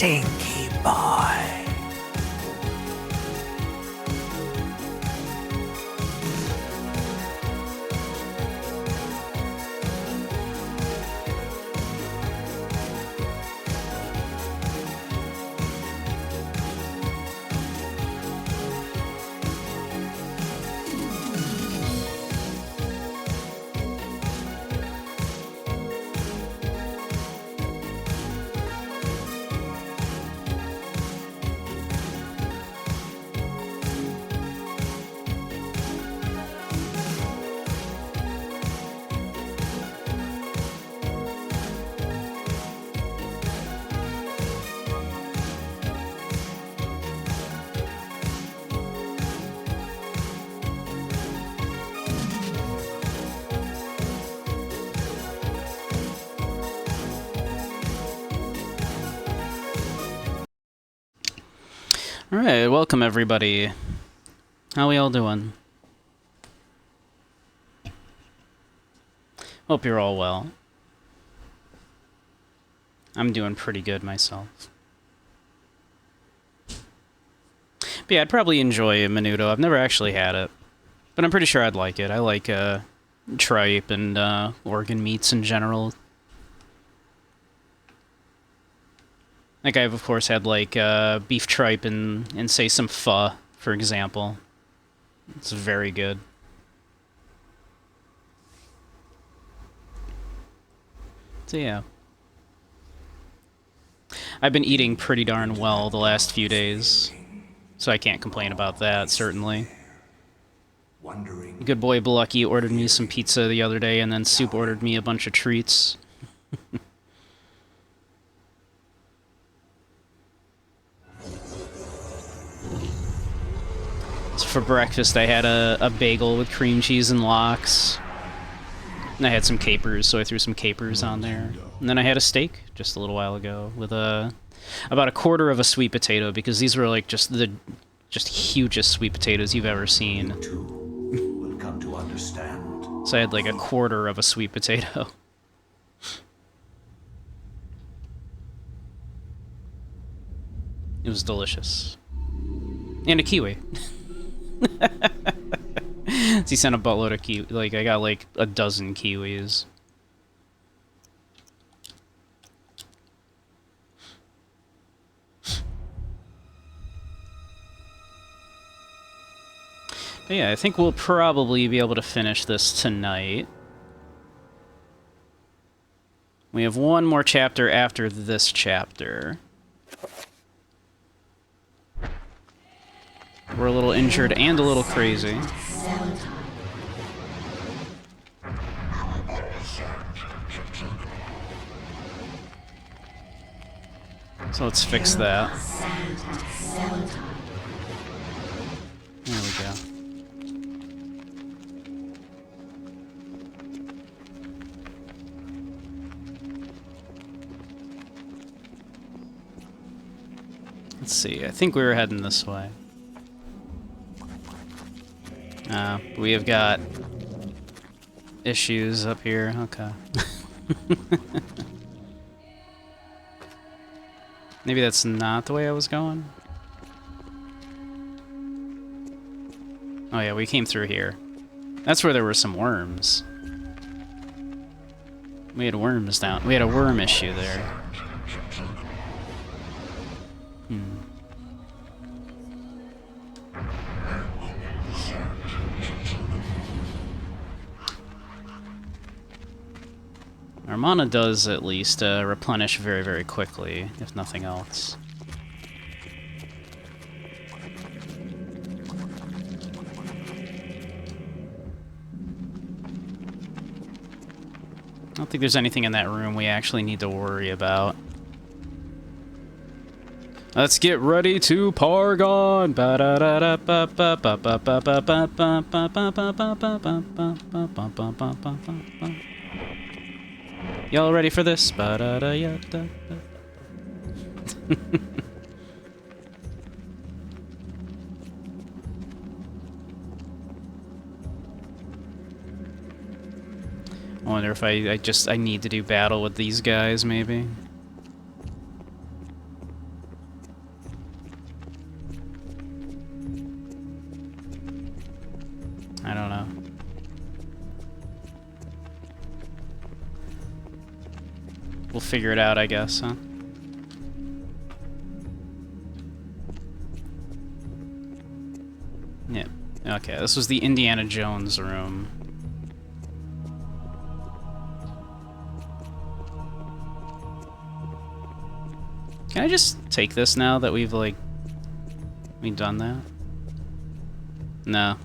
Stinky boy. Alright, welcome everybody. How we all doing? Hope you're all well. I'm doing pretty good myself. But yeah, I'd probably enjoy a Menudo. I've never actually had it, but I'm pretty sure I'd like it. I like tripe and organ meats in general. Like I've of course had like beef tripe and say some pho, for example. It's very good. So yeah. I've been eating pretty darn well the last few days, so I can't complain about that, certainly. Good boy Blucky ordered me some pizza the other day, and then Soup ordered me a bunch of treats. So for breakfast, I had a bagel with cream cheese and lox. And I had some capers, so I threw some capers on there. And then I had a steak just a little while ago with about a quarter of a sweet potato, because these were like just the hugest sweet potatoes you've ever seen. You too will come to understand. So I had like a quarter of a sweet potato. It was delicious. And a kiwi. So he sent a buttload of kiwi. Like, I got like a dozen kiwis. But yeah, I think we'll probably be able to finish this tonight. We have one more chapter after this chapter. We're a little injured and a little crazy. So let's fix that. There we go. Let's see, I think we were heading this way. We have got issues up here. Okay. Maybe that's not the way I was going. Oh yeah, we came through here. That's where there were some worms. We had worms down. We had a worm issue there. Our mana does at least replenish very, very quickly, if nothing else. I don't think there's anything in that room we actually need to worry about. Let's get ready to Pargon! Y'all ready for this? I wonder if I need to do battle with these guys, maybe. I don't know. We'll figure it out, I guess, huh? Yeah. Okay, this was the Indiana Jones room. Can I just take this now that we've, like, done that? No.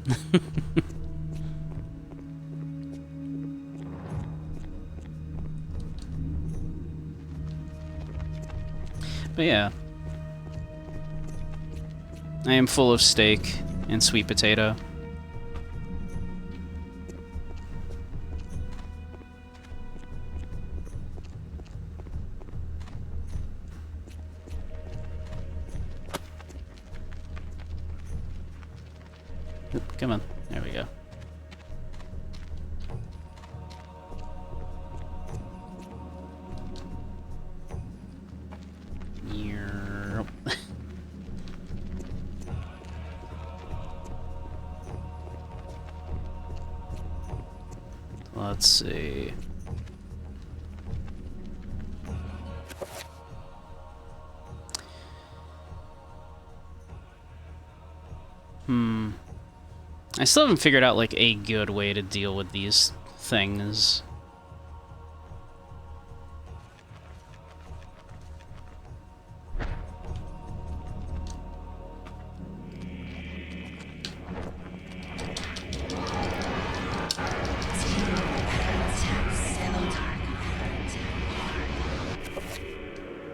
But yeah. I am full of steak and sweet potato. Oop, come on. There we go. Let's see. I still haven't figured out, like, a good way to deal with these things.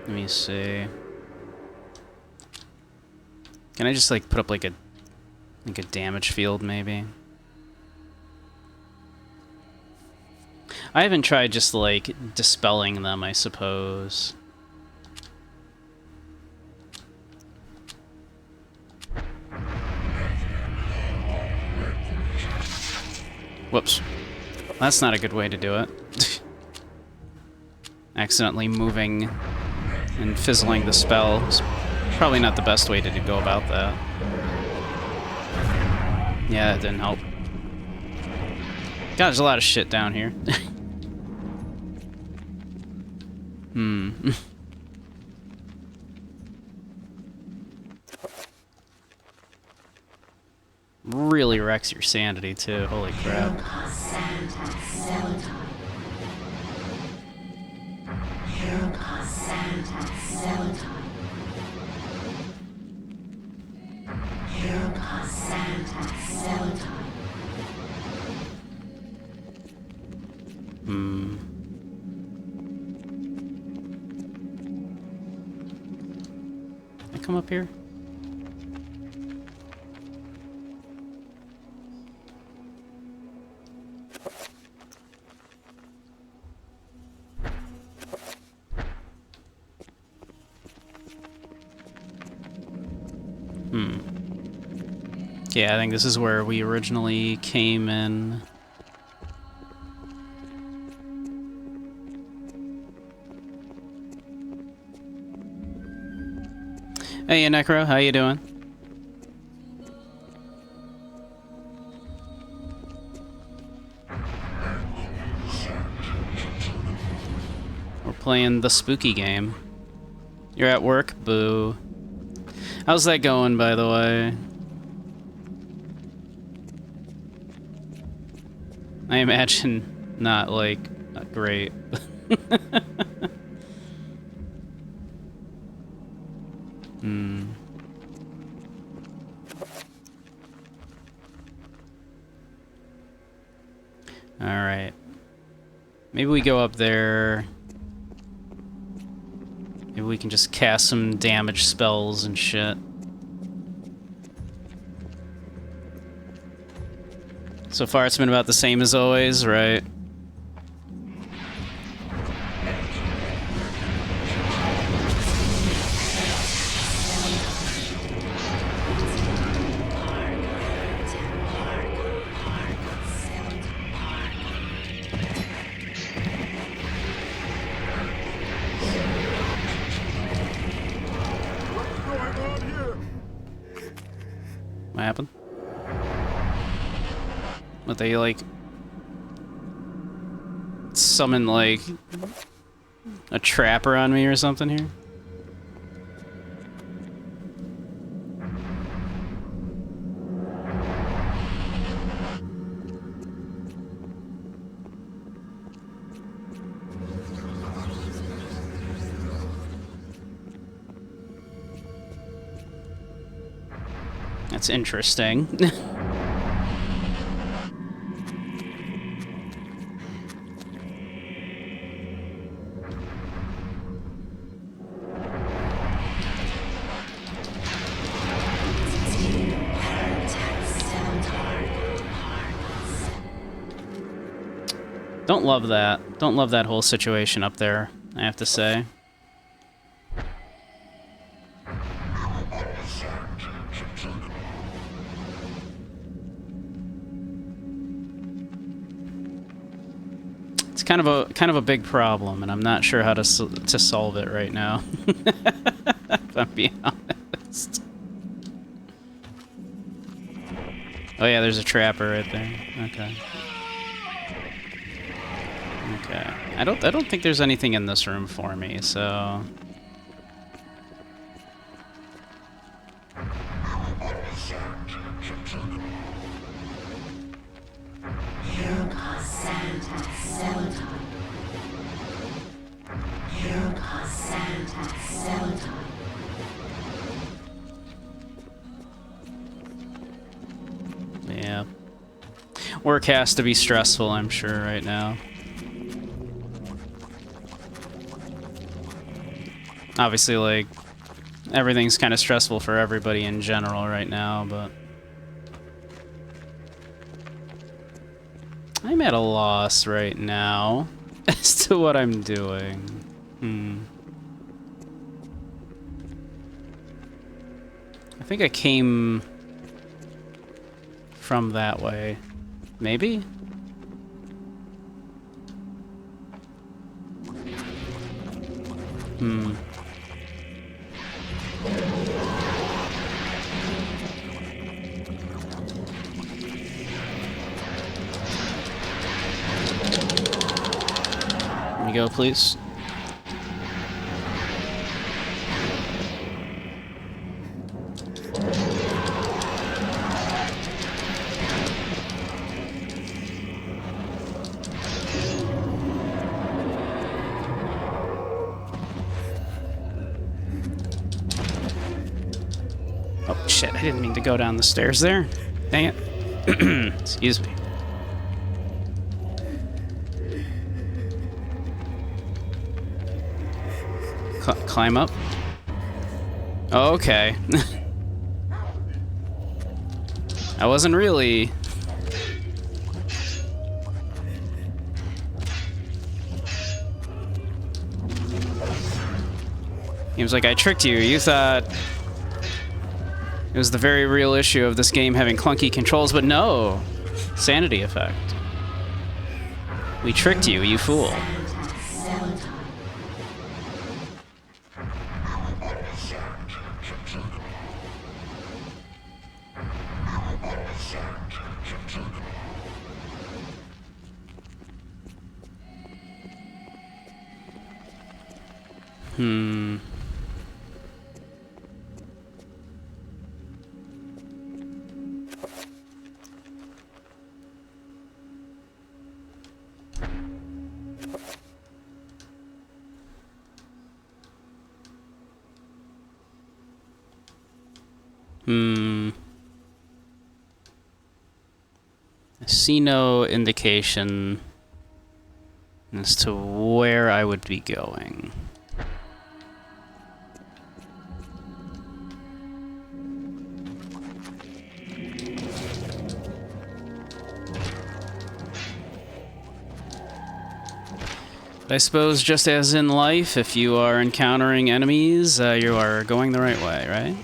Let me see. Can I just, like, put up, like a damage field, maybe? I haven't tried just, like, dispelling them, I suppose. Whoops. That's not a good way to do it. Accidentally moving and fizzling the spell is probably not the best way to go about that. Yeah, that didn't help. God, there's a lot of shit down here. Really wrecks your sanity, too. Holy crap. Can I come up here? Yeah, I think this is where we originally came in. Hey, Necro, how you doing? We're playing the spooky game. You're at work? Boo. How's that going, by the way? I imagine not, like, not great. Alright. Maybe we go up there. Maybe we can just cast some damage spells and shit. So far it's been about the same as always, right? What happened? But they, like, summon, like, a trapper on me or something here? That's interesting. Don't love that. Don't love that whole situation up there, I have to say. It's kind of a big problem, and I'm not sure how to solve it right now. If I'm being honest. Oh yeah, there's a trapper right there. Okay. Okay. I don't think there's anything in this room for me, so yeah. Work has to be stressful, I'm sure, right now. Obviously, like, everything's kind of stressful for everybody in general right now, but I'm at a loss right now as to what I'm doing. I think I came from that way. Maybe? Let me go, please. Oh, shit, I didn't mean to go down the stairs there. Dang it. Excuse me. Climb up? Oh, okay. I wasn't really... Seems like I tricked you. You thought it was the very real issue of this game having clunky controls, but no! Sanity effect. We tricked you, you fool. I see no indication as to where I would be going. But I suppose just as in life, if you are encountering enemies, you are going the right way, right?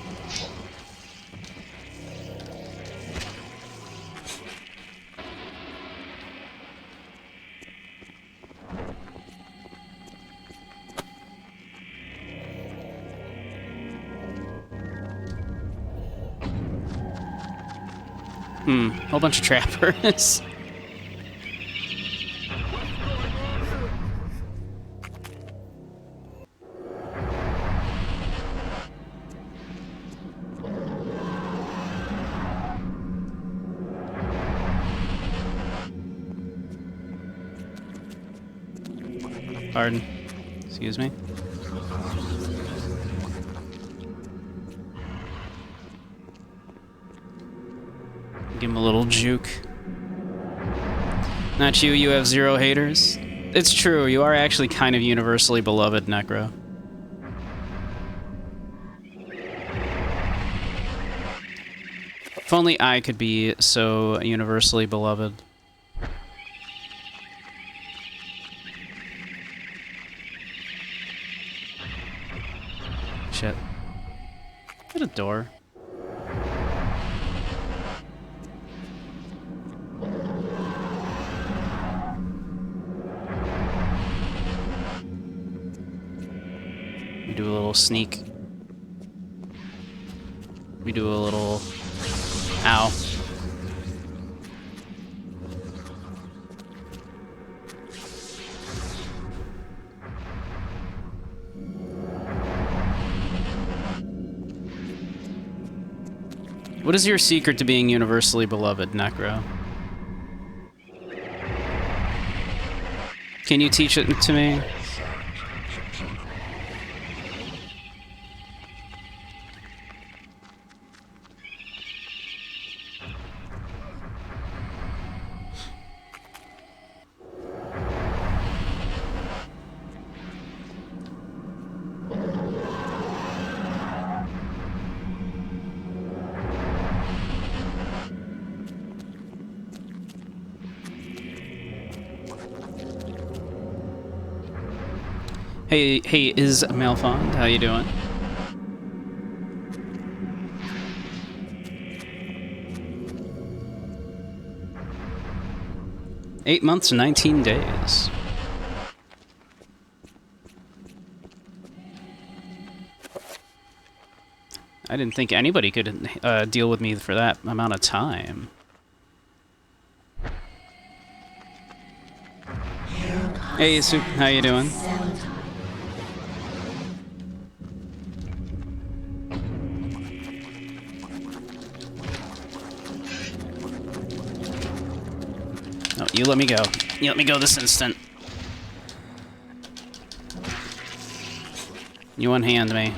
Whole bunch of trappers. Pardon. Excuse me. Give him a little juke. Not you, you have 0 haters. It's true, you are actually kind of universally beloved, Necro. If only I could be so universally beloved. Shit. Get a door. We do a little sneak. We do a little... Ow. What is your secret to being universally beloved, Necro? Can you teach it to me? Hey, is Malfond, how you doing? Eight months, 19 days. I didn't think anybody could deal with me for that amount of time. Hey, Soup, how you doing? Oh, you let me go. You let me go this instant. You unhand me.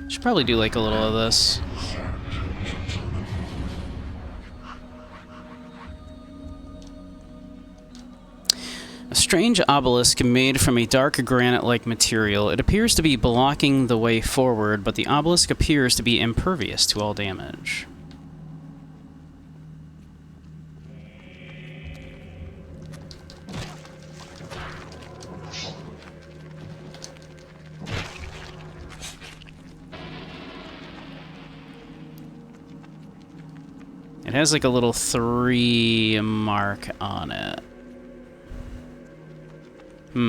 Should probably do like a little of this. A strange obelisk made from a dark granite-like material. It appears to be blocking the way forward, but the obelisk appears to be impervious to all damage. It has like a little 3 mark on it. I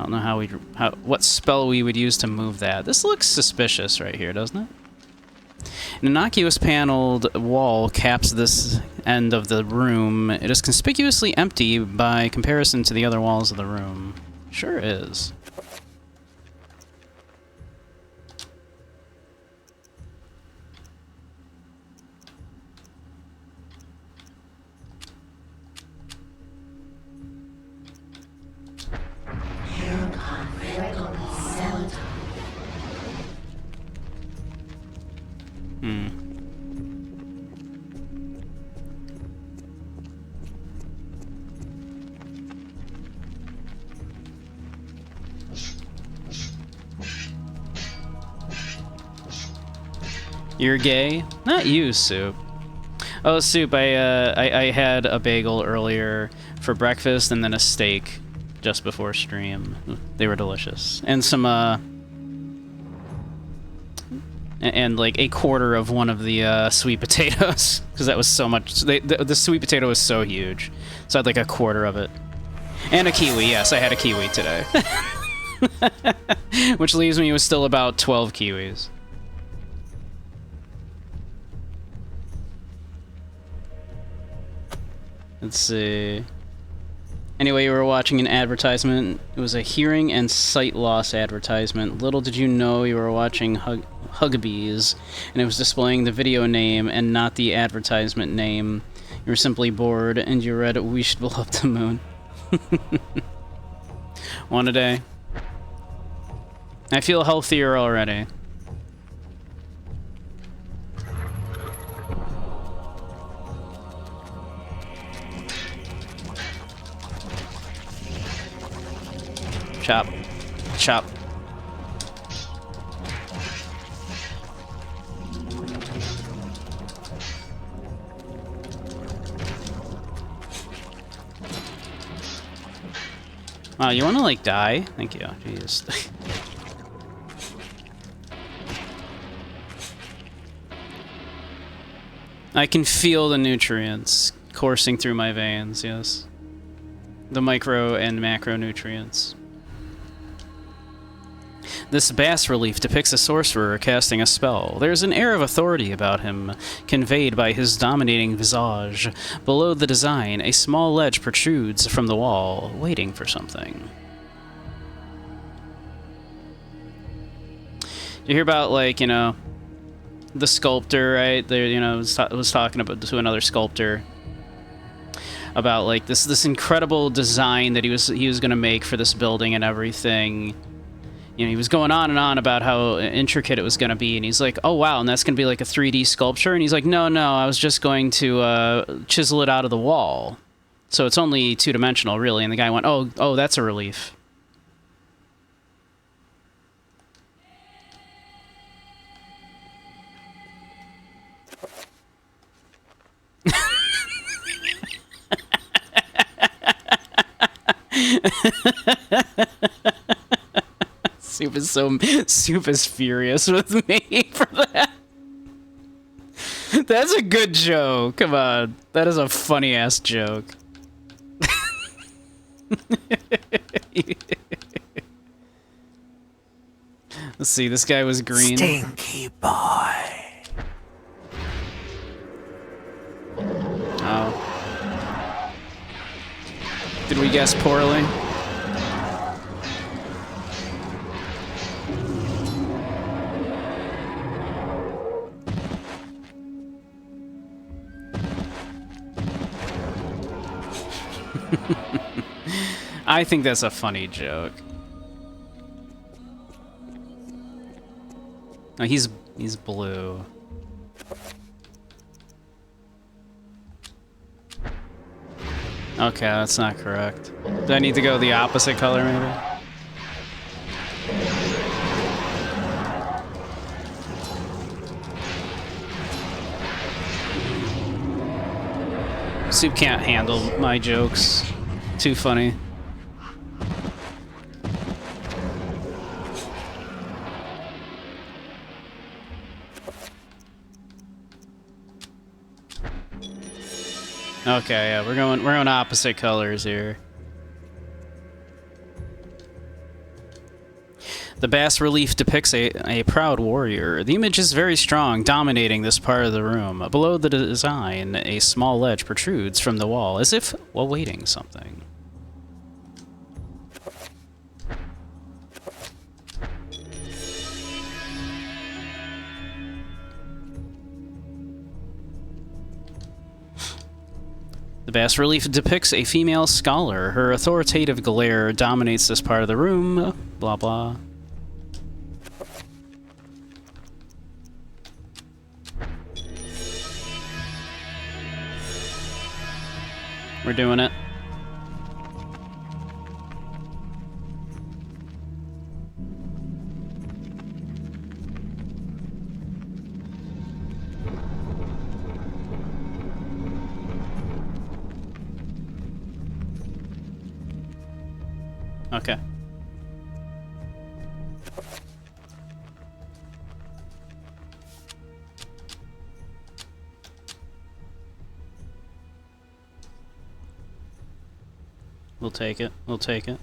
don't know what spell we would use to move that. This looks suspicious right here, doesn't it? An innocuous paneled wall caps this end of the room. It is conspicuously empty by comparison to the other walls of the room. Sure is. You're gay? Not you, Soup. Oh, Soup, I had a bagel earlier for breakfast and then a steak just before stream. They were delicious. And some, and like a quarter of one of the sweet potatoes, because that was so much. The sweet potato was so huge. So I had like a quarter of it. And a kiwi, yes, I had a kiwi today. Which leaves me with still about 12 kiwis. Let's see. Anyway, you were watching an advertisement. It was a hearing and sight loss advertisement. Little did you know you were watching Huggies, and it was displaying the video name and not the advertisement name. You were simply bored, and you read, "We should blow up the moon." One a day. I feel healthier already. Chop. Chop. Wow, you wanna, like, die? Thank you. Jeez. I can feel the nutrients coursing through my veins, yes. The micro and macronutrients. This bas-relief depicts a sorcerer casting a spell. There's an air of authority about him, conveyed by his dominating visage. Below the design, a small ledge protrudes from the wall, waiting for something. You hear about, like, you know, the sculptor, right? There, you know, was talking about to another sculptor about, like, this incredible design that he was going to make for this building and everything. You know, he was going on and on about how intricate it was going to be, and he's like, oh, wow, and that's going to be like a 3D sculpture? And he's like, no, I was just going to chisel it out of the wall. So it's only two-dimensional, really. And the guy went, oh, that's a relief. Soup is furious with me for that. That's a good joke. Come on. That is a funny-ass joke. Let's see, this guy was green. Stinky boy. Oh. Did we guess poorly? I think that's a funny joke. No, he's blue. Okay, that's not correct. Do I need to go the opposite color, maybe? Soup can't handle my jokes. Too funny. Okay, yeah, we're going opposite colors here. The bas-relief depicts a proud warrior. The image is very strong, dominating this part of the room. Below the design, a small ledge protrudes from the wall, as if awaiting something. The bas-relief depicts a female scholar. Her authoritative glare dominates this part of the room. Blah, blah. We're doing it. Okay. We'll take it. We'll take it.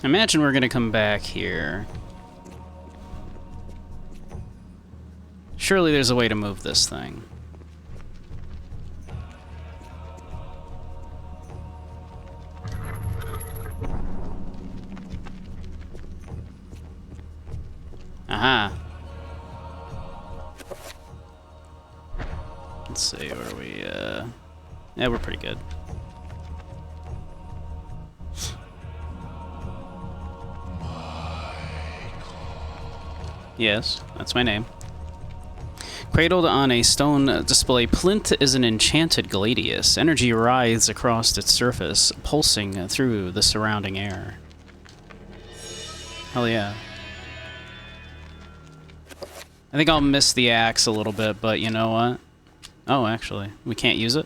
I imagine we're gonna come back here. Surely there's a way to move this thing. Aha. Let's see, where are we, yeah, we're pretty good. Yes, that's my name. Cradled on a stone display, Plint is an enchanted Gladius. Energy writhes across its surface, pulsing through the surrounding air. Hell yeah. I think I'll miss the axe a little bit, but you know what? Oh, actually, we can't use it.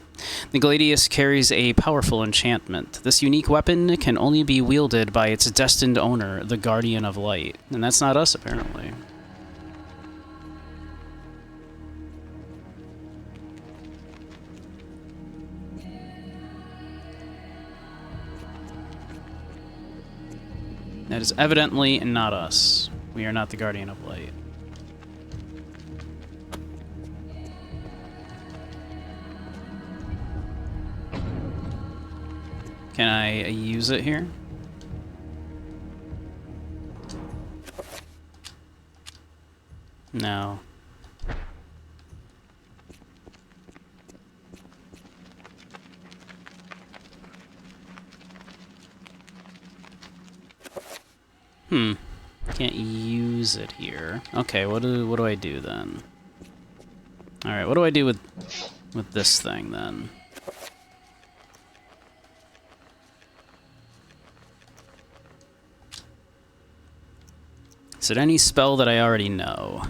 The Gladius carries a powerful enchantment. This unique weapon can only be wielded by its destined owner, the Guardian of Light. And that's not us, apparently. That is evidently not us. We are not the Guardian of Light. Can I use it here? No. Can't use it here. Okay, what do I do then? All right, what do I do with this thing then? Is it any spell that I already know?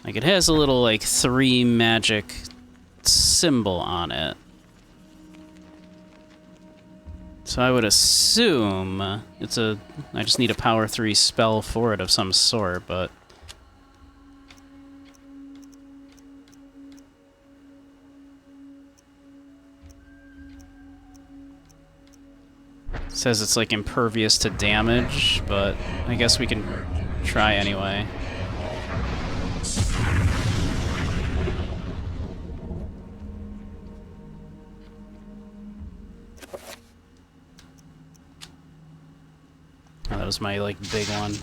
Like, it has a little, like, 3 magic symbol on it. So I would assume it's I just need a power 3 spell for it of some sort, but... It says it's, like, impervious to damage, but I guess we can try anyway. Oh, that was my, like, big one.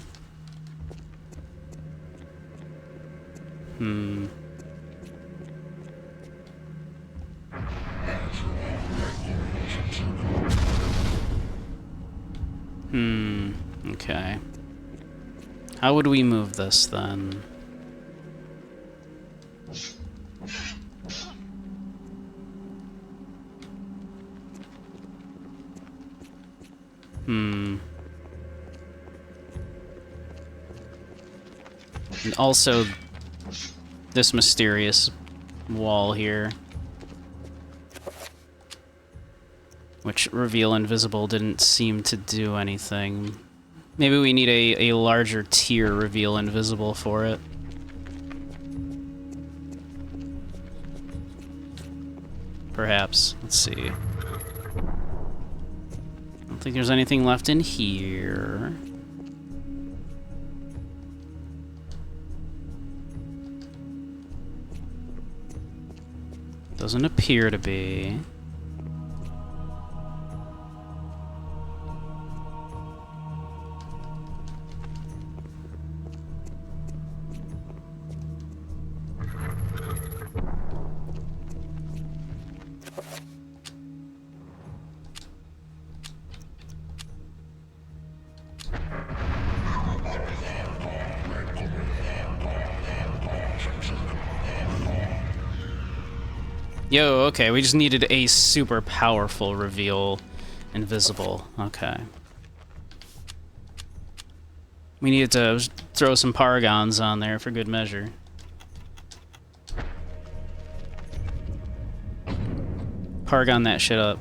Okay. How would we move this, then? And also, this mysterious wall here. Which Reveal Invisible didn't seem to do anything. Maybe we need a larger tier Reveal Invisible for it. Perhaps. Let's see. I don't think there's anything left in here. Doesn't appear to be. Yo, okay, we just needed a super powerful Reveal Invisible. Okay. We needed to throw some Paragons on there for good measure. Paragon that shit up.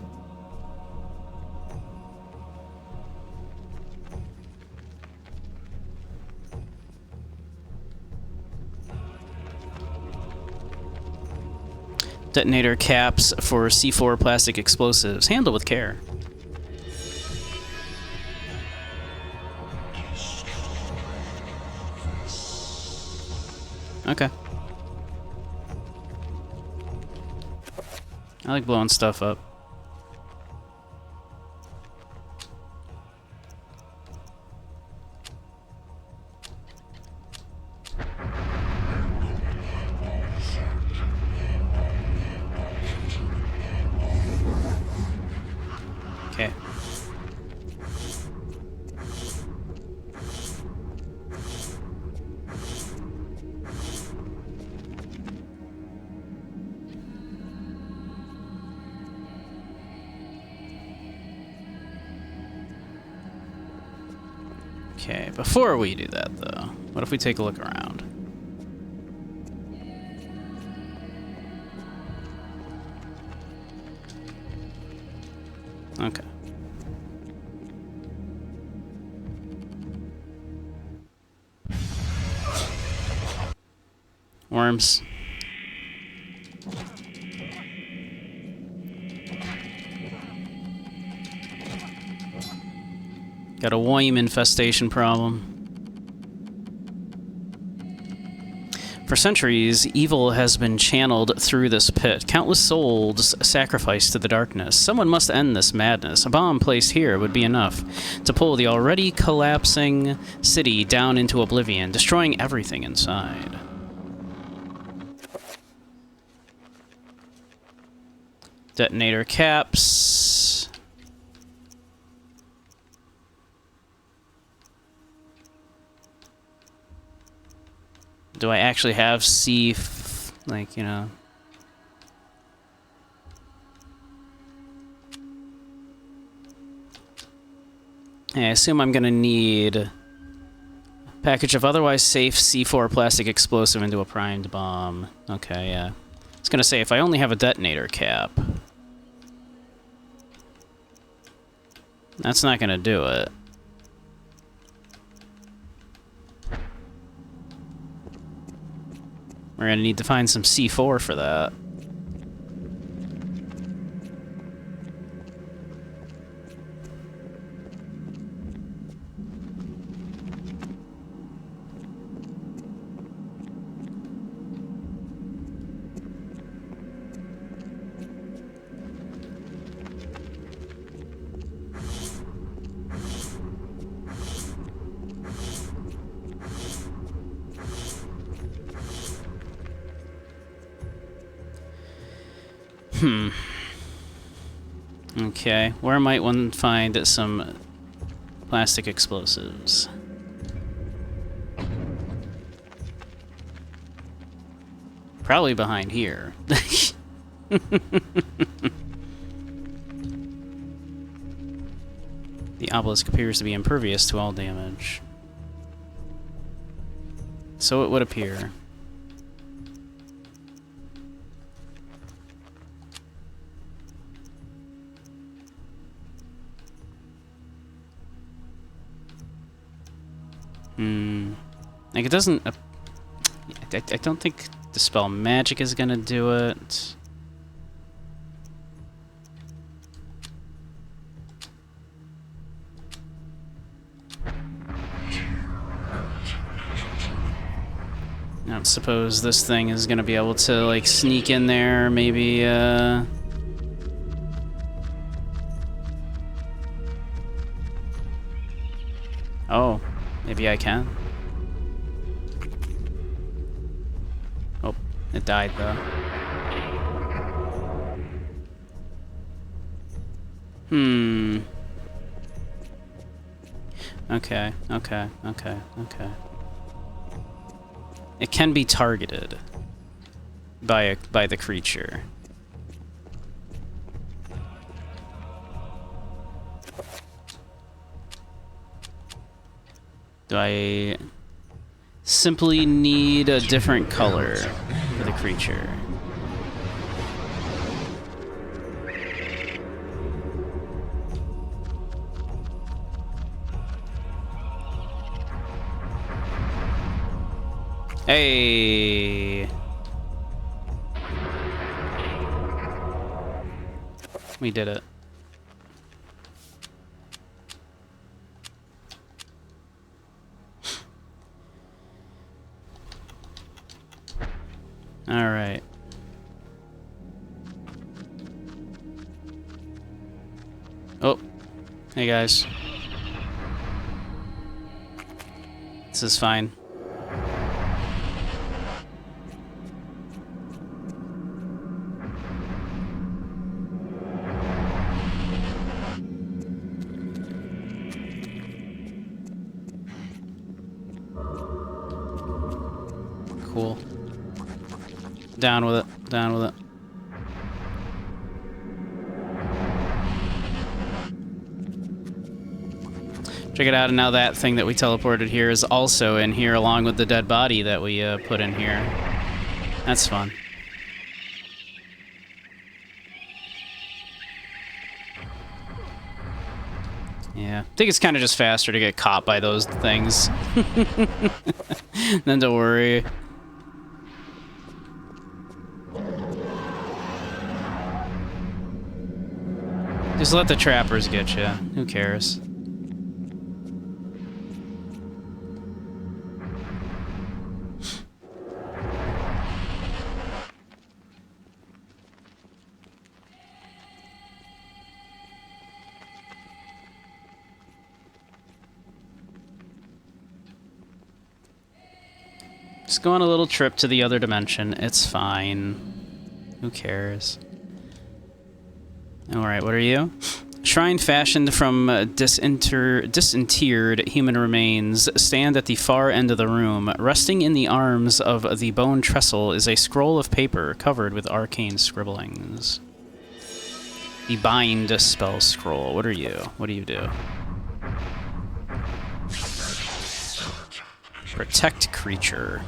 Detonator caps for C4 plastic explosives. Handle with care. Okay. I like blowing stuff up. Okay. Okay, before we do that, though, what if we take a look around? Okay. Worms. Got a worm infestation problem. For centuries, evil has been channeled through this pit. Countless souls sacrificed to the darkness. Someone must end this madness. A bomb placed here would be enough to pull the already collapsing city down into oblivion, destroying everything inside. Detonator caps. Do I actually have like, you know... I assume I'm gonna need a package of otherwise safe C4 plastic explosive into a primed bomb. Okay, yeah. I was gonna say, if I only have a detonator cap... That's not gonna do it. We're gonna need to find some C4 for that. Okay, where might one find some plastic explosives? Probably behind here. The obelisk appears to be impervious to all damage. So it would appear. Like, it doesn't... I don't think Dispel Magic is gonna do it. I don't suppose this thing is gonna be able to, like, sneak in there, maybe, Oh, maybe I can. Oh, it died, though. Okay. It can be targeted by the creature. Do I simply need a different color for the creature? Hey! We did it. All right. Oh, hey guys. This is fine. Cool. Down with it. Down with it. Check it out, and now that thing that we teleported here is also in here along with the dead body that we put in here. That's fun. Yeah, I think it's kind of just faster to get caught by those things than to worry. Just let the trappers get you. Who cares? Just go on a little trip to the other dimension. It's fine. Who cares? Alright, what are you? Shrine fashioned from disinterred human remains stand at the far end of the room. Resting in the arms of the bone trestle is a scroll of paper covered with arcane scribblings. The bind spell scroll. What are you? What do you do? Protect creature.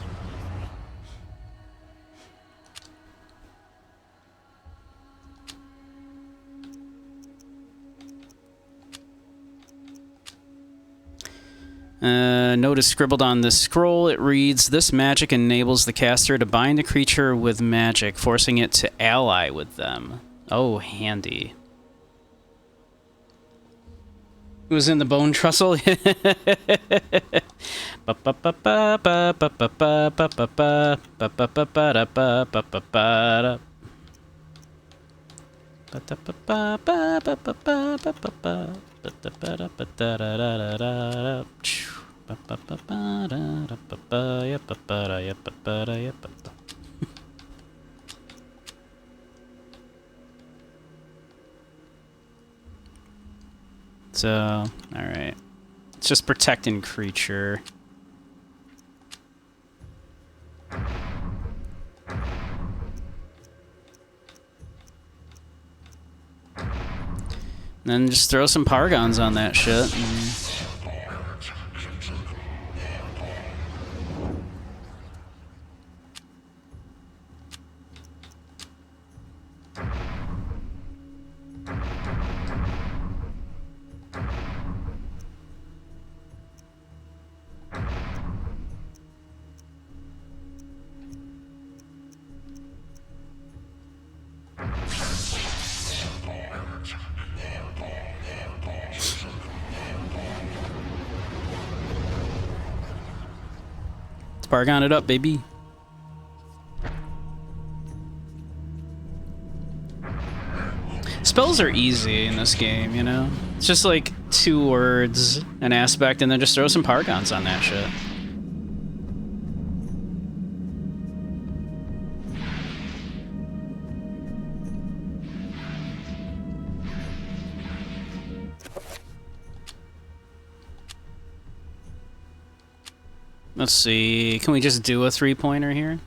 Note is scribbled on this scroll. It reads, "This magic enables the caster to bind a creature with magic, forcing it to ally with them." Oh, handy. Who's in the bone trestle? So, alright. It's just protecting creature. Then just throw some Paragons on that shit. Paragon it up, baby. Spells are easy in this game, you know? It's just like 2 words, an aspect, and then just throw some Paragons on that shit. Let's see, can we just do a 3-pointer here?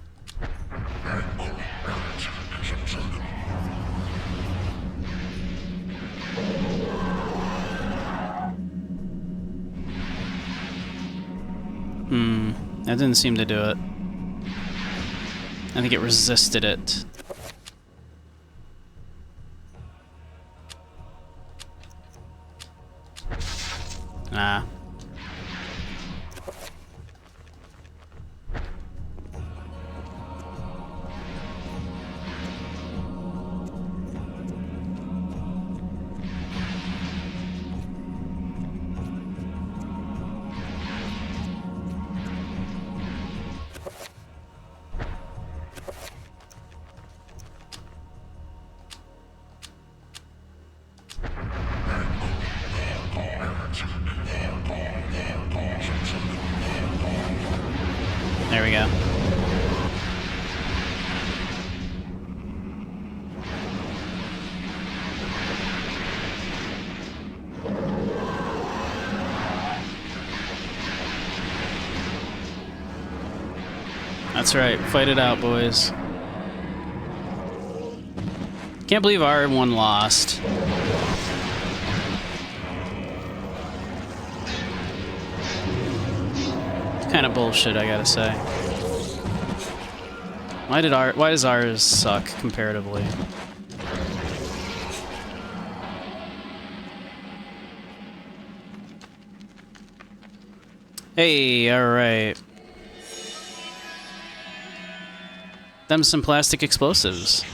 That didn't seem to do it. I think it resisted it. Ah. There we go. That's right. Fight it out, boys. Can't believe our one lost. Kind of bullshit, I gotta say. Why does ours suck comparatively? Hey, alright. Them some plastic explosives.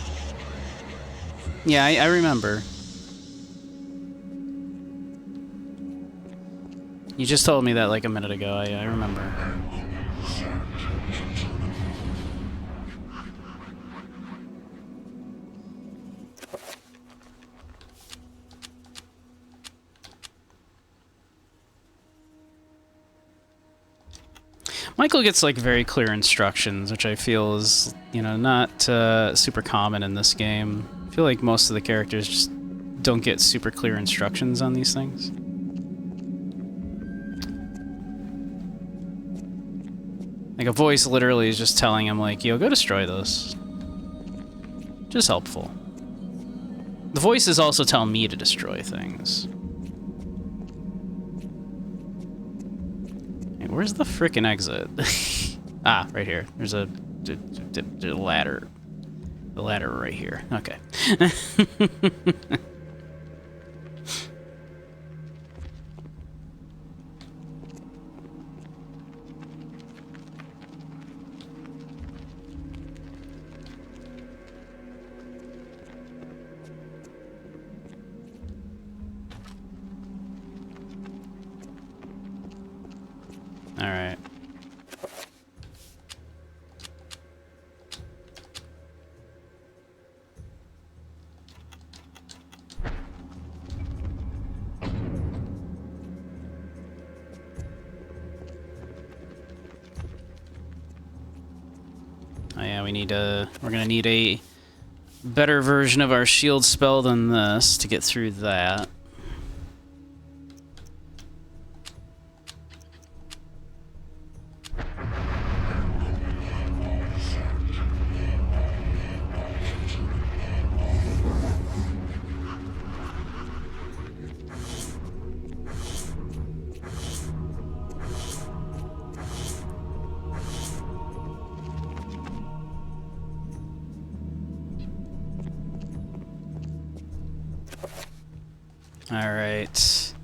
Yeah, I remember. You just told me that like a minute ago. I remember. Michael gets like very clear instructions, which I feel is, you know, not super common in this game. I feel like most of the characters just don't get super clear instructions on these things. Like a voice literally is just telling him like, yo, go destroy those. Just helpful. The voices also tell me to destroy things. Hey, where's the frickin' exit? Ah, right here. There's a ladder. The ladder right here. Okay. All right. Oh yeah, we need we're gonna need a better version of our shield spell than this to get through that. All right.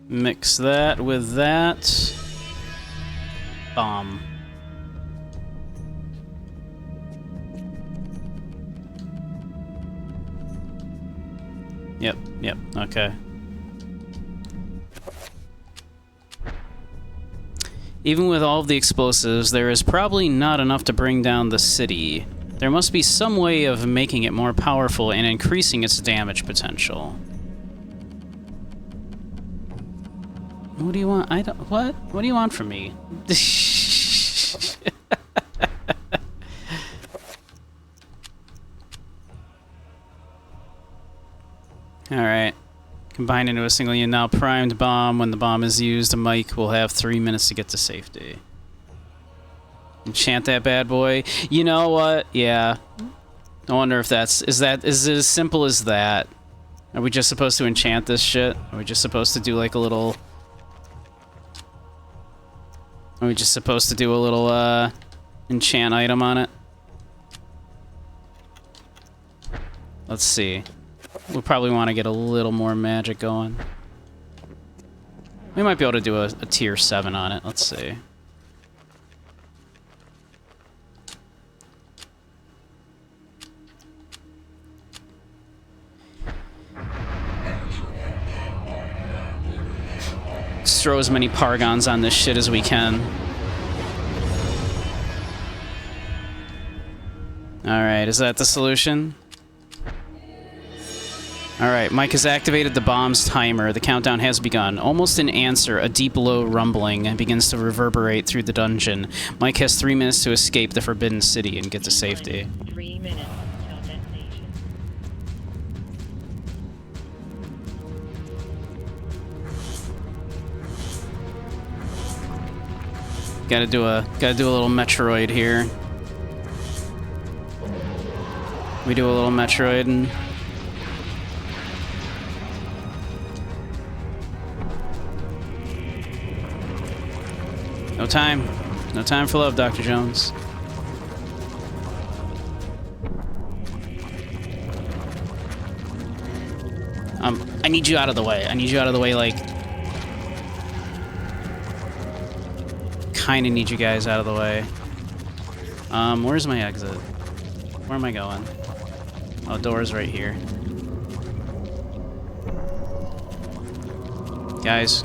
Mix that with that. Bomb. Yep, okay. Even with all of the explosives, there is probably not enough to bring down the city. There must be some way of making it more powerful and increasing its damage potential. What do you want? I don't... What? What do you want from me? Alright. Combined into a single unit now primed bomb. When the bomb is used, Mike will have 3 minutes to get to safety. Enchant that bad boy. You know what? Yeah. I wonder if that's... Is it as simple as that? Are we just supposed to enchant this shit? Are we just supposed to do like a little... Are we just supposed to do a little, enchant item on it? Let's see. We'll probably want to get a little more magic going. We might be able to do a tier 7 on it. Let's see. Let's throw as many paragons on this shit as we can. Alright, is that the solution? Alright, Mike has activated the bomb's timer. The countdown has begun. Almost in answer, a deep, low rumbling begins to reverberate through the dungeon. Mike has 3 minutes to escape the Forbidden City and get to safety. 3 minutes until detonation. Gotta do a little Metroid here. We do a little Metroid and... No time. No time for love, Dr. Jones. I need you out of the way. I need you out of the way, like... Kinda need you guys out of the way. Where's my exit? Where am I going? Oh, door's right here. Guys.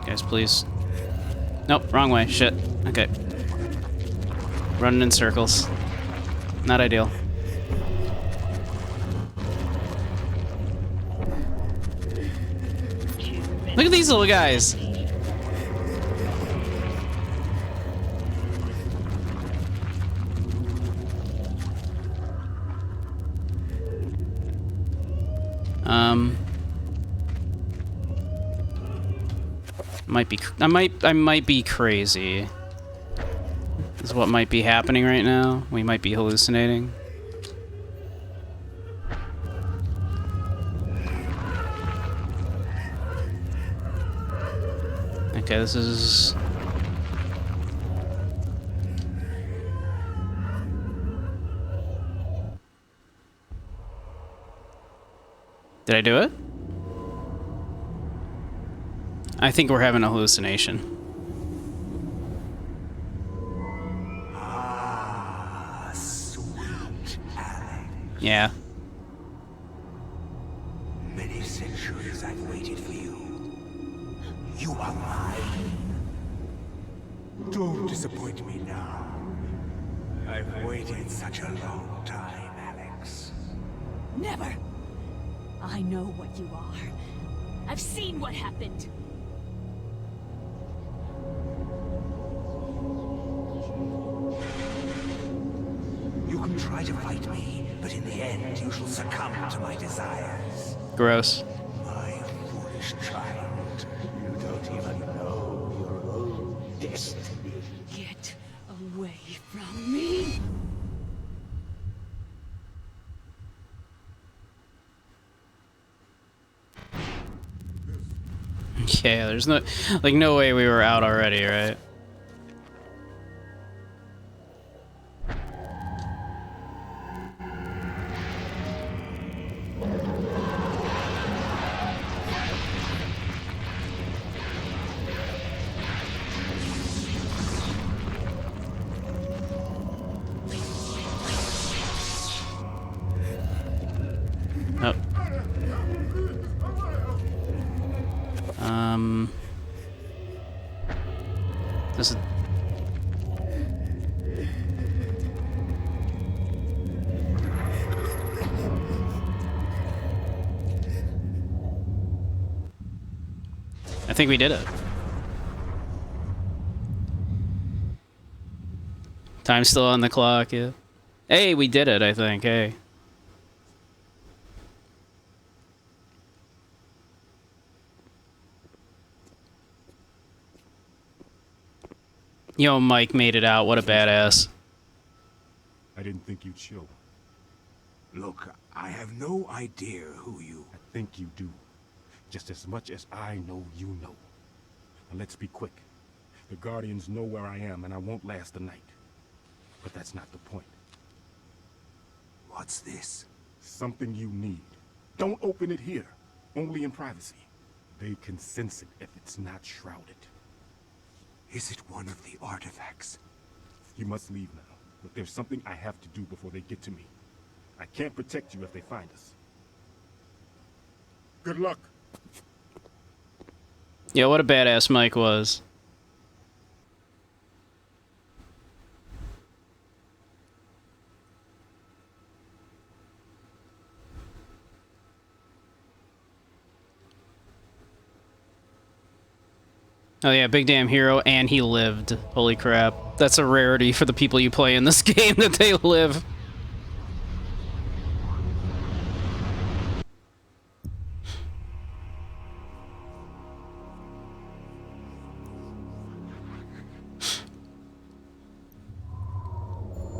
Guys, please. Nope, wrong way. Shit. Okay. Running in circles. Not ideal. Look at these little guys. I might be crazy. Is what might be happening right now. We might be hallucinating. Okay, this is... Did I do it? I think we're having a hallucination. Ah, sweet Alex. Yeah. Many centuries I've waited for you. You are mine. Don't disappoint me now. I've waited such a long time, Alex. Never! I know what you are. I've seen what happened. You can try to fight me, but in the end you shall succumb to my desires. Gross. My foolish child. You don't even know your own destiny. Get away from me! Yeah, there's no way we were out already, right? Oh. This is... I think we did it. Time's still on the clock, yeah. Hey, we did it, I think, hey. Yo, Mike made it out. What a badass. I didn't think you'd show. Look, I have no idea who you... I think you do. Just as much as I know you know. Now let's be quick. The Guardians know where I am, and I won't last the night. But that's not the point. What's this? Something you need. Don't open it here. Only in privacy. They can sense it if it's not shrouded. Is it one of the artifacts? You must leave now. But there's something I have to do before they get to me. I can't protect you if they find us. Good luck. Yeah, what a badass Mike was. Oh yeah, big damn hero, and he lived. Holy crap. That's a rarity for the people you play in this game, that they live.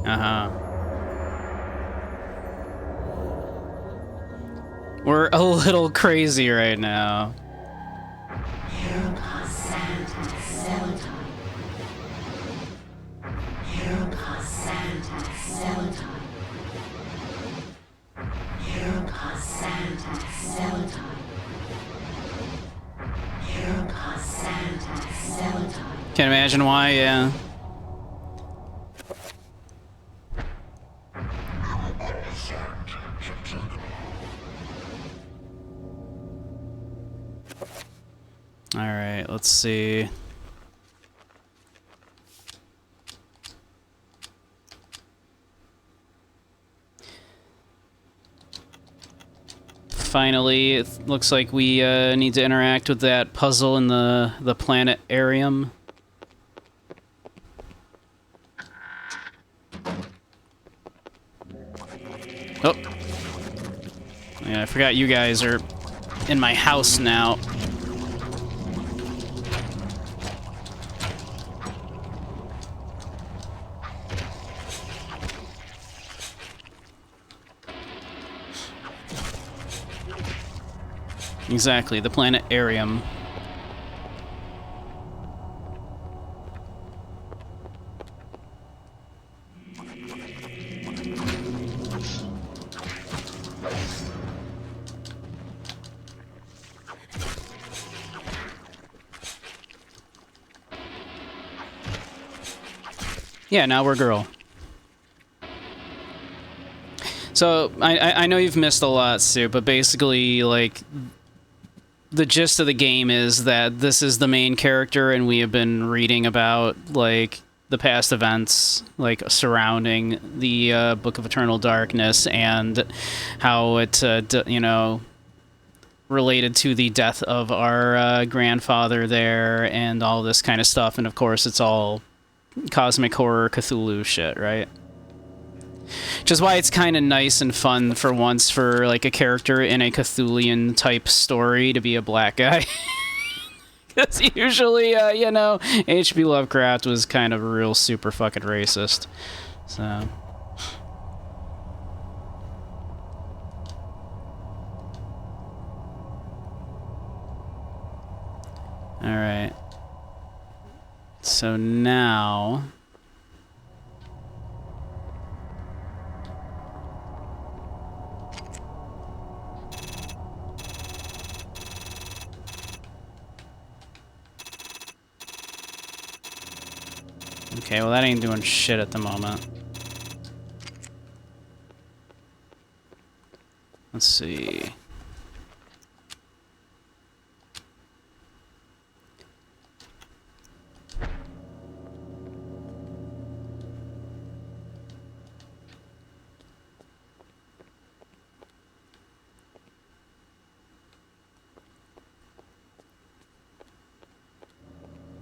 Uh-huh. We're a little crazy right now. Can't imagine why, yeah. Alright, let's see. Finally, it looks like we need to interact with that puzzle in the planetarium. Oh. Yeah, I forgot you guys are in my house now. Exactly, the planetarium. Yeah, now we're girl. So, I know you've missed a lot, Sue, but basically, like, the gist of the game is that this is the main character, and we have been reading about, like, the past events, like, surrounding the Book of Eternal Darkness, and how it, you know, related to the death of our grandfather there, and all this kind of stuff, and of course it's all cosmic horror Cthulhu shit, right? Which is why it's kind of nice and fun for once for, like, a character in a Cthulian-type story to be a black guy. Because usually, you know, H.P. Lovecraft was kind of a real super fucking racist. So... Alright. So now... Okay, well that ain't doing shit at the moment. Let's see.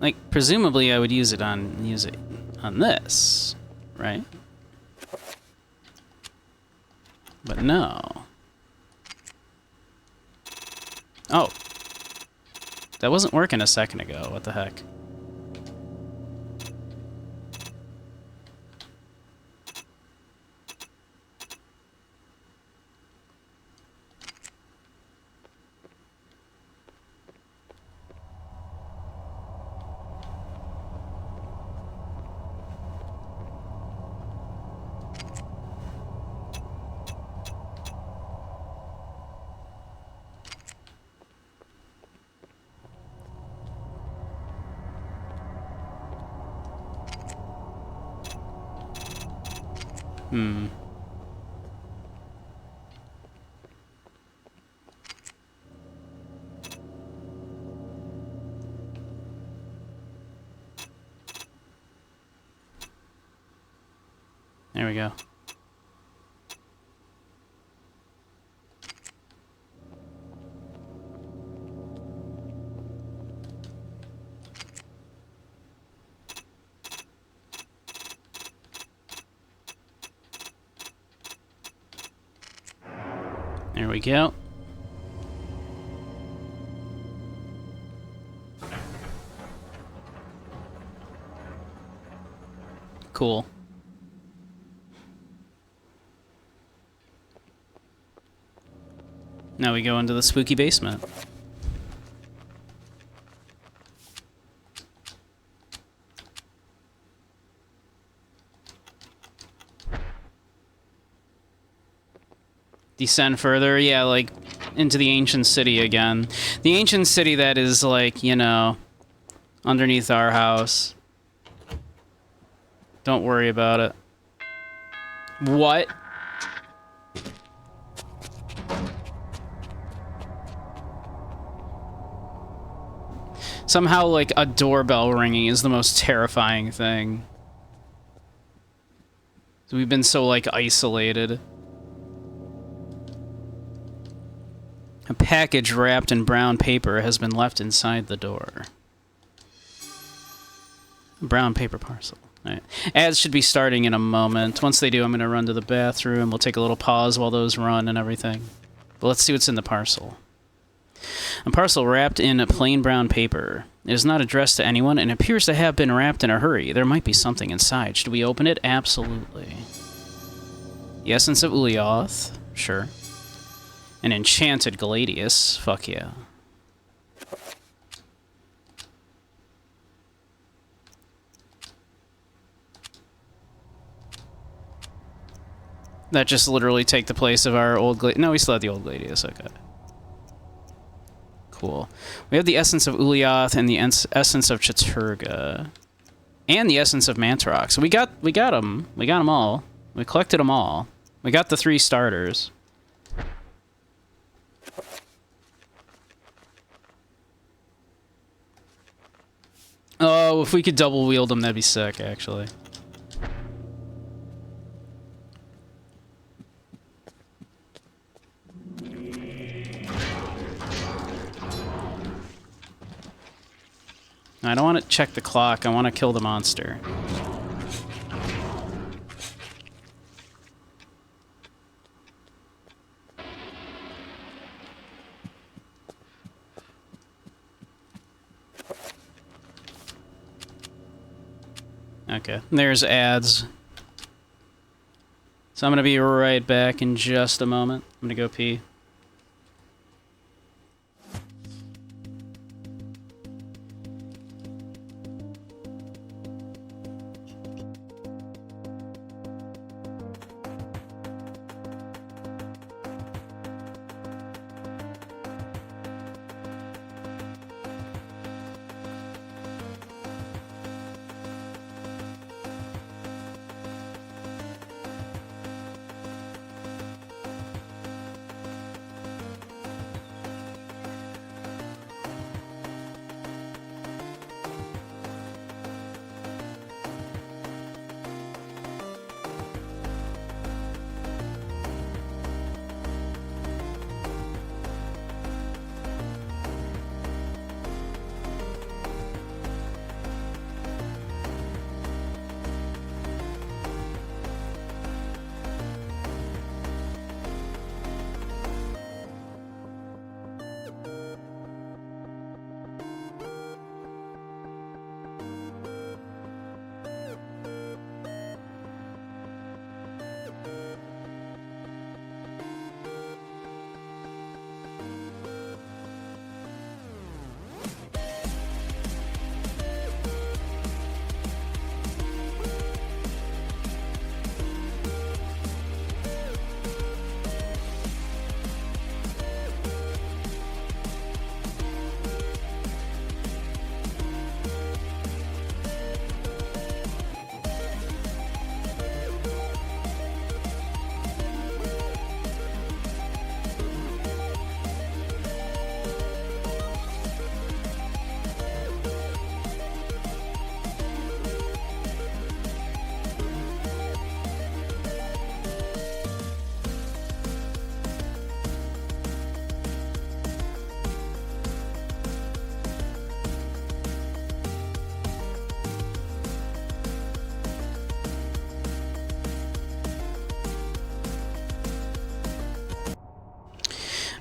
Like, presumably I would use it on this, right? But no. Oh. That wasn't working a second ago, what the heck? Hmm. There we go. There we go. Cool. Now we go into the spooky basement. Descend further, yeah, like into the ancient city again. The ancient city that is like, you know, underneath our house. Don't worry about it. What? Somehow, like, a doorbell ringing is the most terrifying thing. We've been so, like, isolated. A package wrapped in brown paper has been left inside the door. Brown paper parcel. Alright. Ads should be starting in a moment. Once they do, I'm going to run to the bathroom. We'll take a little pause while those run and everything. But let's see what's in the parcel. A parcel wrapped in plain brown paper. It is not addressed to anyone and appears to have been wrapped in a hurry. There might be something inside. Should we open it? Absolutely. The essence of Ulyaoth? Sure. An enchanted Gladius? Fuck yeah. That just literally take the place of our old Gladius. No, we still have the old Gladius, okay. Cool. We have the essence of Ulyaoth and the essence of Chattur'gha. And the essence of Mantarok. So we got them. We got them all. We collected them all. We got the 3 starters. Oh, if we could double wield them, that'd be sick, actually. I don't want to check the clock. I want to kill the monster. Okay, there's ads. So I'm going to be right back in just a moment. I'm going to go pee.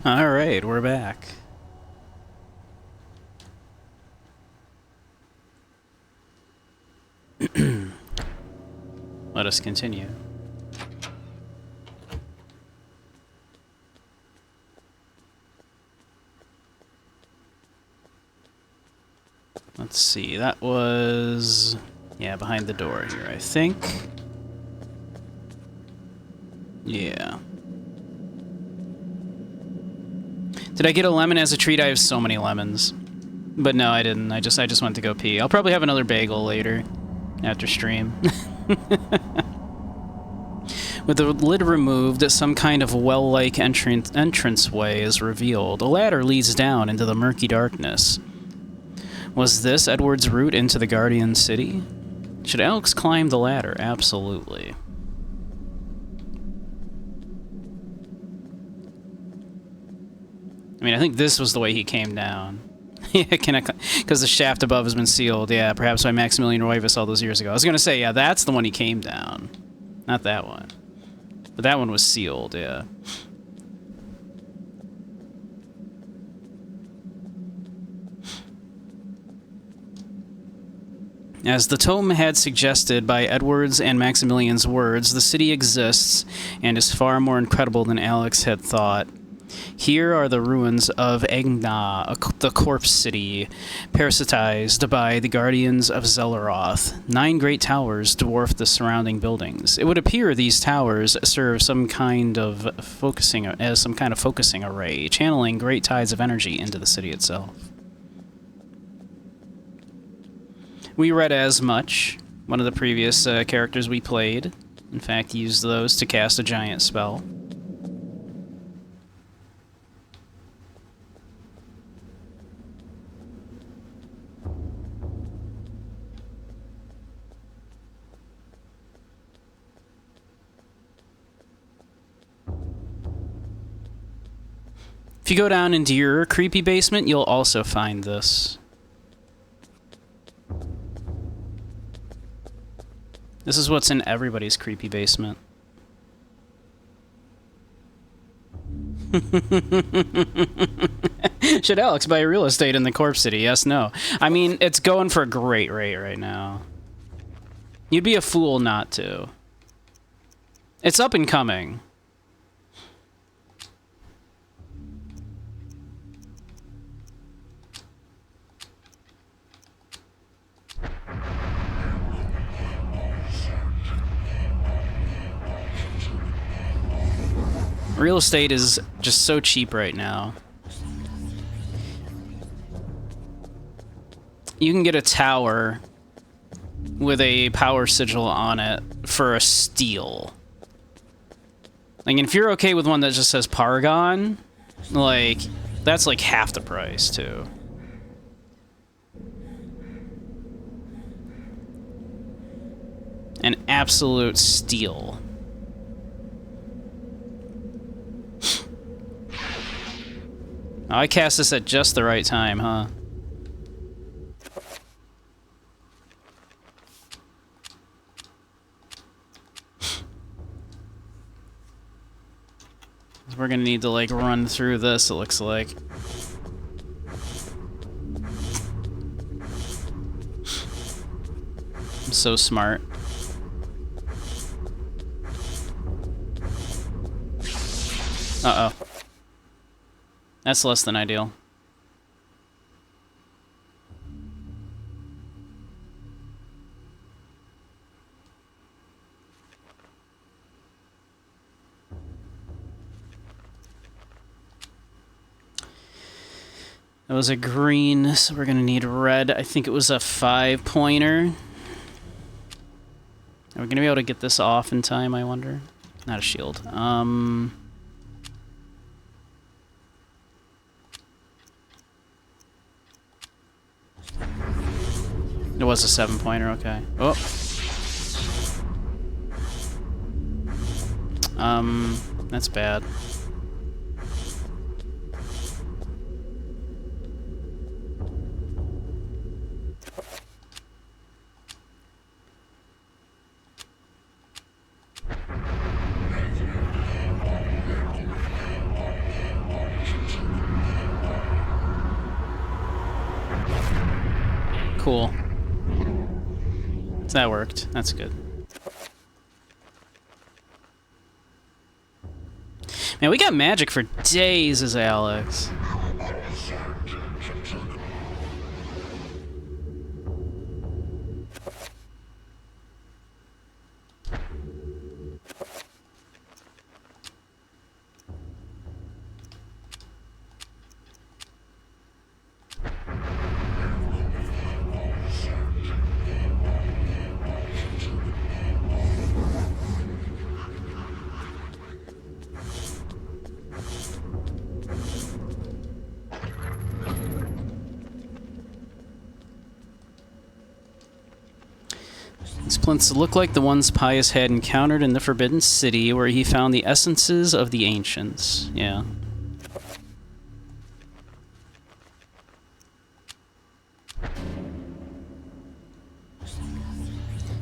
Alright, we're back. Let us continue. Let's see, that was... yeah, behind the door here, I think. Yeah. Did I get a lemon as a treat? I have so many lemons. But no, I didn't. I just went to go pee. I'll probably have another bagel later, after stream. With the lid removed, some kind of well-like entranceway is revealed. A ladder leads down into the murky darkness. Was this Edward's route into the Guardian City? Should Alex climb the ladder? Absolutely. I mean, I think this was the way he came down. Yeah, because the shaft above has been sealed. Yeah, perhaps by Maximilian Roivas all those years ago. I was going to say, yeah, that's the one he came down. Not that one. But that one was sealed, yeah. As the tome had suggested by Edward's and Maximilian's words, the city exists and is far more incredible than Alex had thought. Here are the ruins of Egna, the corpse city, parasitized by the guardians of Zelaroth. 9 great towers dwarf the surrounding buildings. It would appear these towers serve some kind of focusing array, channeling great tides of energy into the city itself. We read as much. One of the previous characters we played, in fact, used those to cast a giant spell. If you go down into your creepy basement, you'll also find this. This is what's in everybody's creepy basement. Should Alex buy real estate in the Corpse City? Yes, no. I mean, it's going for a great rate right now. You'd be a fool not to. It's up and coming. Real estate is just so cheap right now. You can get a tower with a power sigil on it for a steal. Like, if you're okay with one that just says Paragon, like, that's like half the price, too. An absolute steal. Oh, I cast this at just the right time, huh? We're gonna need to, like, run through this, it looks like. I'm so smart. Uh-oh. That's less than ideal. That was a green, so we're gonna need red. I think it was a 5-pointer. Are we gonna be able to get this off in time, I wonder? Not a shield. It was a 7-pointer, okay. Oh. That's bad. Cool. That worked. That's good. Man, we got magic for days as Alex. These plinths look like the ones Pius had encountered in the Forbidden City, where he found the essences of the ancients. Yeah.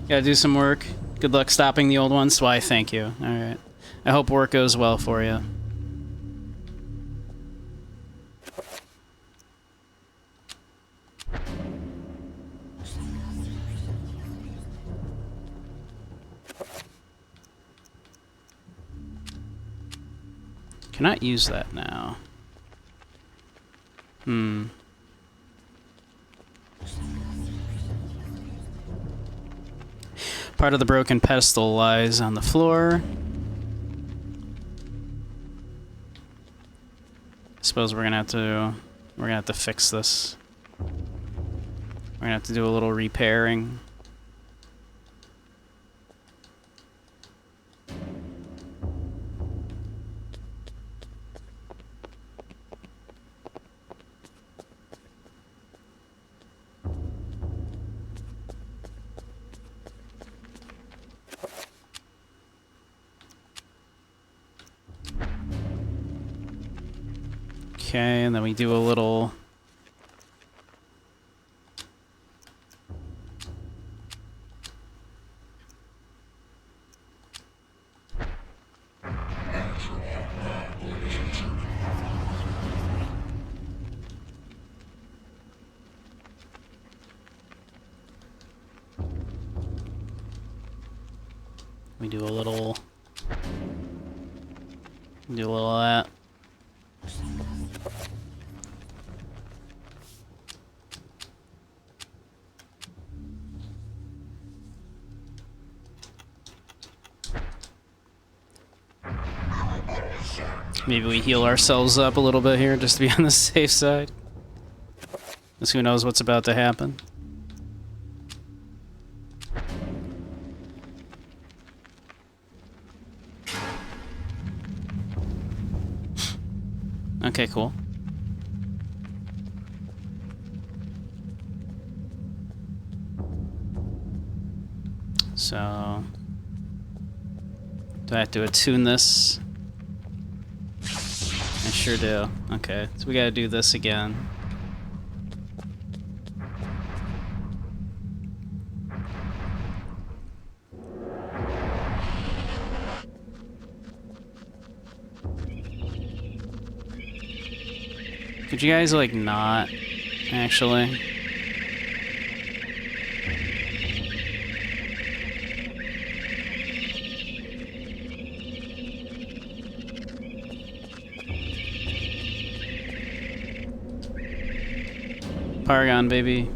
Gotta do some work. Good luck stopping the old ones. Why, thank you. Alright. I hope work goes well for you. Cannot use that now. Part of the broken pedestal lies on the floor. Suppose we're gonna have to fix this. We're gonna have to do a little repairing. Okay, and then we do a little... We do a little of that. Maybe we heal ourselves up a little bit here just to be on the safe side. Because who knows what's about to happen. Okay, cool. So... do I have to attune this? I sure do. Okay, so we gotta do this again. Could you guys, like, not, actually? Paragon, baby.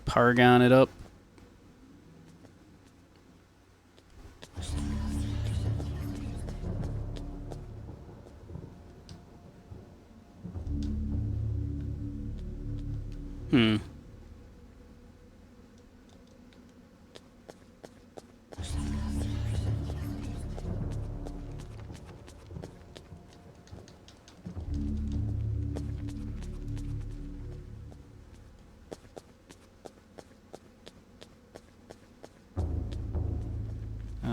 Paragon it up.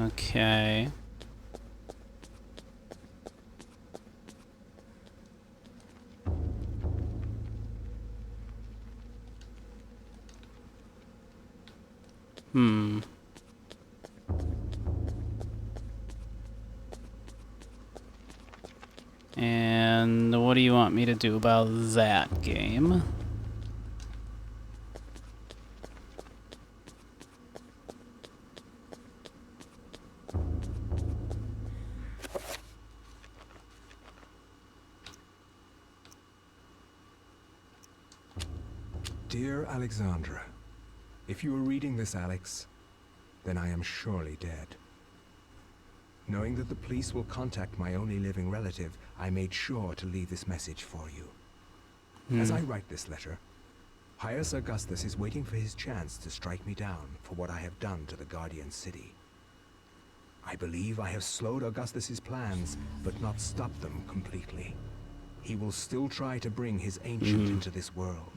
Okay. Hmm. And what do you want me to do about that game? Dear Alexandra, if you are reading this, Alex, then I am surely dead. Knowing that the police will contact my only living relative, I made sure to leave this message for you. As I write this letter, Pius Augustus is waiting for his chance to strike me down for what I have done to the Guardian City. I believe I have slowed Augustus's plans, but not stopped them completely. He will still try to bring his ancient into this world.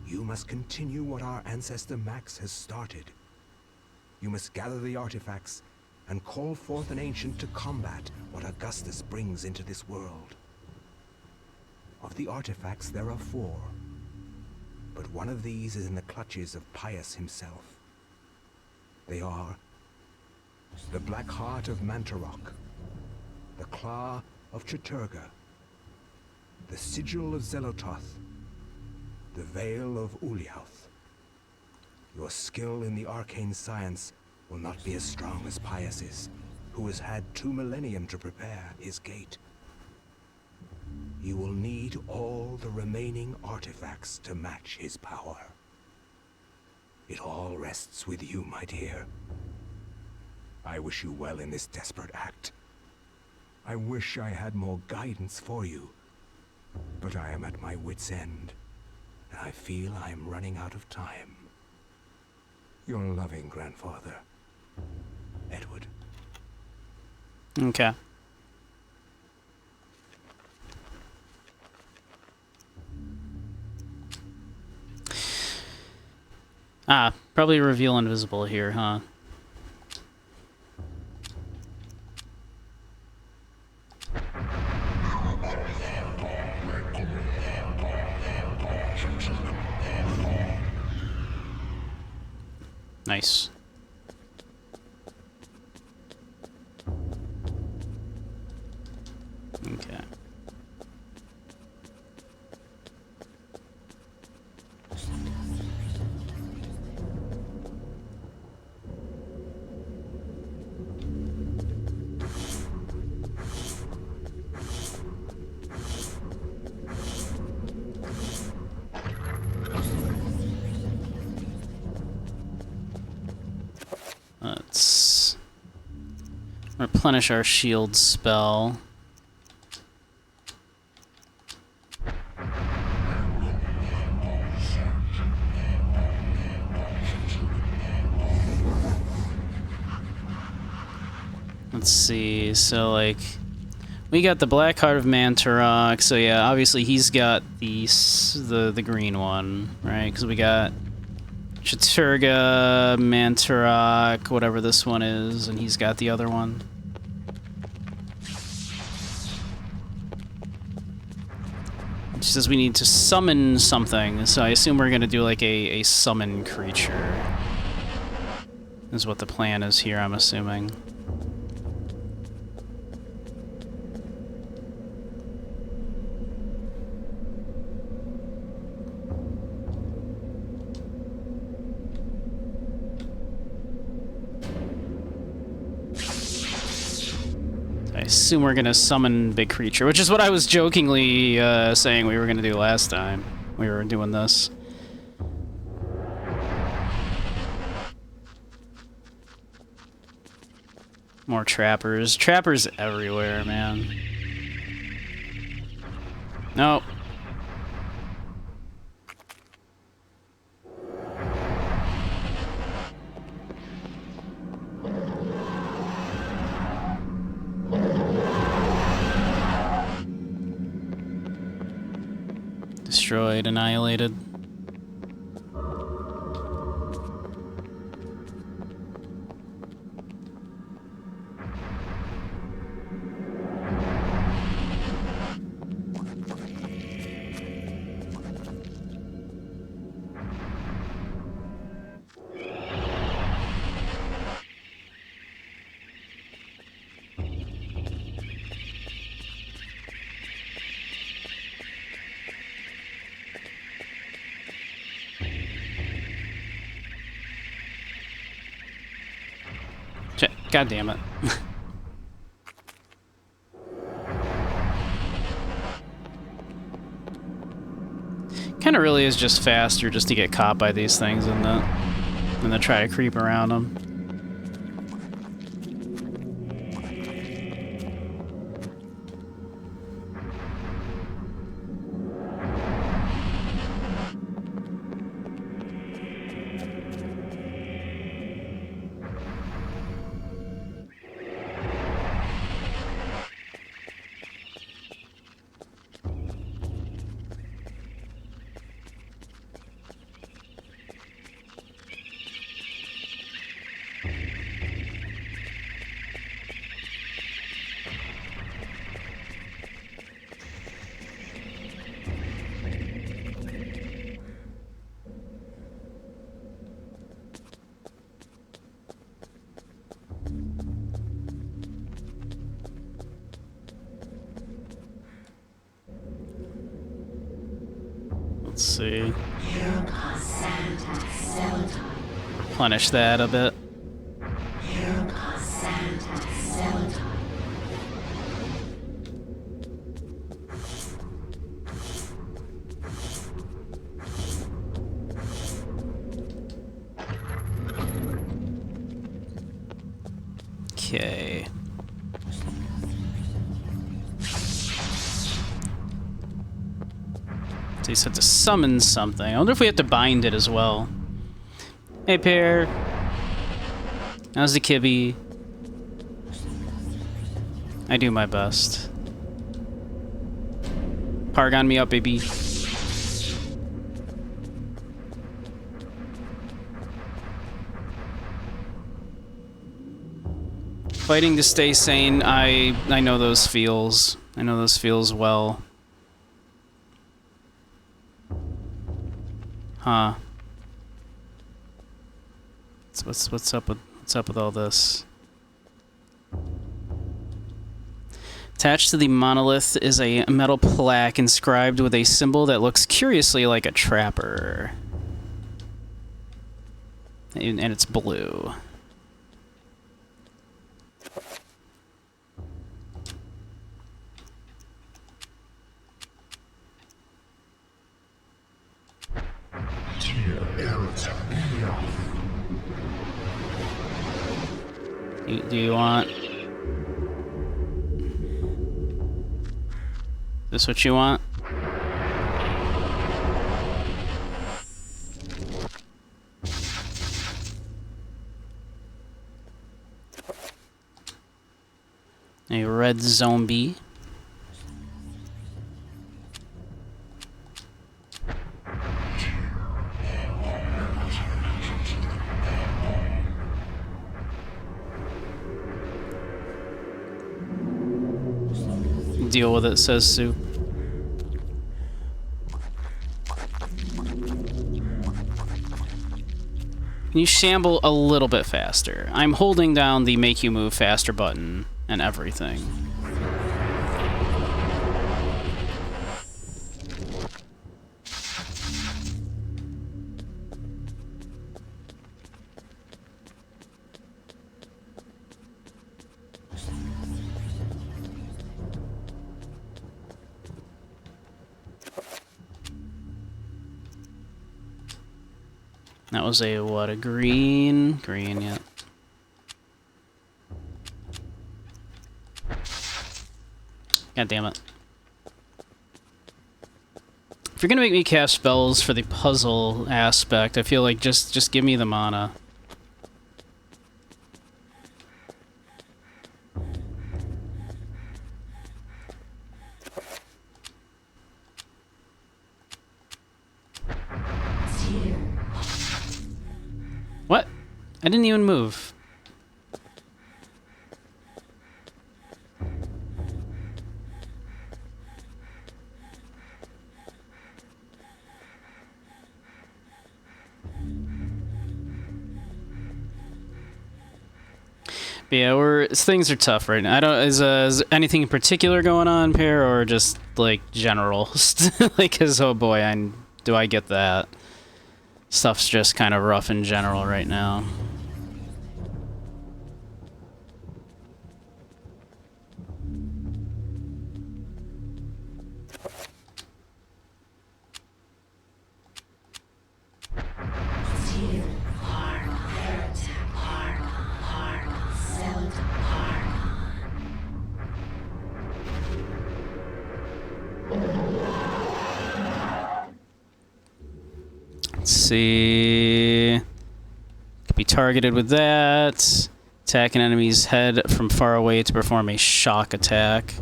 You must continue what our ancestor Max has started. You must gather the artifacts and call forth an ancient to combat what Augustus brings into this world. Of the artifacts, there are 4. But one of these is in the clutches of Pius himself. They are the Black Heart of Mantarok, the Claw of Chiturga, the Sigil of Zelototh, the Veil of Uliauth. Your skill in the arcane science will not be as strong as Pius's, who has had 2 millennium to prepare his gate. You will need all the remaining artifacts to match his power. It all rests with you, my dear. I wish you well in this desperate act. I wish I had more guidance for you, but I am at my wit's end, and I feel I am running out of time. Your loving grandfather, Edward. Okay. Ah, probably reveal invisible here, huh? Nice. Okay. Let's replenish our shield spell. Let's see, so like, we got the Black Heart of Mantarok, so yeah, obviously he's got the green one, right? Because we got Chiturga, Mantarok, whatever this one is, and he's got the other one. It says we need to summon something, so I assume we're gonna do like a summon creature. Is what the plan is here, I'm assuming. I assume we're gonna summon big creature, which is what I was jokingly saying we were gonna do last time we were doing this. More trappers. Trappers everywhere, man. Nope. Destroyed, annihilated. God damn it. Kind of really is just faster just to get caught by these things than to try to creep around them. Let's see. Replenish that a bit. Okay. So he said to summon something. I wonder if we have to bind it as well. Hey, Pear. How's the kibby? I do my best. Pargon me up, baby. Fighting to stay sane, I know those feels. I know those feels well. Huh. What's up with all this? Attached to the monolith is a metal plaque inscribed with a symbol that looks curiously like a trapper. And it's blue. Do you want... This what you want? A red zombie. Deal with it, says Sue. Can you shamble a little bit faster? I'm holding down the make you move faster button and everything. That was a, what, a green? Green, yeah. God damn it. If you're gonna make me cast spells for the puzzle aspect, I feel like just give me the mana. What? I didn't even move. But yeah, things are tough right now. I don't. Is anything in particular going on, Pear, or just like general? Like, cause oh boy, do I get that? Stuff's just kind of rough in general right now. see. Could be targeted with that. Attack an enemy's head from far away to perform a shock attack.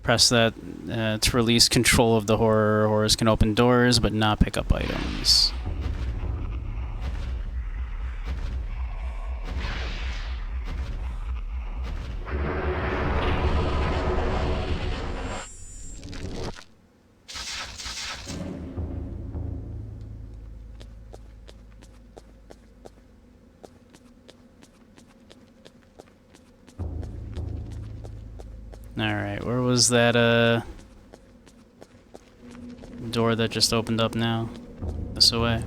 Press that to release control of the horror. Horrors can open doors, but not pick up items. Alright, where was that, door that just opened up now? This away.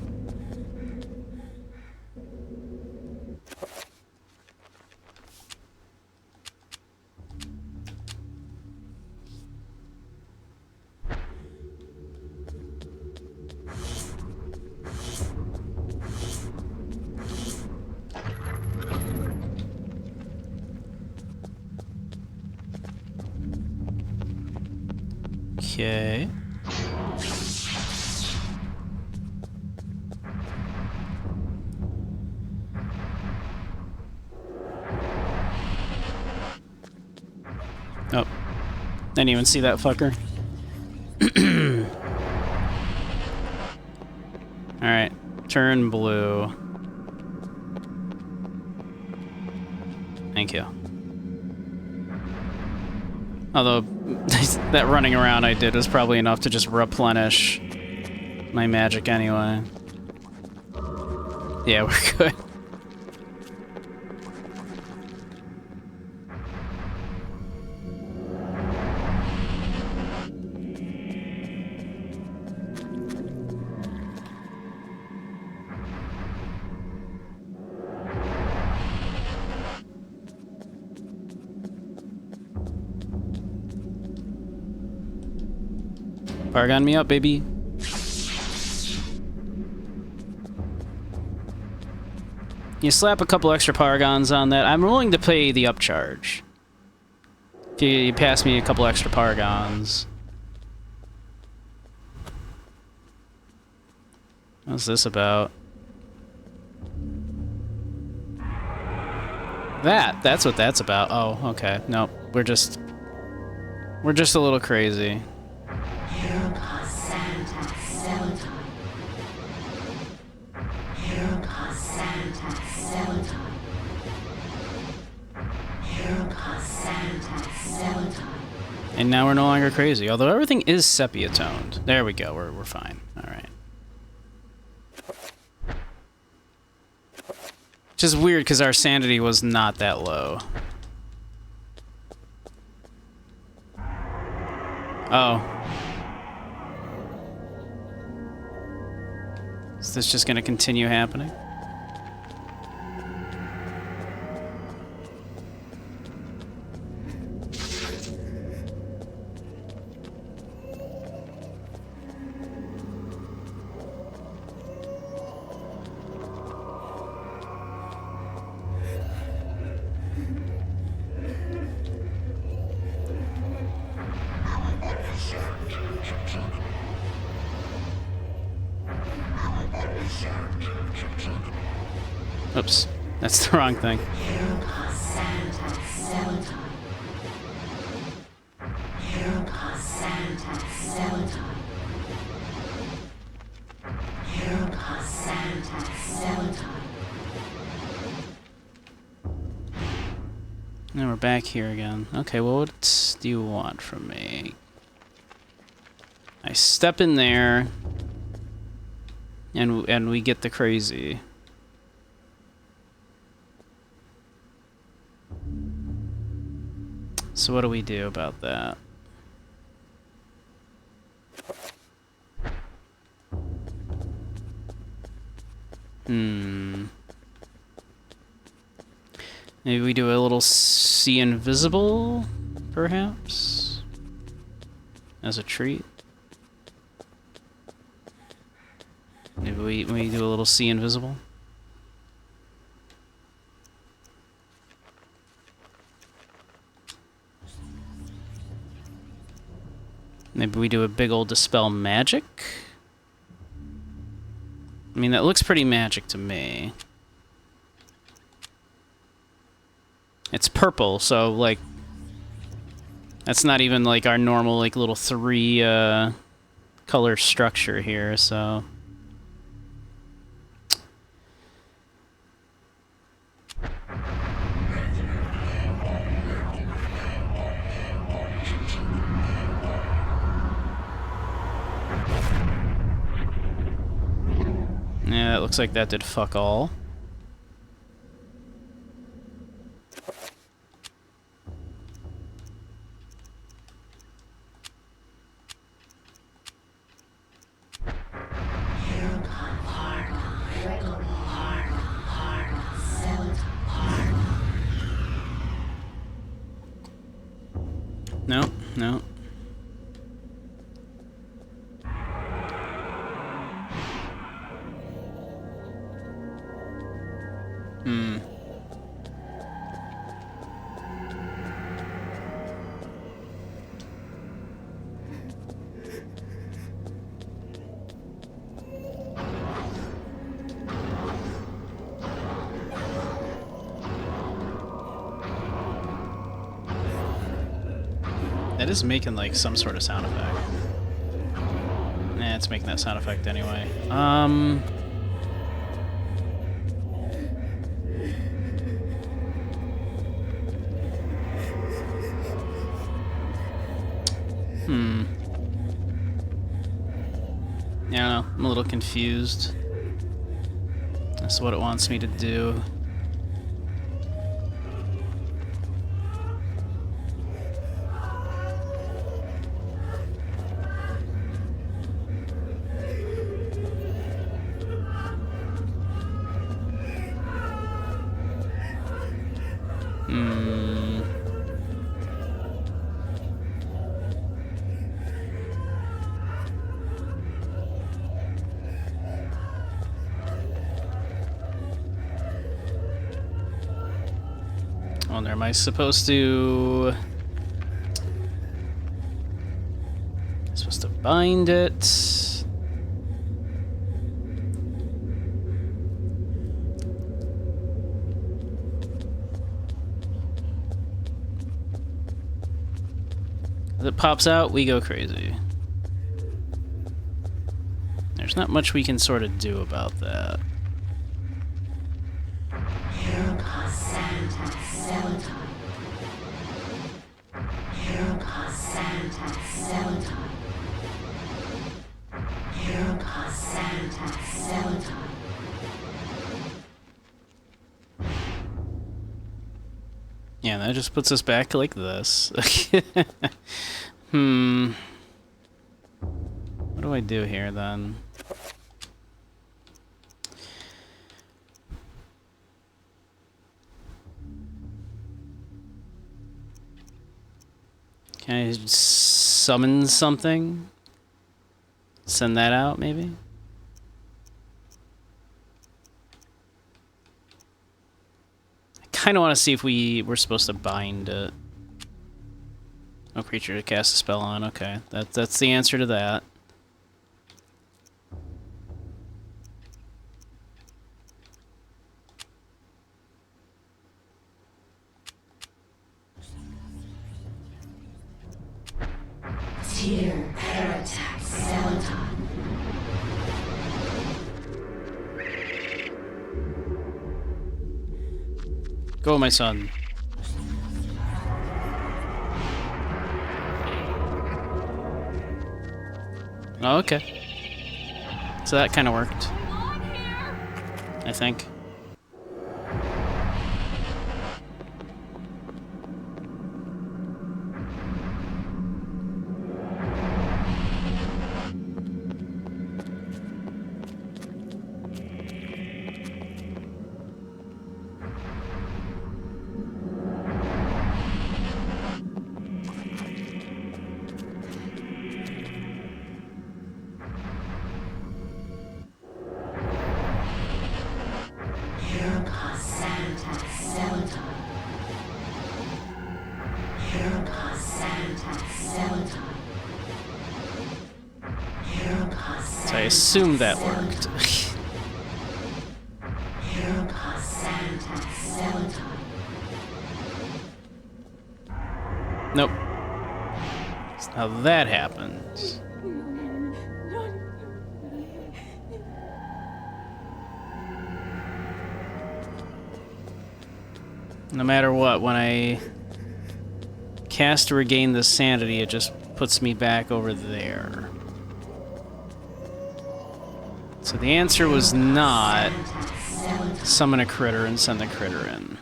Okay. Oh. Didn't even see that fucker. Alright. Turn blue. Thank you. Although, that running around I did was probably enough to just replenish my magic anyway. Yeah, we're good. Paragon me up, baby. You slap a couple extra paragons on that. I'm willing to pay the upcharge. If you pass me a couple extra paragons. What's this about? That's what that's about. Oh, okay. Nope. We're just a little crazy. And now we're no longer crazy, although everything is sepia toned. There we go, we're fine. Alright. Which is weird because our sanity was not that low. Oh. Is this just gonna continue happening? Oops, that's the wrong thing. Now we're back here again. Okay, well, what do you want from me? I step in there, and we get the crazy. So what do we do about that? Maybe we do a little see invisible, perhaps? As a treat? Maybe we do a little see invisible? Maybe we do a big old dispel magic? I mean, that looks pretty magic to me. It's purple, so, like, that's not even, like, our normal, like, little 3, color structure here, so... Yeah, it looks like that did fuck all. No, no. Hmm. That is making, like, some sort of sound effect. Nah, it's making that sound effect anyway. Yeah, I don't know. I'm a little confused. That's what it wants me to do. I wonder, am I supposed to... bind it? As it pops out, we go crazy. There's not much we can sort of do about that. Yeah, that just puts us back like this. What do I do here then? Can I summon something? Send that out, maybe? I kind of want to see if we're supposed to bind it. No creature to cast a spell on. Okay, that's the answer to that. Tear Paratak Celadon. Go, my son. Oh, okay. So that kind of worked. I think. So I assume that worked. Nope. That's how that happens. No matter what, when I cast to regain the sanity, it just puts me back over there. So the answer was not summon a critter and send the critter in.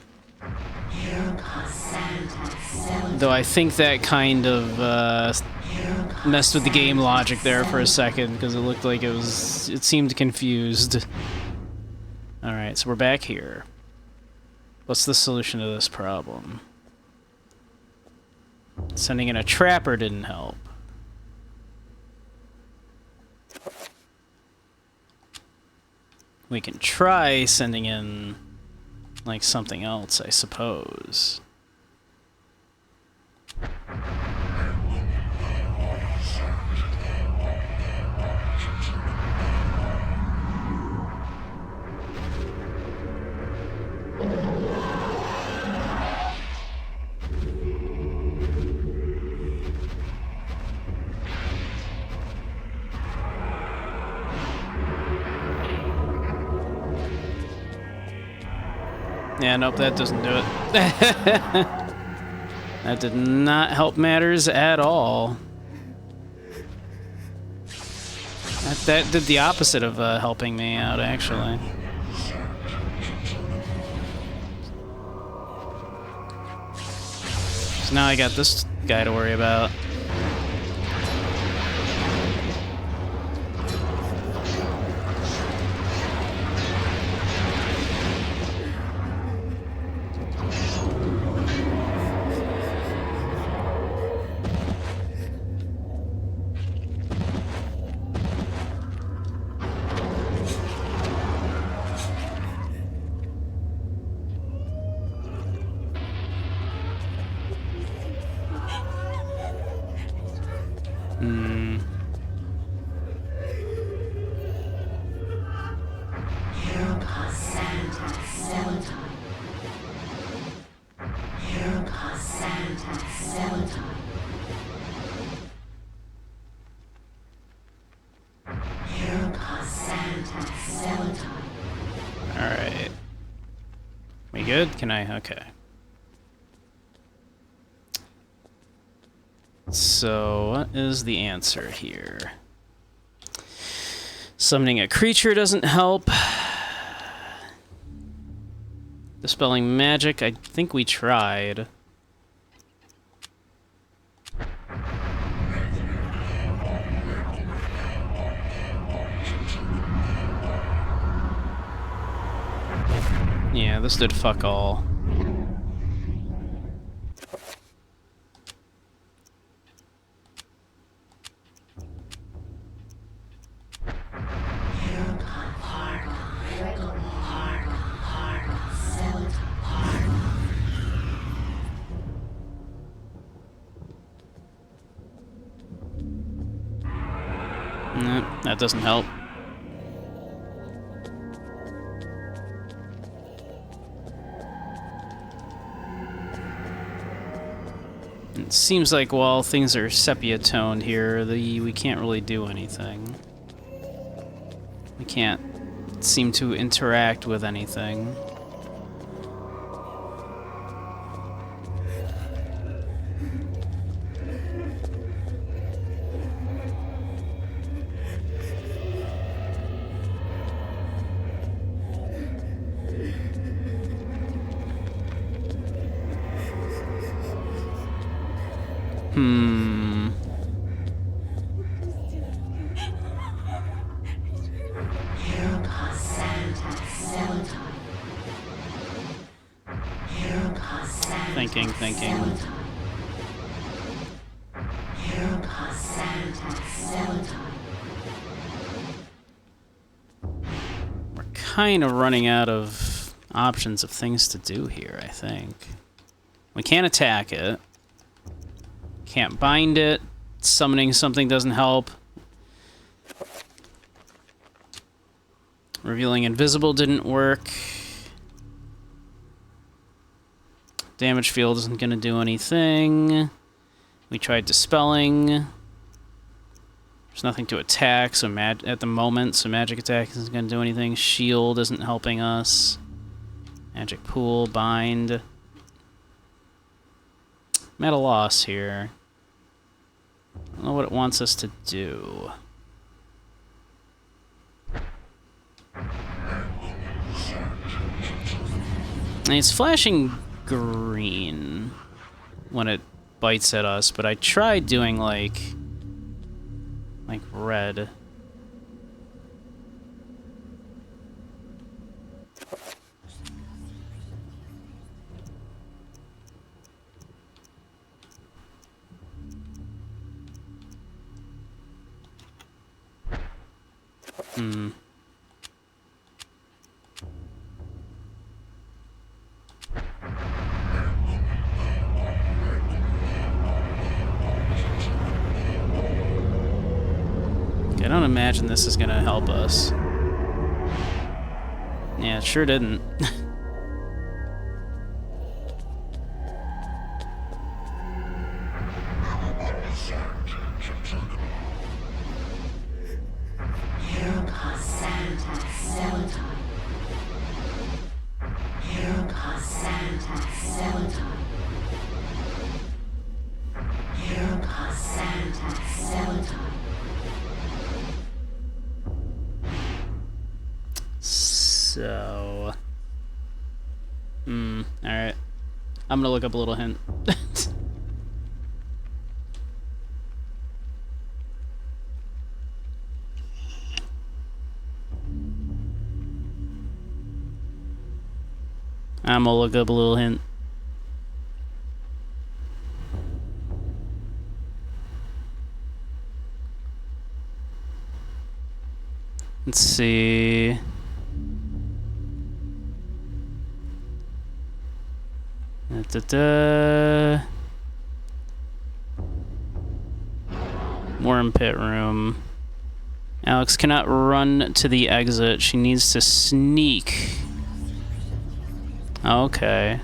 Though I think that kind of messed with the game logic there for a second, because it looked like it seemed confused. Alright, so we're back here. What's the solution to this problem? Sending in a trapper didn't help. We can try sending in, like, something else, I suppose. Yeah, nope, that doesn't do it. That did not help matters at all. That did the opposite of helping me out, actually. So now I got this guy to worry about. Alright. We good? Can I? Okay. So, what is the answer here? Summoning a creature doesn't help. Dispelling magic, I think we tried. Yeah, this did fuck all. Nope, that doesn't help. It seems like while things are sepia-toned here, we can't really do anything. We can't seem to interact with anything. Thinking. We're kind of running out of options of things to do here, I think. We can't attack it. Can't bind it. Summoning something doesn't help. Revealing invisible didn't work. Damage field isn't going to do anything. We tried dispelling. There's nothing to attack, so at the moment, so magic attack isn't going to do anything. Shield isn't helping us. Magic pool, bind. I'm at a loss here. I don't know what it wants us to do. And it's flashing green when it bites at us, but I tried doing like red. I don't imagine this is gonna help us. Yeah, it sure didn't. So... alright. I'm gonna look up a little hint. I'm gonna look up a little hint. Let's see... Worm pit room. Alex cannot run to the exit. She needs to sneak. Okay.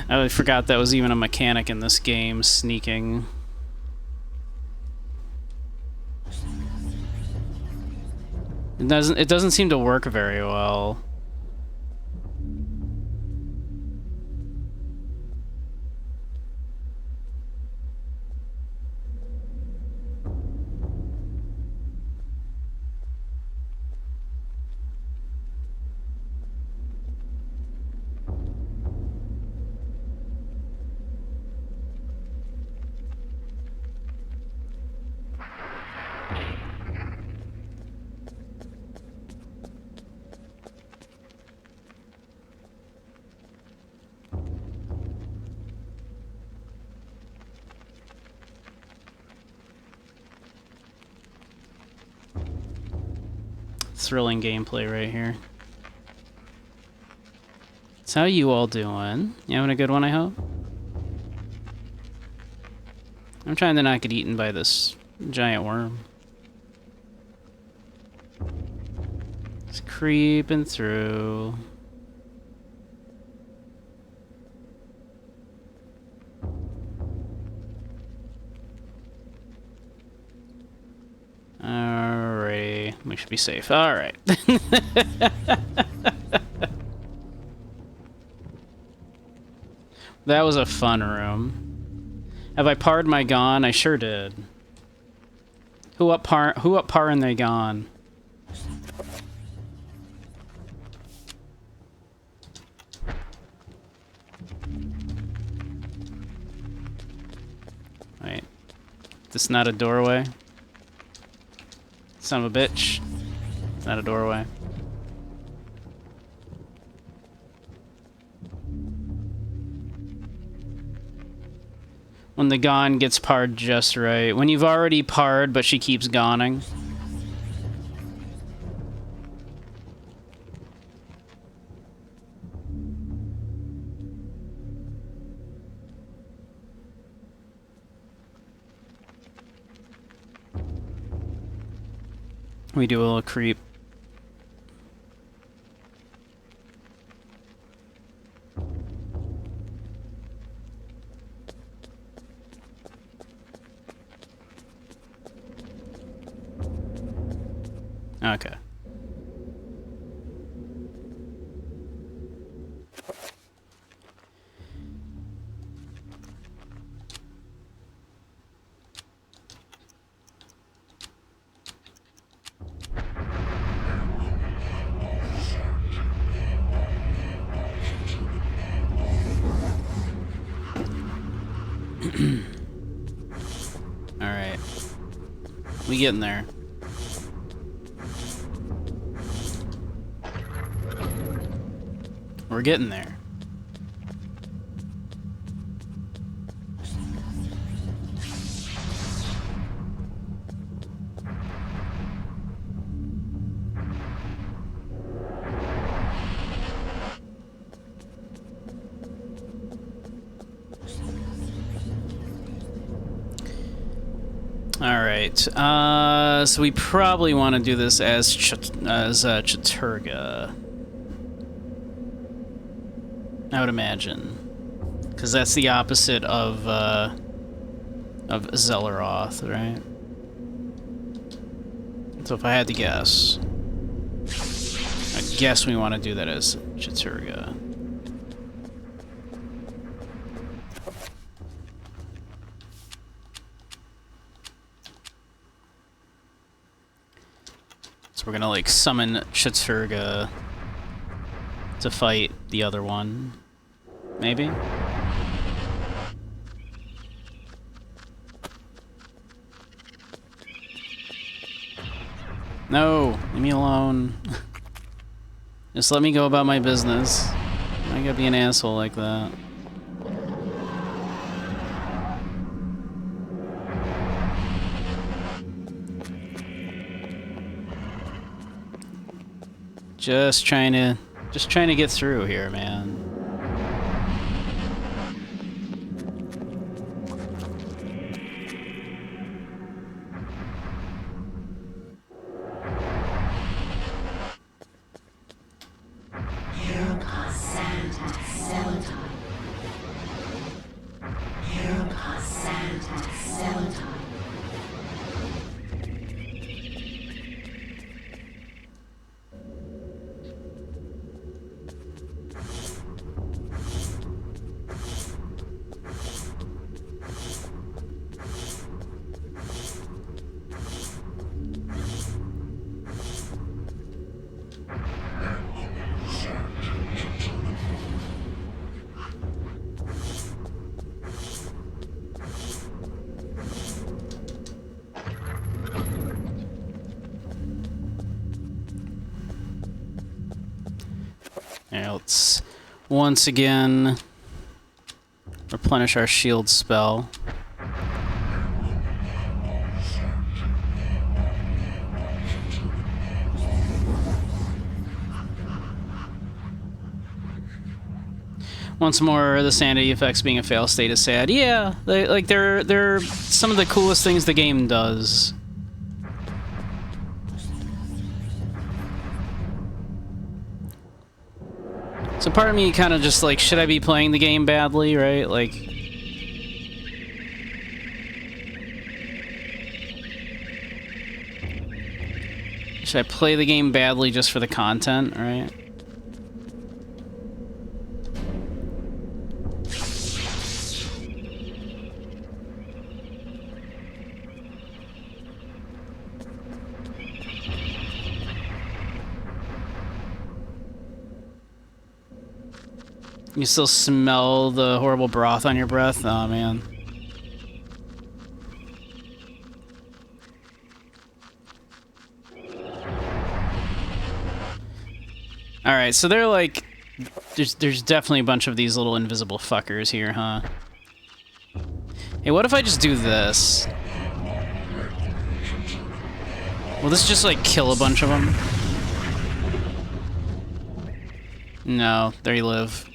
I forgot that was even a mechanic in this game, sneaking. It doesn't seem to work very well. Thrilling gameplay right here. So how you all doing? You having a good one, I hope? I'm trying to not get eaten by this giant worm. It's creeping through. Alrighty, we should be safe. Alright. That was a fun room. Have I parred my gone? I sure did. Who up par and they gone? Wait. This not a doorway? Son of a bitch. It's not a doorway. When the gone gets parred just right. When you've already parred, but she keeps goning. We do a little creep. We getting there. We're getting there. Alright, so we probably want to do this as Chattur'gha. I would imagine. Because that's the opposite of Zelaroth, right? So if I had to guess, I guess we want to do that as Chattur'gha. So we're gonna like summon Chattur'gha to fight the other one, maybe? No, leave me alone. Just let me go about my business. I gotta be an asshole like that. Just trying to get through here, man. Alright, let's once again replenish our shield spell. Once more, the sanity effects being a fail state is sad. Yeah, they're some of the coolest things the game does. So part of me kind of just like, should I be playing the game badly, right? Like, should I play the game badly just for the content, right? You still smell the horrible broth on your breath? Oh, man. Alright, so they're like... There's definitely a bunch of these little invisible fuckers here, huh? Hey, what if I just do this? Will this just, like, kill a bunch of them? No, there you live.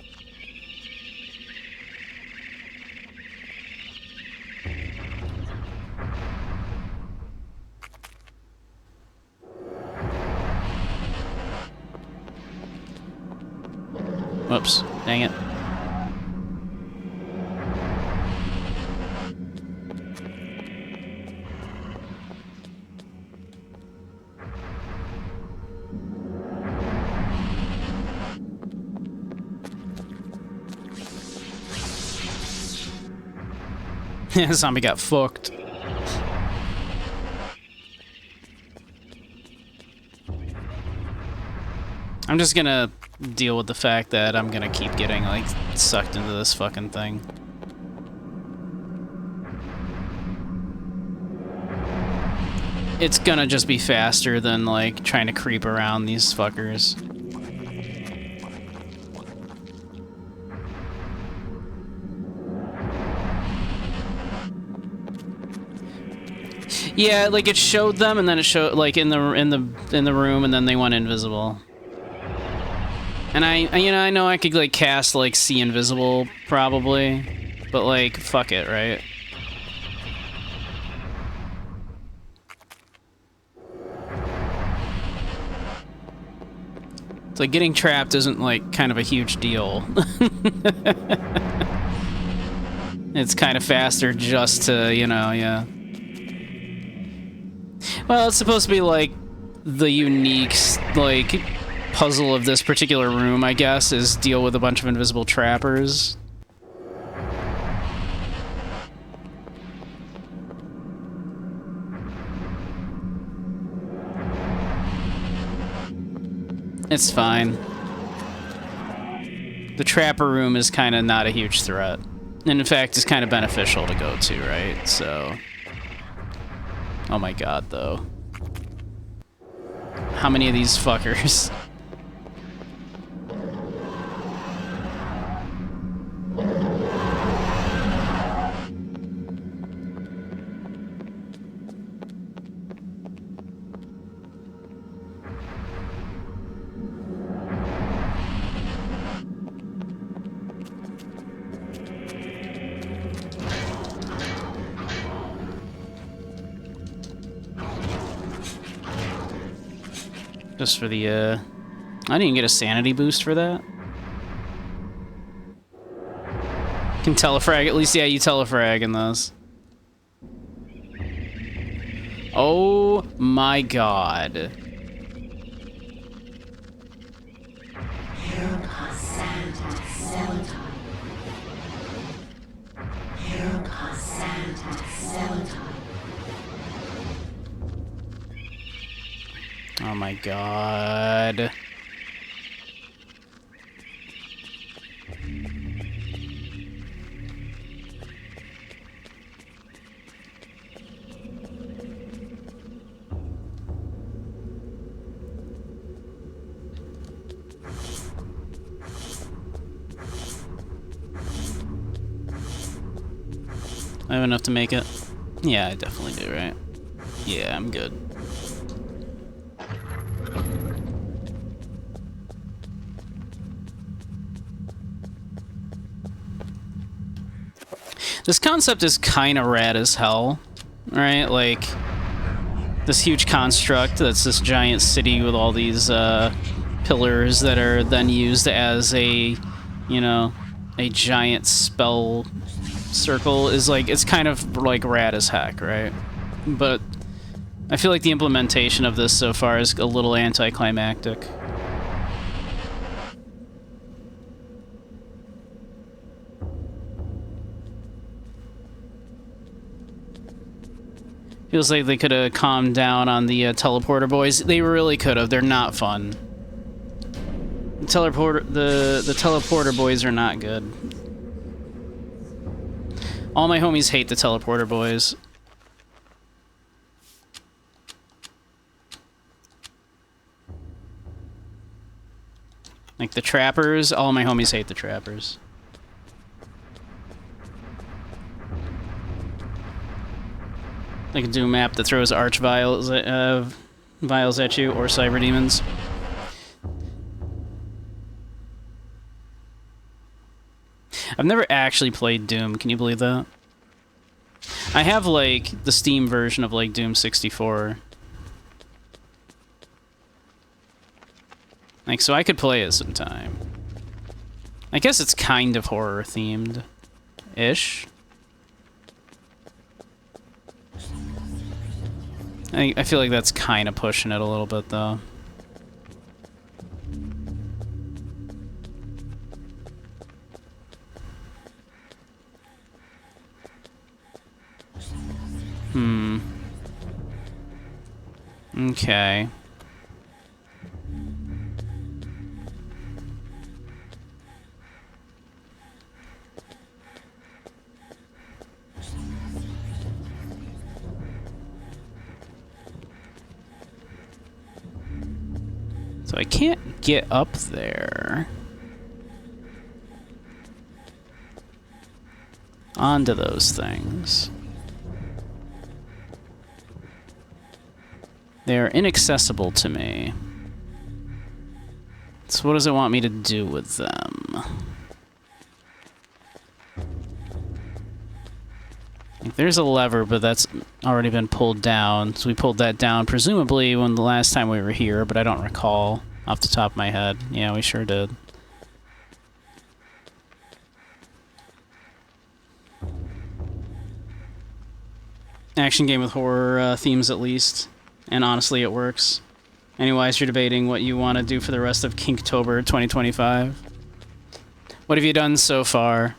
Whoops, dang it. Zombie got fucked. I'm just gonna deal with the fact that I'm gonna keep getting, like, sucked into this fucking thing. it's gonna just be faster than, like, trying to creep around these fuckers. Yeah, like it showed them, and then it showed like in the room, and then they went invisible. And I know I could like cast like see invisible probably, but like fuck it, right? It's like getting trapped isn't like kind of a huge deal. It's kind of faster just to, you know, yeah. Well, it's supposed to be like the unique like puzzle of this particular room, I guess, is deal with a bunch of invisible trappers. It's fine. The trapper room is kind of not a huge threat. And in fact, it's kind of beneficial to go to, right? So... Oh my god, though. How many of these fuckers? Just for the, I didn't get a sanity boost for that. Can telefrag, at least, yeah, you telefrag in those. Oh my god. Oh my god. I have enough to make it? Yeah, I definitely do, right? Yeah, I'm good. This concept is kind of rad as hell, right? Like, this huge construct that's this giant city with all these pillars that are then used as a, you know, a giant spell circle is like, it's kind of like rad as heck, right? But I feel like the implementation of this so far is a little anticlimactic. Feels like they could have calmed down on the teleporter boys. They really could have. They're not fun. The teleporter boys are not good. All my homies hate the teleporter boys. Like the trappers, all my homies hate the trappers. Like a Doom map that throws arch vials at you, or cyber demons. I've never actually played Doom, can you believe that? I have, like, the Steam version of, like, Doom 64. Like, so I could play it sometime. I guess it's kind of horror-themed-ish. I feel like that's kind of pushing it a little bit, though. Okay. So I can't get up there. Onto those things. They're inaccessible to me. So what does it want me to do with them? Like, there's a lever, but that's already been pulled down. So we pulled that down, presumably when the last time we were here, but I don't recall off the top of my head. Yeah, we sure did. Action game with horror themes, at least. And honestly, it works. Anyways, you're debating what you want to do for the rest of Kinktober 2025. What have you done so far?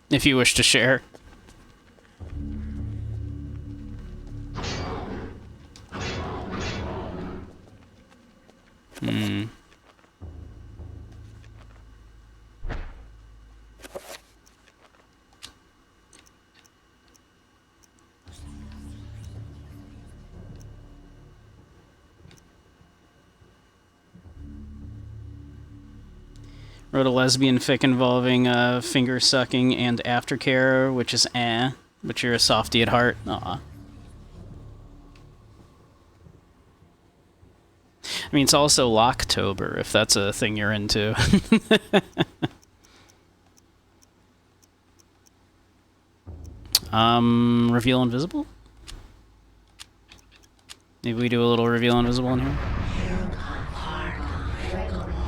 If you wish to share. Wrote a lesbian fic involving finger sucking and aftercare, which is but you're a softie at heart. Aw. I mean, it's also Locktober, if that's a thing you're into. Reveal invisible? Maybe we do a little reveal invisible in here?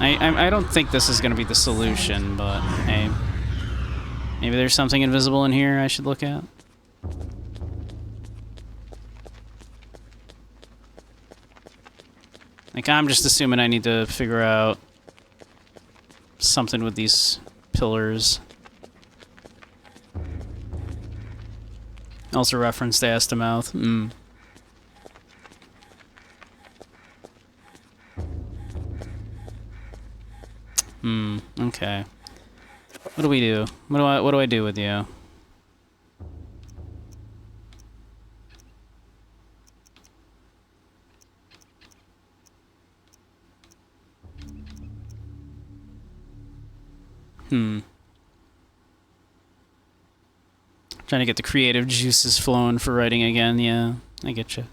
I don't think this is going to be the solution, but hey. Maybe there's something invisible in here I should look at. Like, I'm just assuming I need to figure out something with these pillars. Also referenced ass to mouth. Okay. What do we do? What do I do with you? Trying to get the creative juices flowing for writing again, yeah. I get you.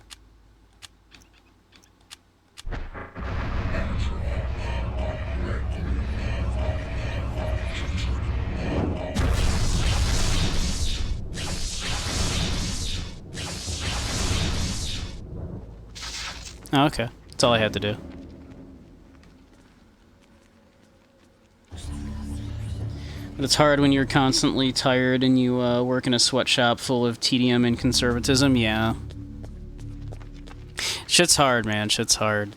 Oh, okay. That's all I had to do. But it's hard when you're constantly tired and you work in a sweatshop full of tedium and conservatism, yeah. Shit's hard, man. Shit's hard.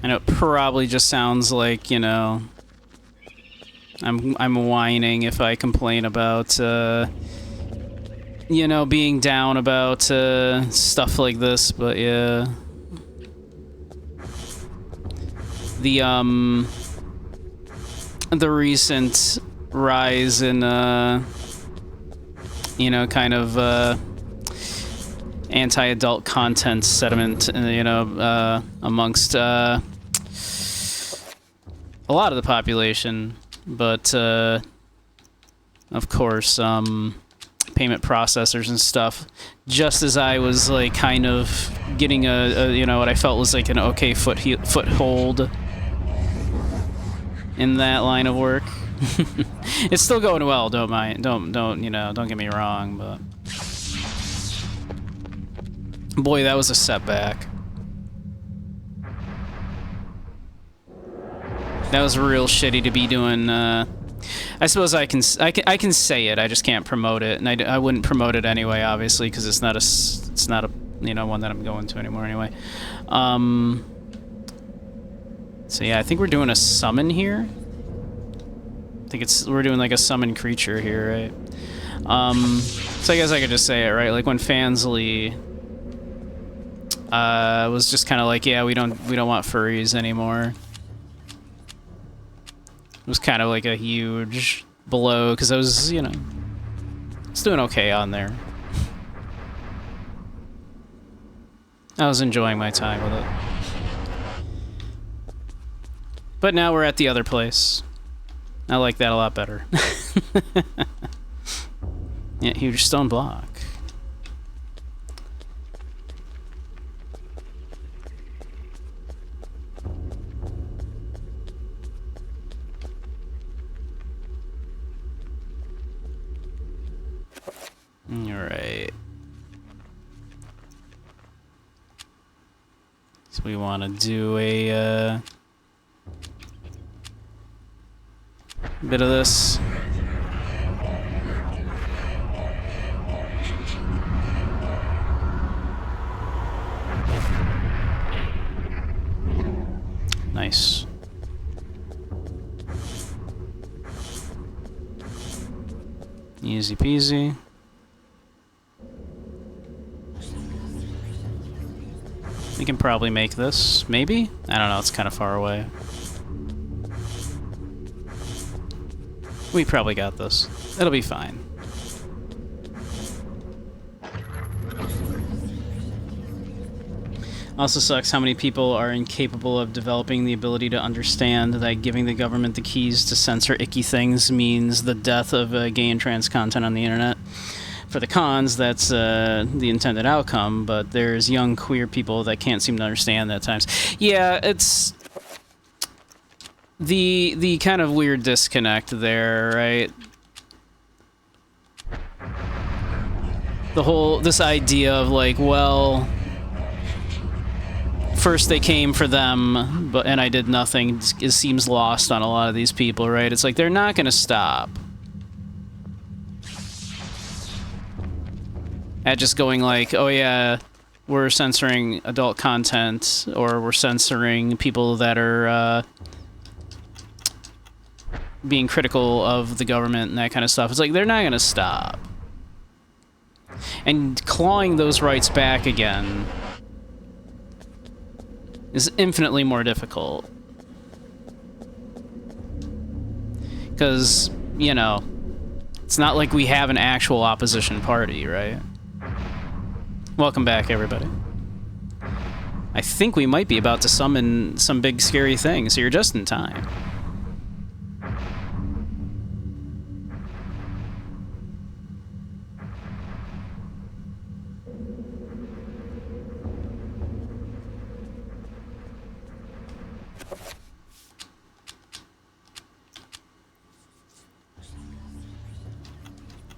I know it probably just sounds like, you know, I'm whining if I complain about, you know, being down about stuff like this, but yeah. The recent rise in, you know, kind of, anti-adult content sentiment, you know, amongst a lot of the population, but of course, payment processors and stuff. Just as I was like kind of getting a you know, what I felt was like an okay foothold in that line of work. It's still going well. Don't you know? Don't get me wrong, but. Boy, that was a setback. That was real shitty to be doing. I suppose I can say it. I just can't promote it, and I wouldn't promote it anyway, obviously, because it's not a one that I'm going to anymore anyway. So yeah, I think we're doing a summon here. I think we're doing like a summon creature here, right? So I guess I could just say it, right? Like when Fansley was just kind of like, yeah, we don't want furries anymore. It was kind of like a huge blow because I was, it's doing okay on there. I was enjoying my time with it. But now we're at the other place. I like that a lot better. Yeah, huge stone block. Alright. So we want to do a bit of this. Nice. Easy peasy. We can probably make this, maybe? I don't know, it's kind of far away. We probably got this. It'll be fine. Also sucks how many people are incapable of developing the ability to understand that giving the government the keys to censor icky things means the death of gay and trans content on the internet. For the cons, that's the intended outcome, but there's young queer people that can't seem to understand that at times. Yeah, it's the kind of weird disconnect there, right? This idea of like, well, first they came for them, and I did nothing. It seems lost on a lot of these people, right? It's like they're not going to stop at just going like, oh yeah, we're censoring adult content, or we're censoring people that are being critical of the government and that kind of stuff. It's like they're not going to stop. And clawing those rights back again is infinitely more difficult. Because, it's not like we have an actual opposition party, right? Welcome back, everybody. I think we might be about to summon some big scary thing, so you're just in time.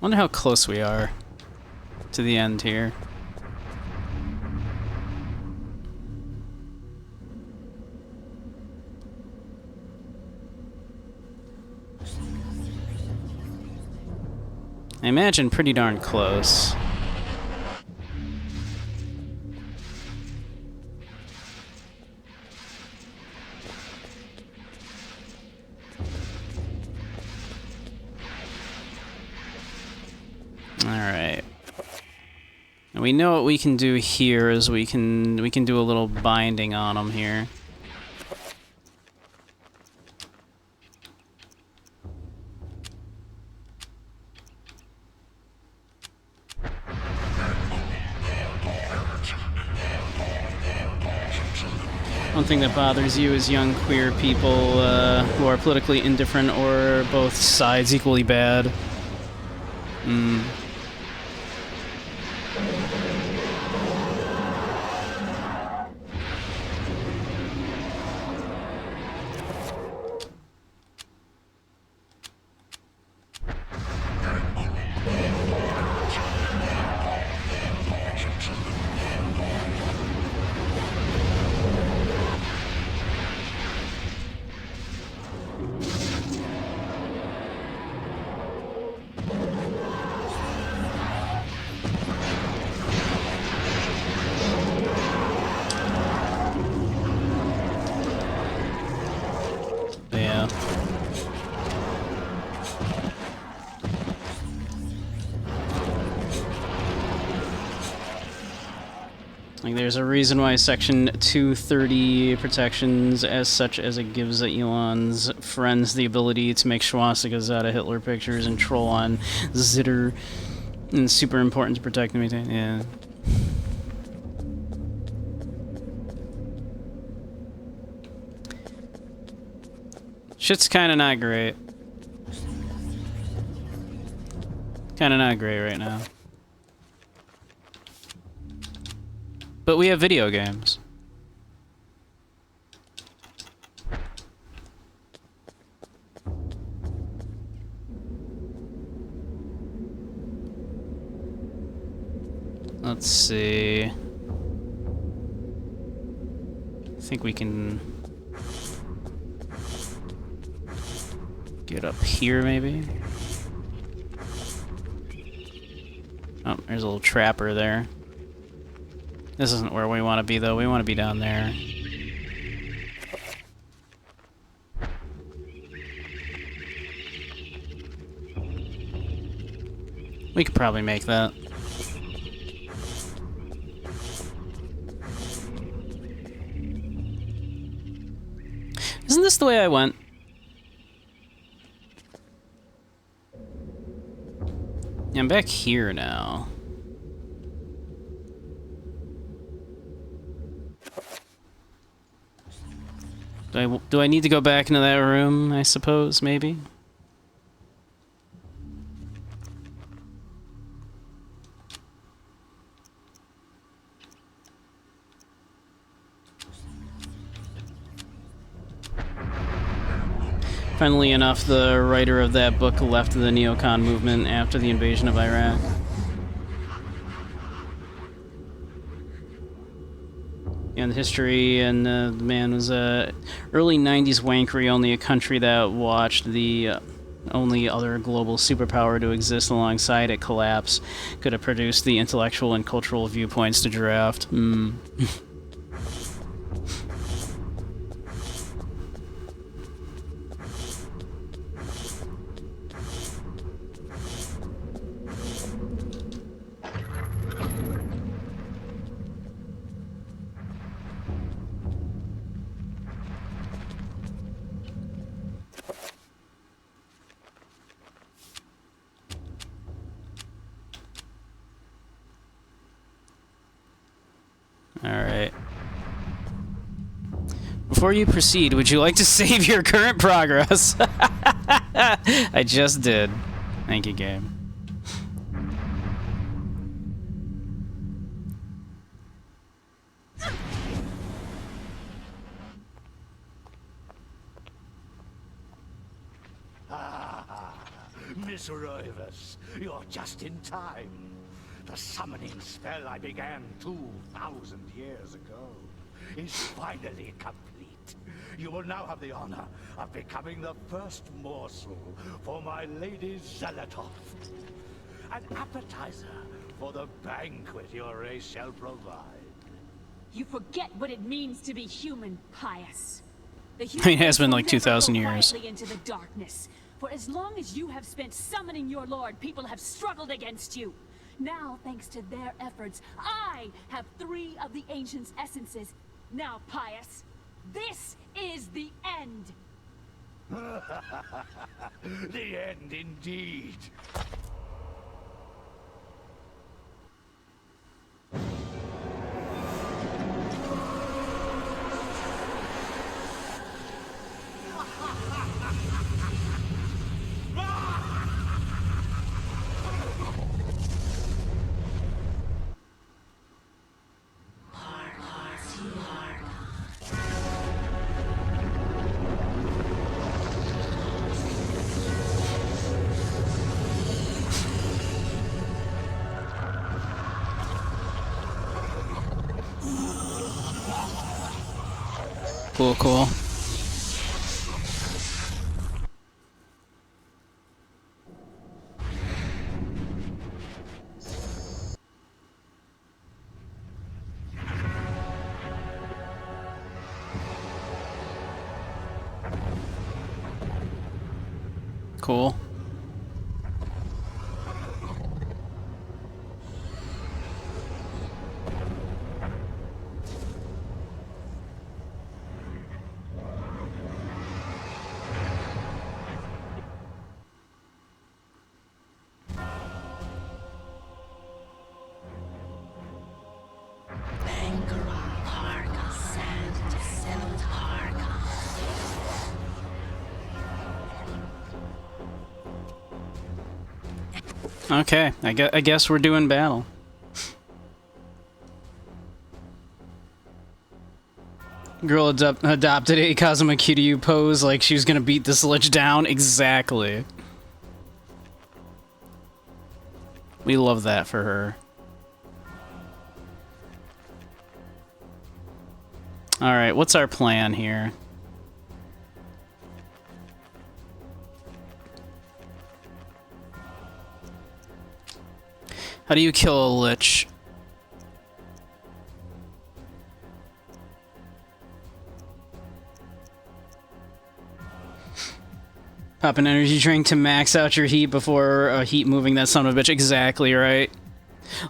Wonder how close we are to the end here. I imagine pretty darn close. Alright. And we know what we can do here is we can do a little binding on them here. One thing that bothers you is young queer people who are politically indifferent or both sides equally bad. Like, there's a reason why Section 230 protections as such as it gives Elon's friends the ability to make swastikas out of Hitler pictures and troll on Zitter. And it's super important to protect and maintain. Yeah. Shit's kinda not great. Kinda not great right now. But we have video games. Let's see. I think we can get up here, maybe. Oh, there's a little trapper there. This isn't where we want to be, though. We want to be down there. We could probably make that. Isn't this the way I went? Yeah, I'm back here now. Do I need to go back into that room, I suppose, maybe? Funnily enough, the writer of that book left the neocon movement after the invasion of Iraq. And the history, and the man was a early 90s wankery, only a country that watched the only other global superpower to exist alongside it collapse could have produced the intellectual and cultural viewpoints to draft. Alright. Before you proceed, would you like to save your current progress? I just did. Thank you, game. Miss Rivers, you're just in time. The summoning spell I began 2,000 years ago is finally complete. You will now have the honor of becoming the first morsel for my Lady Zelototh. An appetizer for the banquet your race shall provide. You forget what it means to be human, Pious. The It has been like will never 2,000 go years. quietly into the darkness. For as long as you have spent summoning your lord, people have struggled against you. Now, thanks to their efforts, I have 3 of the Ancient's essences. Now, Pious, this is the end. The end indeed. Cool, cool. Cool. Okay, I guess we're doing battle. Girl adopted a Kazuma Kiryu pose like she was gonna beat this lich down. Exactly. We love that for her. Alright, what's our plan here? How do you kill a lich? Pop an energy drink to max out your heat before heat moving that son of a bitch. Exactly, right?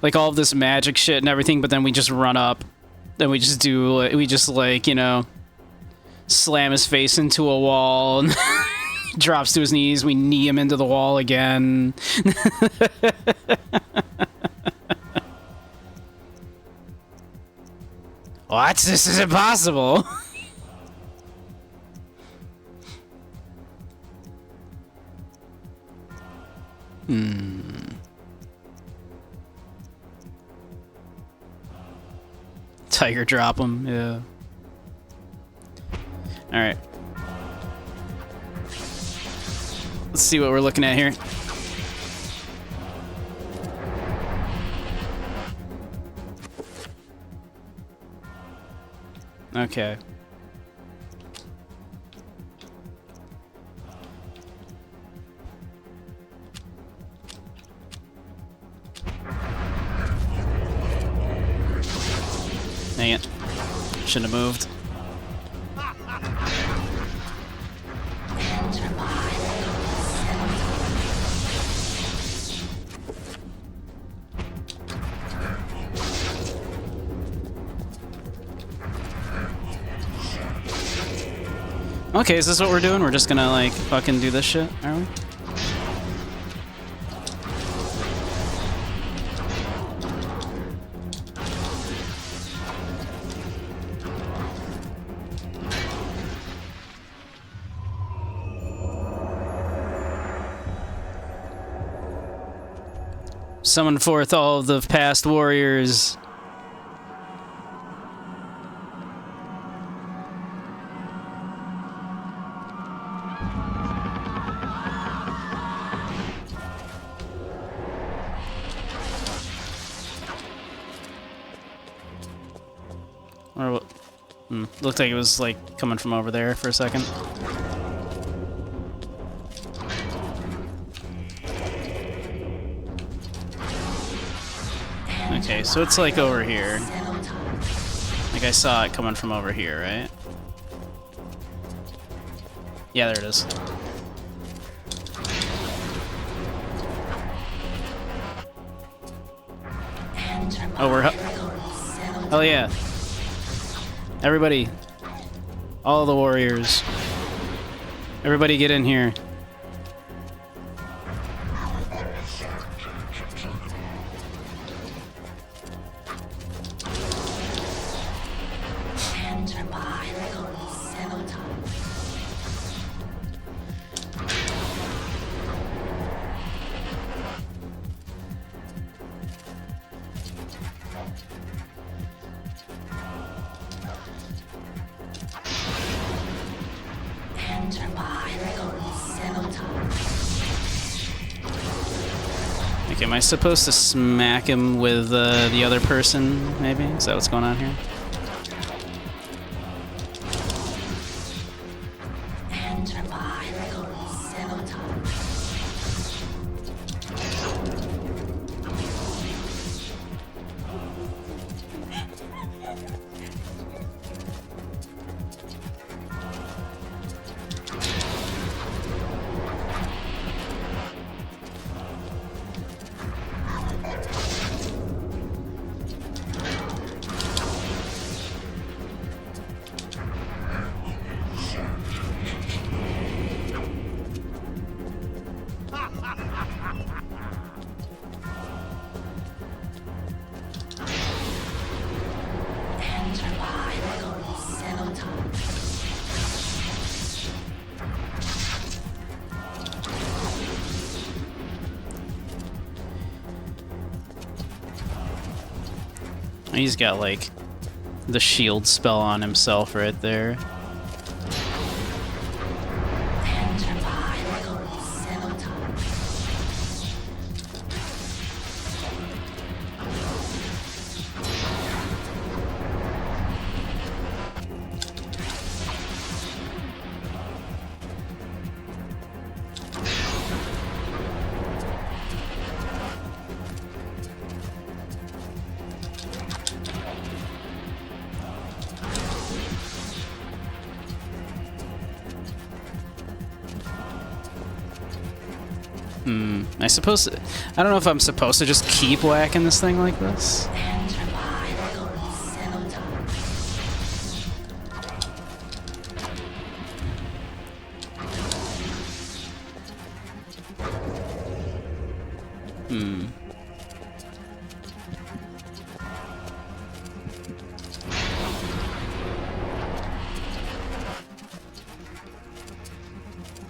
Like all of this magic shit and everything, but then we just run up. Then we just do, we just like, you know, slam his face into a wall and he drops to his knees. We knee him into the wall again. What? This is impossible. Tiger drop him, yeah. Alright. Let's see what we're looking at here. Okay. Dang it. Shouldn't have moved. Okay, is this what we're doing? We're just gonna, like, fucking do this shit, are we? Summon forth all of the past warriors. Or what? Looked like it was like coming from over there for a second. Okay, so it's like over here. Like I saw it coming from over here, right? Yeah, there it is. Oh, we're hell yeah. Everybody. All the warriors. Everybody get in here. Okay, am I supposed to smack him with the other person, maybe? Is that what's going on here? He's got like the shield spell on himself right there. I don't know if I'm supposed to just keep whacking this thing like this.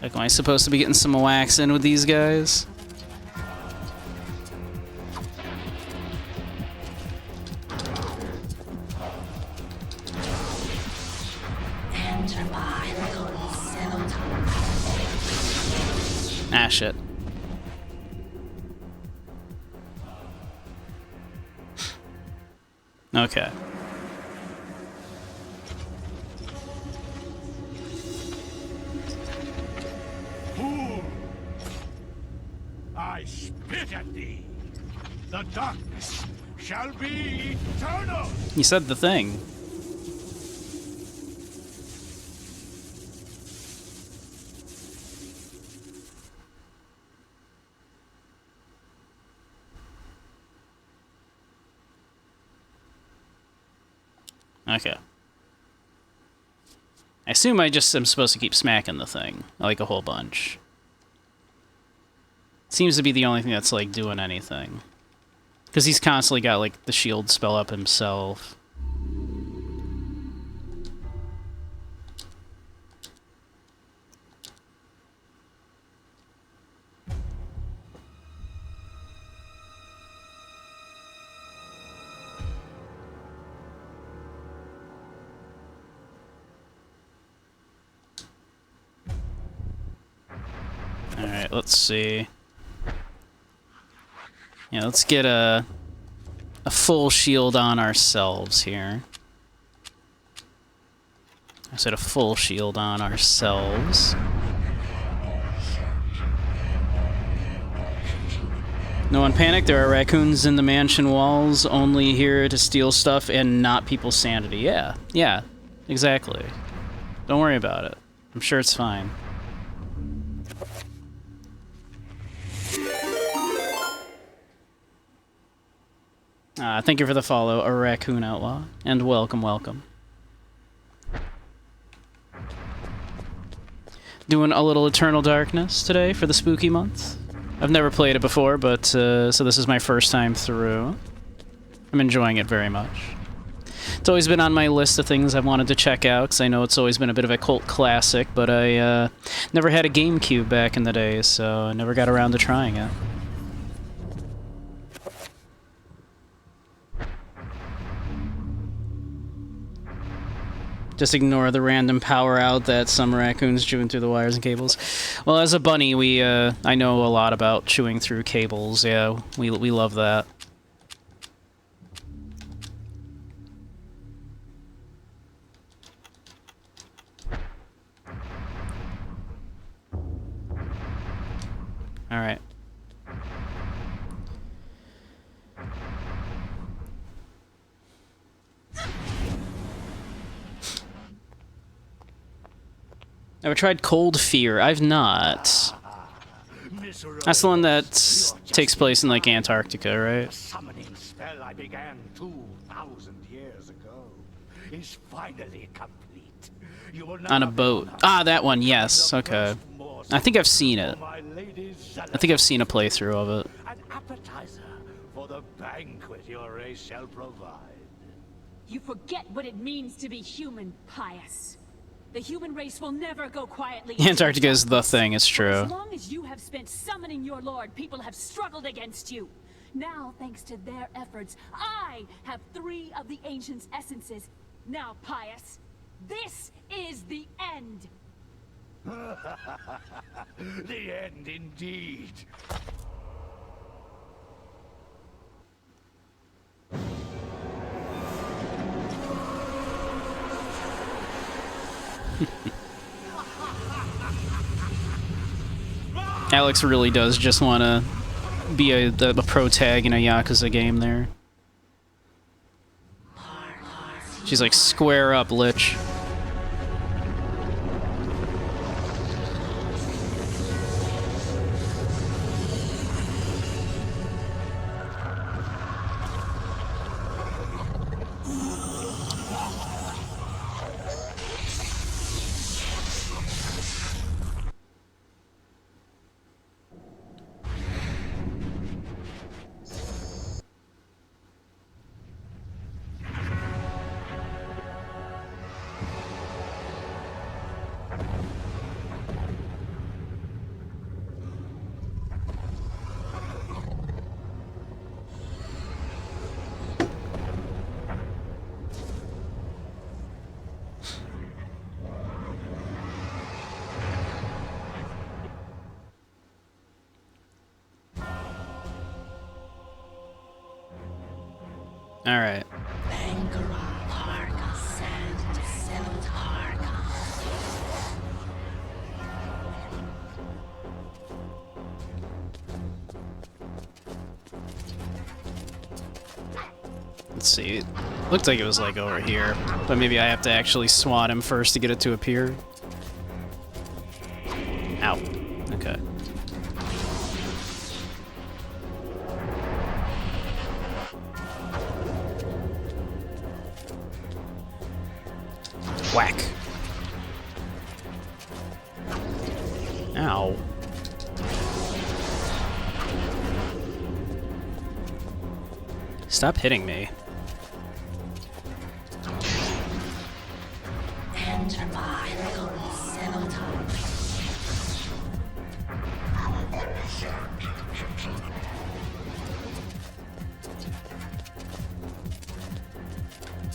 Like, am I supposed to be getting some wax in with these guys? Ah, shit. Okay. Fool! I spit at thee. The darkness shall be eternal. You said the thing. Okay. I assume I just am supposed to keep smacking the thing, like a whole bunch. Seems to be the only thing that's, like, doing anything. Because he's constantly got, like, the shield spell up himself. Alright, let's see. Yeah, let's get a full shield on ourselves here. I said a full shield on ourselves. No one panic, there are raccoons in the mansion walls, only here to steal stuff and not people's sanity. Yeah, exactly. Don't worry about it. I'm sure it's fine. Thank you for the follow, a raccoon outlaw, and welcome. Doing a little Eternal Darkness today for the spooky month. I've never played it before, but so this is my first time through. I'm enjoying it very much. It's always been on my list of things I've wanted to check out, because I know it's always been a bit of a cult classic, but I never had a GameCube back in the day, so I never got around to trying it. Just ignore the random power out that some raccoons chewing through the wires and cables. Well, as a bunny, I know a lot about chewing through cables. Yeah, we love that. All right. Ever tried Cold Fear? I've not. That's the one that takes place in, like, Antarctica, right? The summoning spell I began 2,000 years ago is finally complete. You will now On a boat. Ah, that one, yes. Okay. I think I've seen it. I think I've seen a playthrough of it. An appetizer for the banquet your race shall provide. You forget what it means to be human, Pious. The human race will never go quietly. Antarctica is the thing, it's true. As long as you have spent summoning your lord, people have struggled against you. Now, thanks to their efforts, I have 3 of the Ancients' essences. Now, Pious, this is the end! The end indeed. Alex really does just want to be a pro tag in a Yakuza game there. She's like, square up, Lich. All right. Let's see. It looked like it was like over here, but maybe I have to actually swat him first to get it to appear. Ow. Okay. Whack. Ow. Stop hitting me.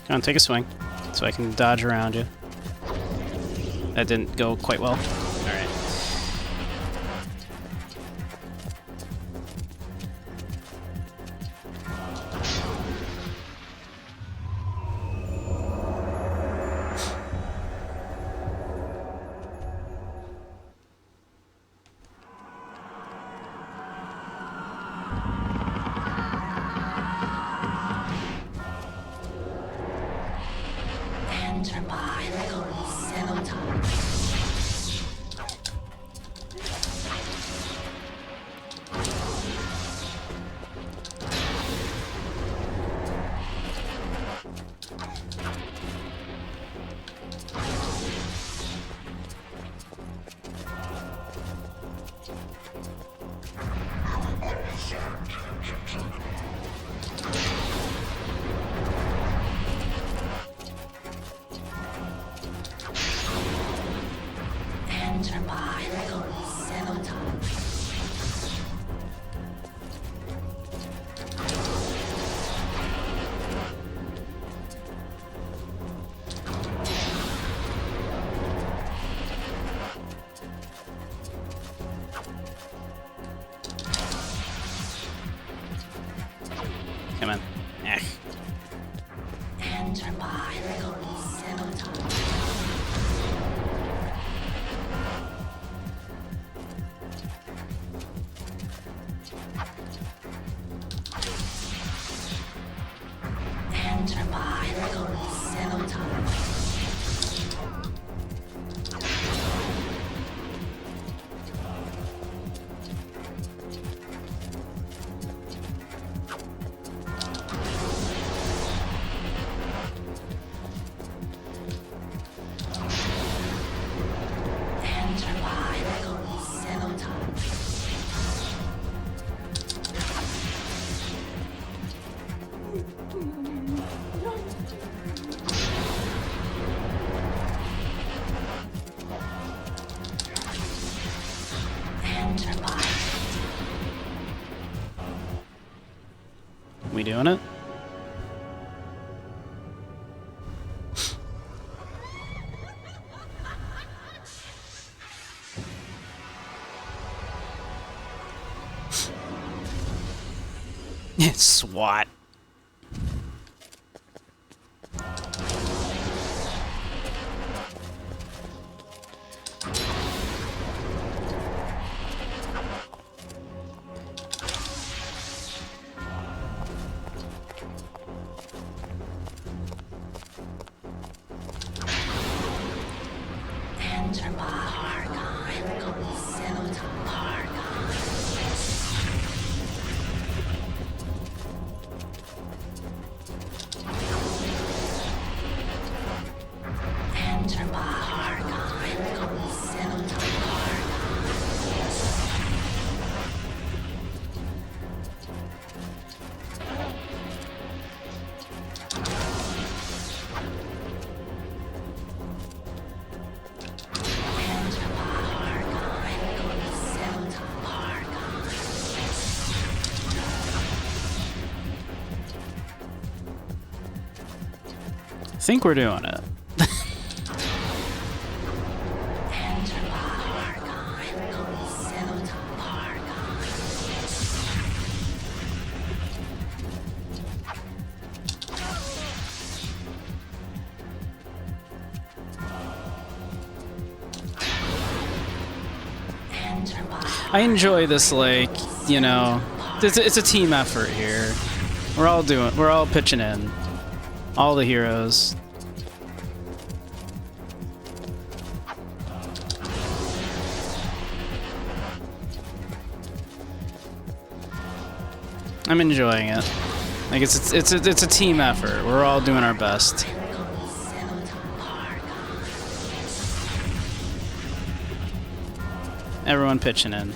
Come on, take a swing, so I can dodge around you. That didn't go quite well. Alright. Come on. Eh. We doing it? SWAT. I think we're doing it. I enjoy this, like, you know, it's a team effort here. We're all pitching in. All the heroes. I'm enjoying it. Like it's a team effort. We're all doing our best. Everyone pitching in.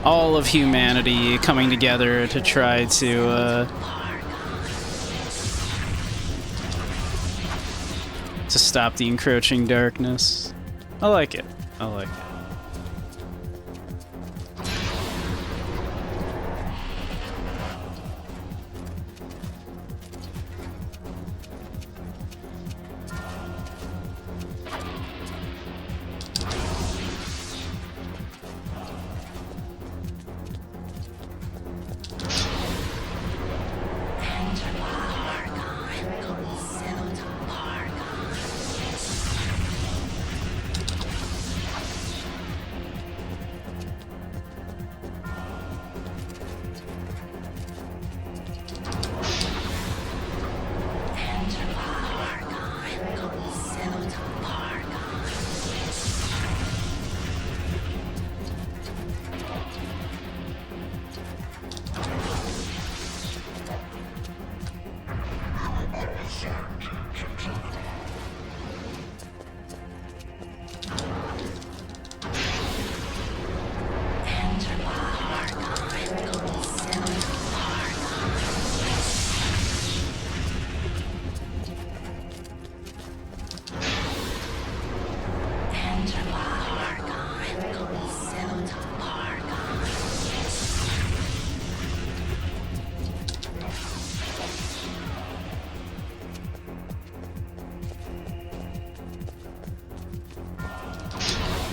All of humanity coming together to try to stop the encroaching darkness. I like it. I like it.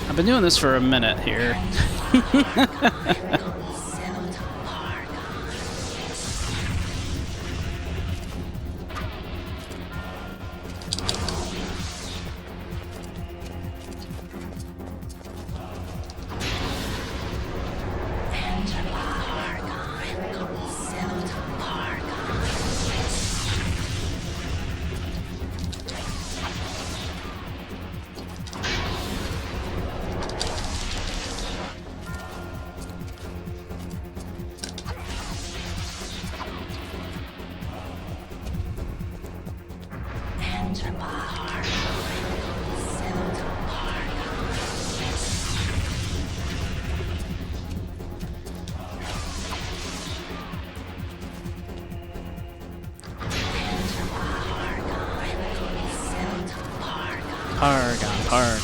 I've been doing this for a minute here. Pargon.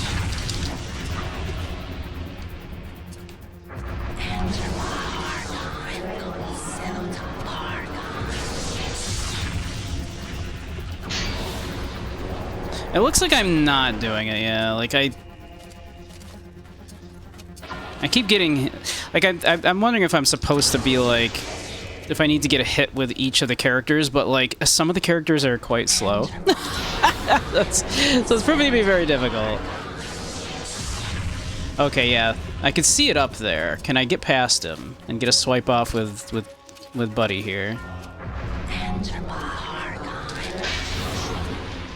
It looks like I'm not doing it, yeah. Like, I keep getting... Like, I'm wondering if I'm supposed to be, like... If I need to get a hit with each of the characters, but, like, some of the characters are quite slow. So it's proving to be very difficult. Okay, yeah. I can see it up there. Can I get past him and get a swipe off with Buddy here?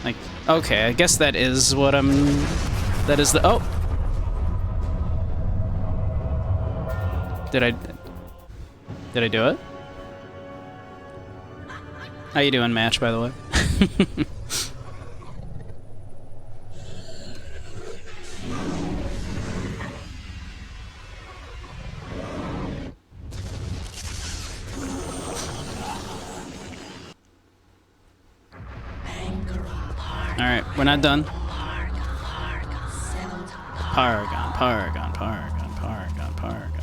Like, okay, I guess that is what I'm... That is the... Oh! Did I do it? How you doing, Match, by the way? Alright, we're not done. Paragon, Paragon, Paragon, Paragon, Paragon.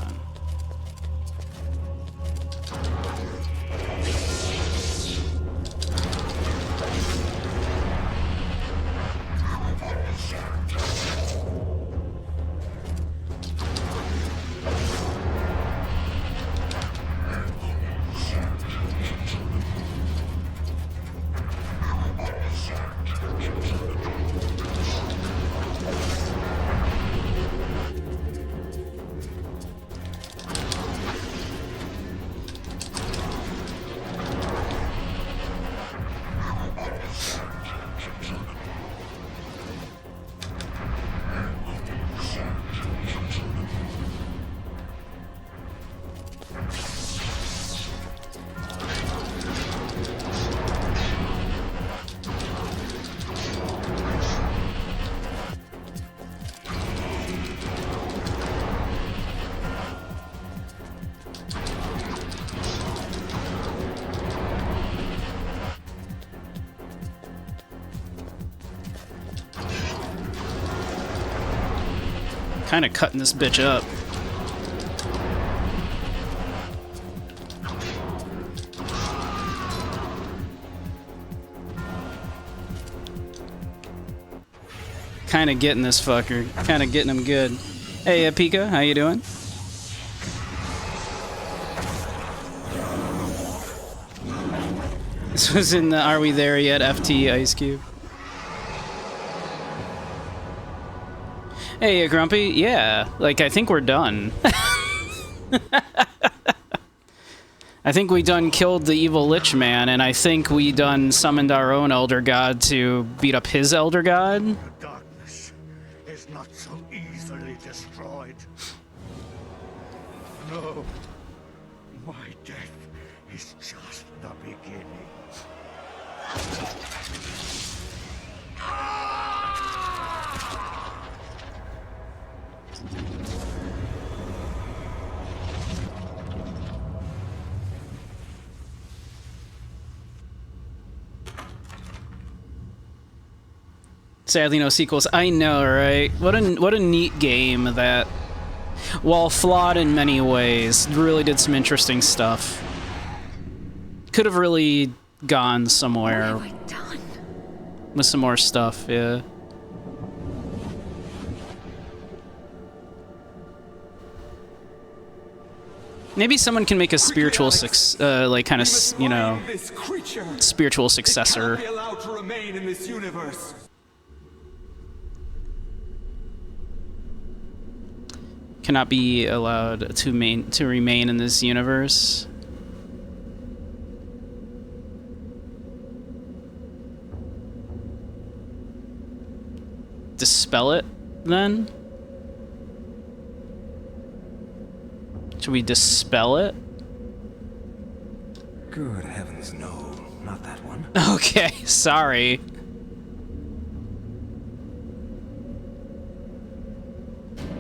Kind of cutting this bitch up. Kind of getting this fucker. Kind of getting him good. Hey, Pika, how you doing? This was in the Are We There Yet FT Ice Cube. Hey, Grumpy. Yeah, like, I think we're done. I think we done killed the evil Lich Man, and I think we done summoned our own Elder God to beat up his Elder God. The darkness is not so easily destroyed. No, my death is just the beginning. Sadly, no sequels. I know, right? What a neat game that, while flawed in many ways, really did some interesting stuff. Could have really gone somewhere with some more stuff, yeah. Maybe someone can make a spiritual, like, kind of, you know, spiritual successor. Cannot be allowed to remain in this universe. Dispel it, then? Should we dispel it? Good heavens, no. Not that one. Okay, sorry.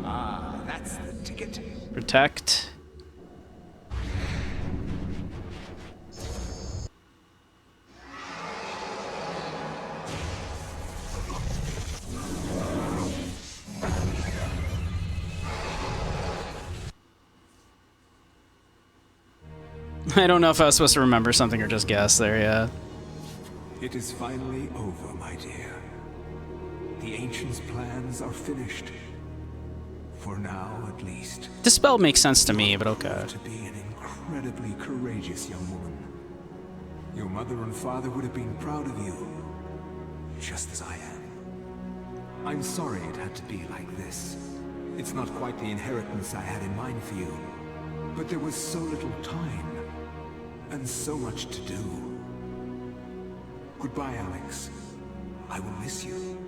Ah, that's the ticket. Protect. I don't know if I was supposed to remember something or just guess there, yeah. It is finally over, my dear. The Ancients' plans are finished. For now, at least. The spell makes sense to me, but okay. To be an incredibly courageous young woman. Your mother and father would have been proud of you, just as I am. I'm sorry it had to be like this. It's not quite the inheritance I had in mind for you, but there was so little time, and so much to do. Goodbye, Alex. I will miss you.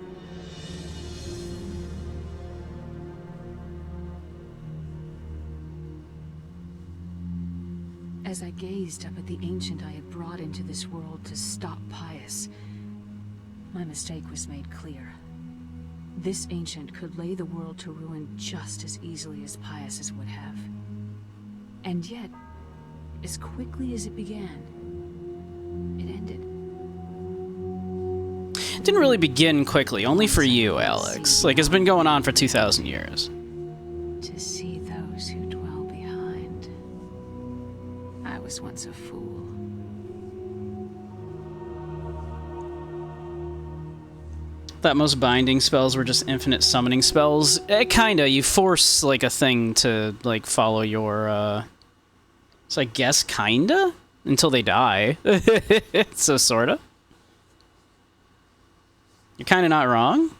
As I gazed up at the Ancient I had brought into this world to stop Pius, my mistake was made clear. This Ancient could lay the world to ruin just as easily as Pius's would have. And yet, as quickly as it began, it ended. It didn't really begin quickly, only for you, Alex. Like, it's been going on for 2,000 years. To see those who dwell behind. I was once a fool. Thought most binding spells were just infinite summoning spells. Kinda. You force, like, a thing to, like, follow your, So I guess kinda? Until they die. So sorta. You're kinda not wrong.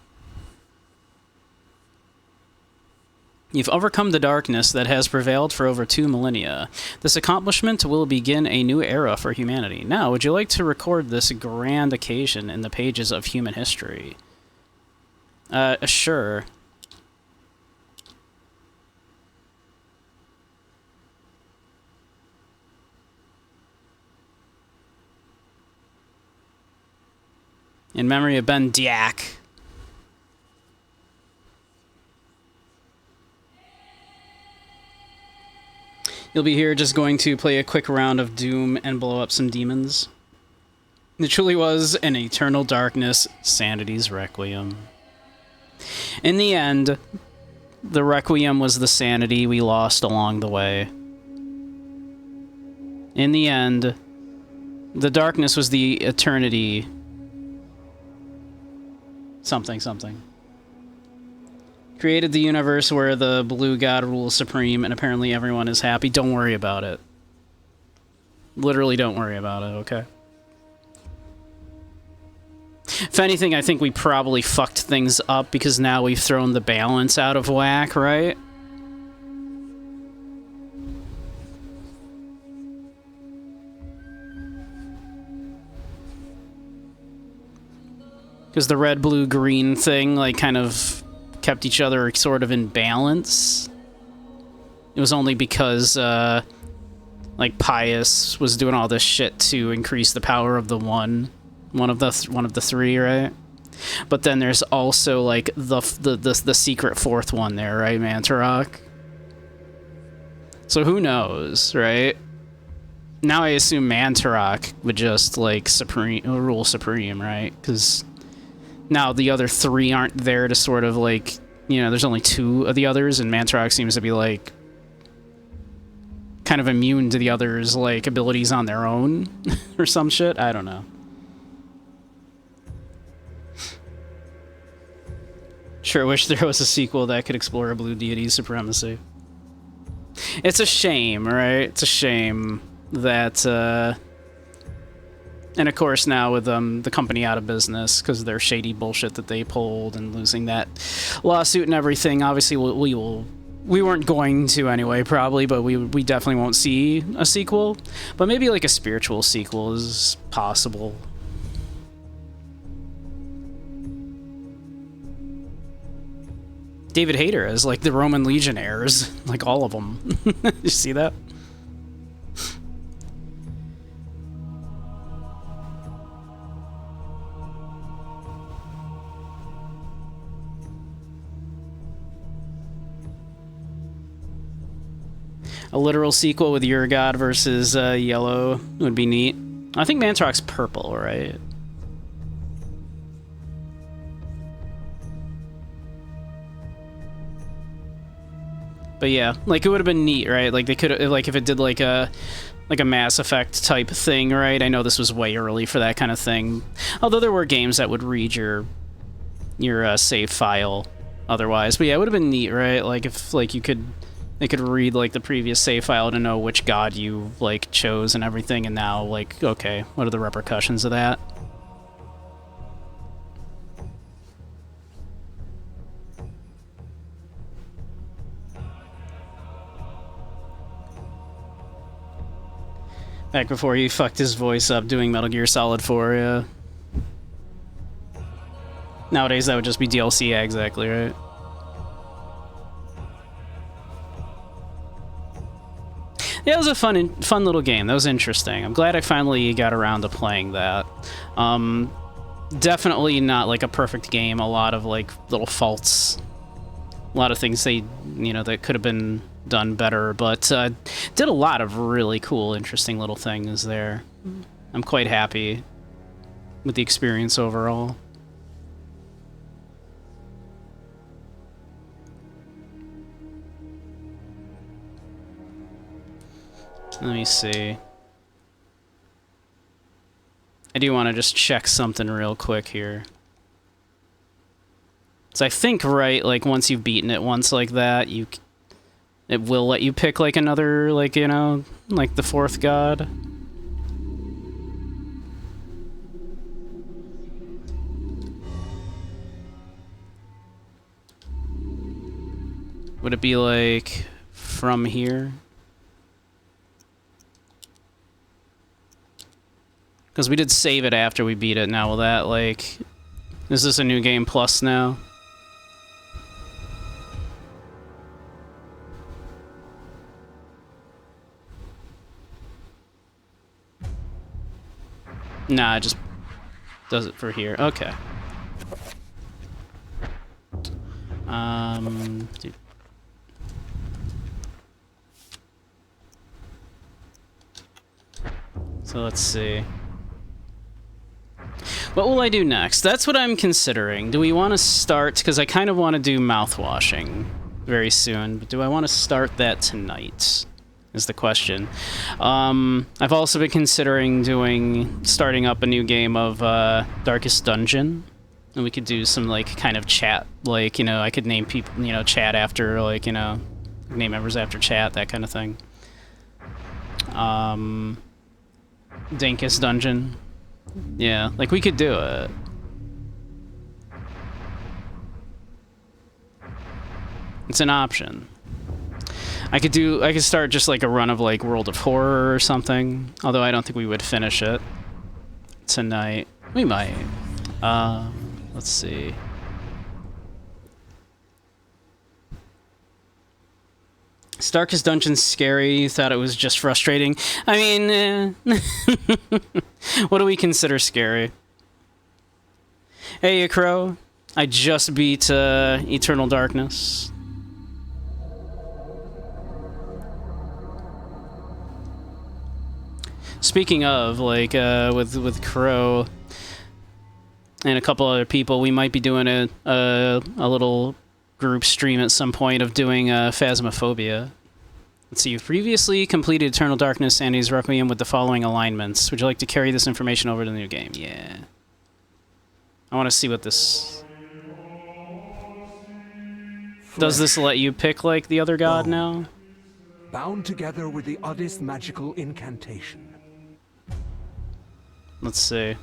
You've overcome the darkness that has prevailed for over 2 millennia. This accomplishment will begin a new era for humanity. Now, would you like to record this grand occasion in the pages of human history? Sure. In memory of Ben Diak. You'll be here just going to play a quick round of Doom and blow up some demons. It truly was an eternal darkness, Sanity's Requiem. In the end, the Requiem was the sanity we lost along the way. In the end, the darkness was the eternity... something, something. Created the universe where the blue god rules supreme and apparently everyone is happy. Don't worry about it. Literally don't worry about it, okay? If anything, I think we probably fucked things up because now we've thrown the balance out of whack, right? Because the red, blue, green thing, like, kind of kept each other sort of in balance. It was only because, like, Pius was doing all this shit to increase the power of the one of the three, right? But then there's also, like, the secret fourth one there, right, Mantarok? So who knows, right? Now I assume Mantarok would just, like, rule supreme, right? Because now the other three aren't there to sort of, like, you know, there's only 2 of the others, and Mantarok seems to be, like, kind of immune to the others' like abilities on their own or some shit. I don't know. Sure wish there was a sequel that could explore a blue deity's supremacy. It's a shame, right? It's a shame that, and of course now with the company out of business because of their shady bullshit that they pulled and losing that lawsuit and everything, obviously we weren't going to anyway, probably, but we definitely won't see a sequel. But maybe like a spiritual sequel is possible. David Hayter as like the Roman Legionnaires, like all of them. You see that? A literal sequel with your god versus Yellow would be neat. I think Mantarok's purple, right? But yeah, like it would have been neat, right? Like they could, like if it did like a Mass Effect type thing, right? I know this was way early for that kind of thing. Although there were games that would read your your save file otherwise. But yeah, it would have been neat, right? Like if like they could read like the previous save file to know which god you like chose and everything, and now like, okay, what are the repercussions of that? Back before he fucked his voice up doing Metal Gear Solid 4, yeah. Nowadays that would just be DLC, yeah, exactly, right? Yeah, it was a fun little game. That was interesting. I'm glad I finally got around to playing that. Definitely not like a perfect game. A lot of like little faults. A lot of things that could have been done better, but did a lot of really cool, interesting little things there. I'm quite happy with the experience overall. Let me see. I do want to just check something real quick here. So I think, right, like once you've beaten it once like that, it will let you pick like another, like, you know, like the fourth god. Would it be like from here? Because we did save it after we beat it. Now will that, like, is this a new game plus now? Nah, it just does it for here. Okay. Dude. So let's see. What will I do next? That's what I'm considering. Do we want to start, because I kind of want to do mouthwashing very soon, but do I want to start that tonight? Is the question. I've also been considering starting up a new game of Darkest Dungeon, and we could do some like kind of chat, like, you know, I could name people, you know, chat after, like, you know, name members after chat, that kind of thing. Dankest Dungeon. Yeah, like we could do it. It's an option. I could start just like a run of like World of Horror or something. Although I don't think we would finish it tonight. We might. Let's see. Darkest Dungeon's scary. You thought it was just frustrating. I mean, what do we consider scary? Hey, Crow. I just beat Eternal Darkness. Speaking of, like, with Crow and a couple other people, we might be doing a little group stream at some point of doing Phasmophobia. Let's see, you've previously completed Eternal Darkness and his Requiem with the following alignments. Would you like to carry this information over to the new game? Yeah. I want to see what this... Does this let you pick, like, the other god now? Bound together with the oddest magical incantation. Let's see.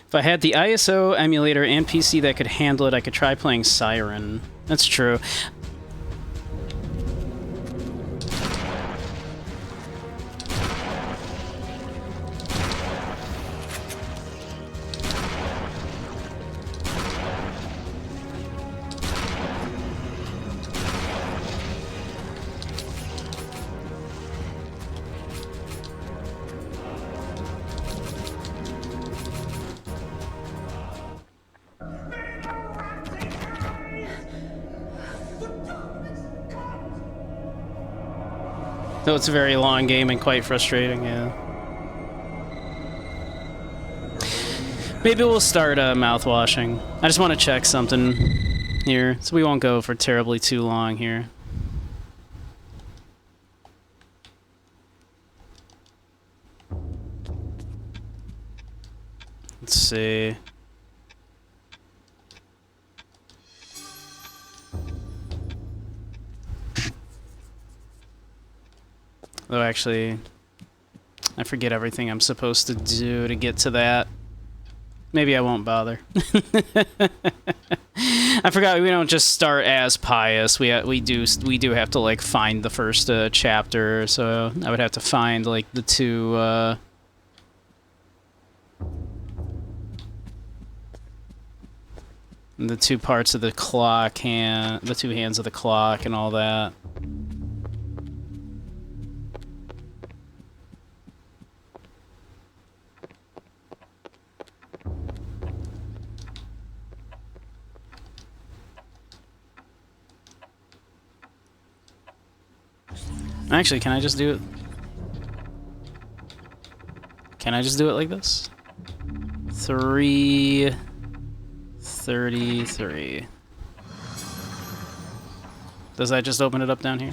If I had the ISO emulator and PC that could handle it, I could try playing Siren. That's true. Though it's a very long game and quite frustrating, yeah. Maybe we'll start mouthwashing. I just want to check something here, so we won't go for terribly too long here. Let's see. Though actually, I forget everything I'm supposed to do to get to that. Maybe I won't bother. I forgot we don't just start as Pius. We do have to like find the first chapter. So I would have to find like the two. The two parts of the clock the two hands of the clock and all that. Actually, can I just do it? Can I just do it like this? 3:33. Does that just open it up down here?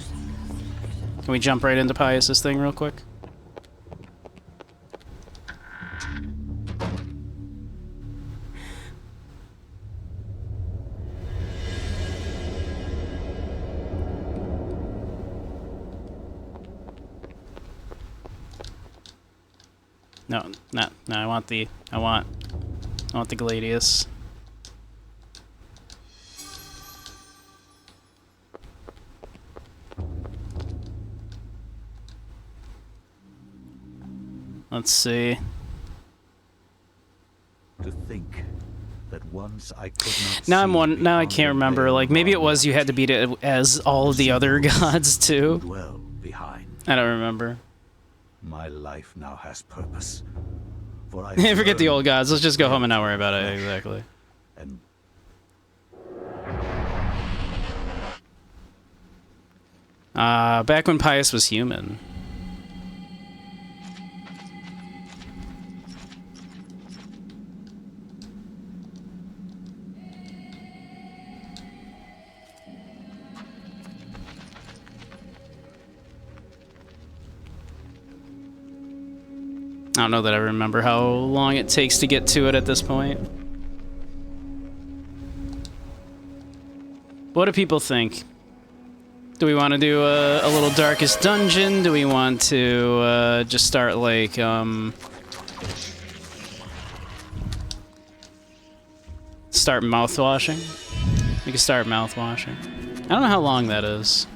Can we jump right into Pius's thing real quick? No, I want the Gladius. Let's see. To think that once I could not Now see I can't remember. Like maybe it was you had to beat it as all of the other gods too. dwell behind. I don't remember. My life now has purpose. For I Forget the learned old gods. Let's just go home and not worry about it. Exactly. and Back when Pius was human. I don't know that I remember how long it takes to get to it at this point. What do people think? Do we want to do a little Darkest Dungeon? Do we want to just start like start mouthwashing? We can start mouthwashing. I don't know how long that is.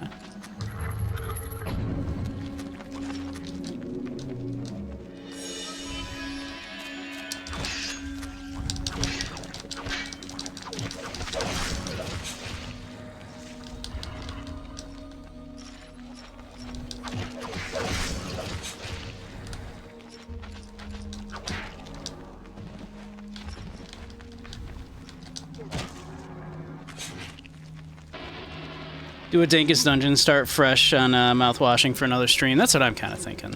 Do a Dankest Dungeon, start fresh on mouthwashing for another stream. That's what I'm kind of thinking.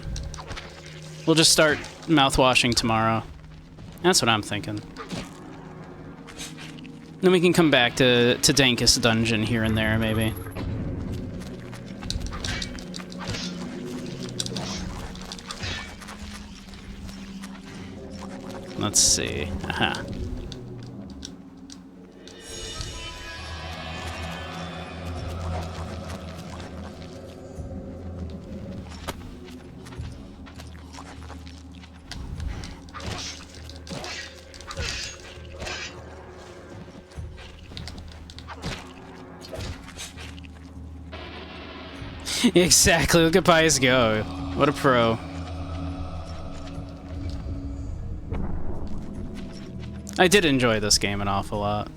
We'll just start mouthwashing tomorrow. That's what I'm thinking. Then we can come back to Dankest Dungeon here and there, maybe. Let's see. Aha. Exactly, look at Pius go. What a pro. I did enjoy this game an awful lot.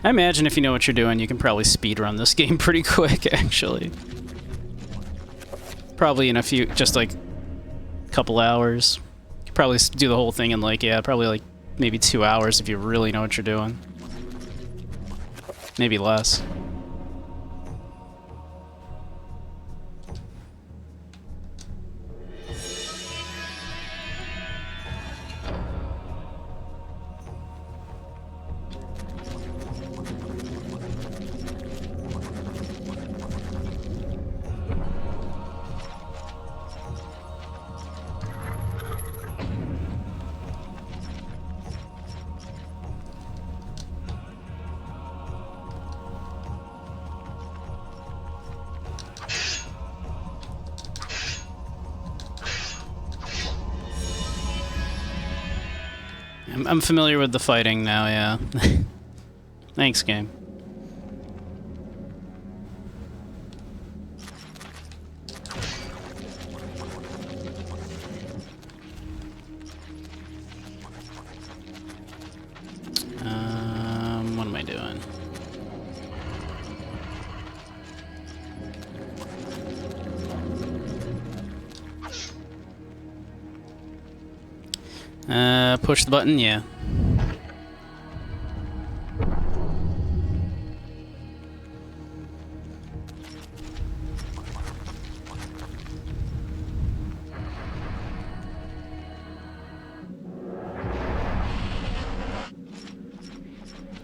I imagine if you know what you're doing, you can probably speedrun this game pretty quick, actually. Probably in a few, just like, couple hours. You could probably do the whole thing in like, yeah, probably like maybe 2 hours if you really know what you're doing. Maybe less. I'm familiar with the fighting now, yeah. Thanks, game. What am I doing? Push the button, yeah.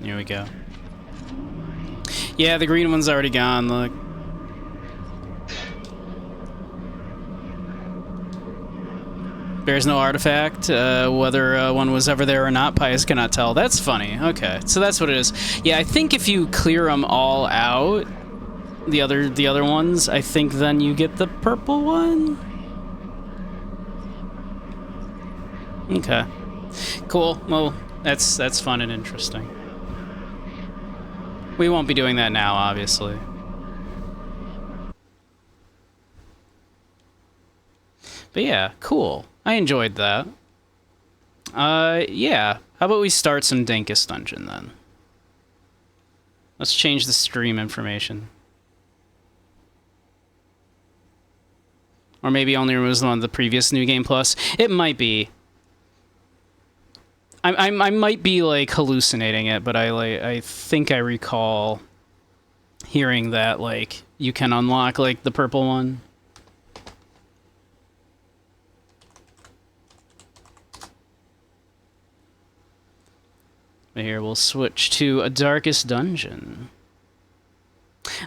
Here we go. Yeah, the green one's already gone, look. There's no artifact. Whether one was ever there or not, Pius cannot tell. That's funny. Okay, so that's what it is. Yeah, I think if you clear them all out, the other ones, I think then you get the purple one. Okay, cool. Well, that's fun and interesting. We won't be doing that now, obviously. But yeah, cool. I enjoyed that. Yeah. How about we start some Dinkus Dungeon, then? Let's change the stream information. Or maybe only removes one of the previous New Game Plus. It might be. I might be, like, hallucinating it, but I think I recall hearing that, like, you can unlock, like, the purple one. But here, we'll switch to a Darkest Dungeon.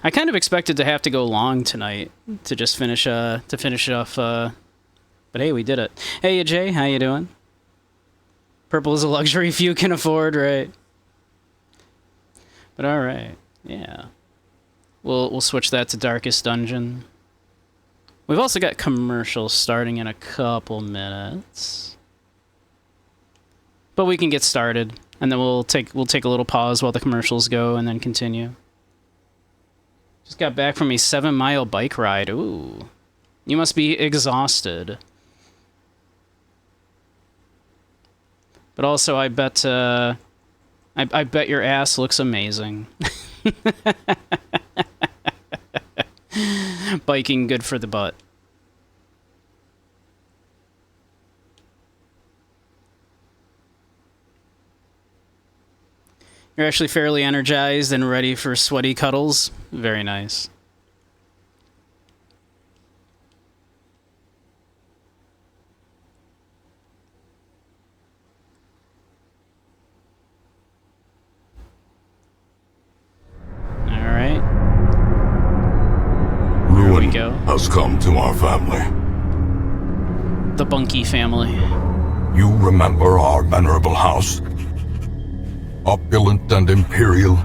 I kind of expected to have to go long tonight to just finish it off, but hey, we did it. Hey, Jay, how you doing? Purple is a luxury few can afford, right? But all right, yeah. We'll switch that to Darkest Dungeon. We've also got commercials starting in a couple minutes, but we can get started, and then we'll take a little pause while the commercials go, and then continue. Just got back from a 7-mile bike ride. Ooh, you must be exhausted. But also, I bet your ass looks amazing. Biking good for the butt. You're actually fairly energized and ready for sweaty cuddles. Very nice. Ruin go. has come to our family. The Bunky family. You remember our venerable house? Opulent and imperial,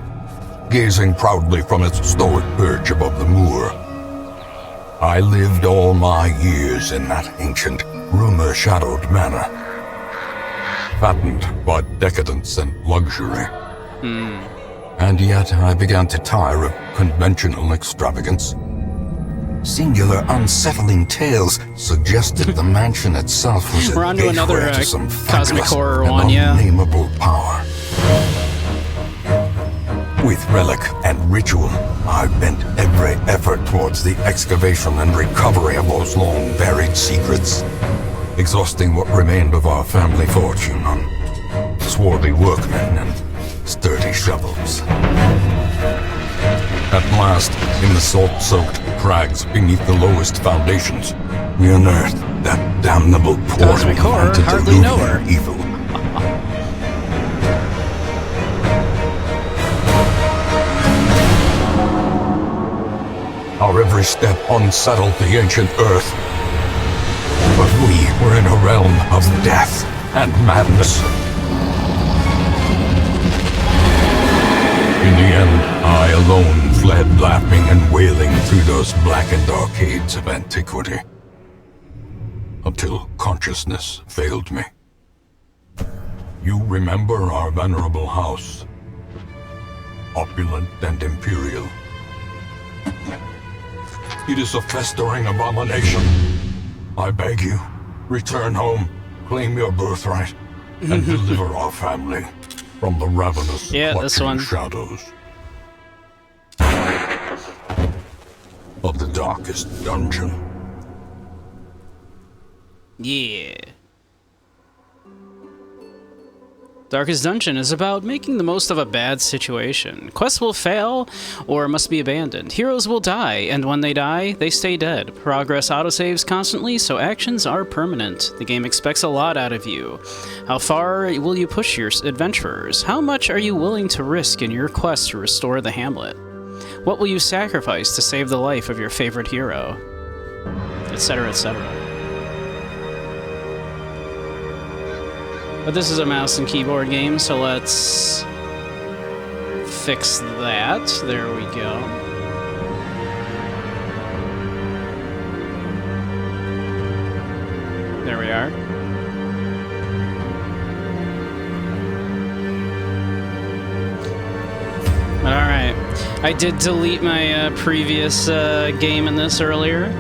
gazing proudly from its stoic perch above the moor. I lived all my years in that ancient, rumor-shadowed manor, fattened by decadence and luxury. And yet I began to tire of conventional extravagance. Singular, unsettling tales suggested the mansion itself was We're a on to another gateway to some Cosmic fabulous Horror and one, yeah. unnameable power. With relic and ritual, I bent every effort towards the excavation and recovery of those long buried secrets, exhausting what remained of our family fortune on swarthy workmen and sturdy shovels. At last, in the salt-soaked crags beneath the lowest foundations, we unearthed that damnable portal Cosmic horror, to hardly know her. Diluvian evil. Our every step unsettled the ancient earth. But we were in a realm of death and madness. In the end, I alone fled laughing and wailing through those blackened arcades of antiquity. Until consciousness failed me. You remember our venerable house? Opulent and imperial. It is a festering abomination. I beg you, return home, claim your birthright, and deliver our family from the ravenous this one. shadows of the darkest dungeon. Yeah. Darkest Dungeon is about making the most of a bad situation. Quests will fail or must be abandoned. Heroes will die, and when they die, they stay dead. Progress autosaves constantly, so actions are permanent. The game expects a lot out of you. How far will you push your adventurers? How much are you willing to risk in your quest to restore the hamlet? What will you sacrifice to save the life of your favorite hero? Etc., etc. But this is a mouse and keyboard game, so let's fix that. There we go. There we are. But alright. I did delete my previous game in this earlier.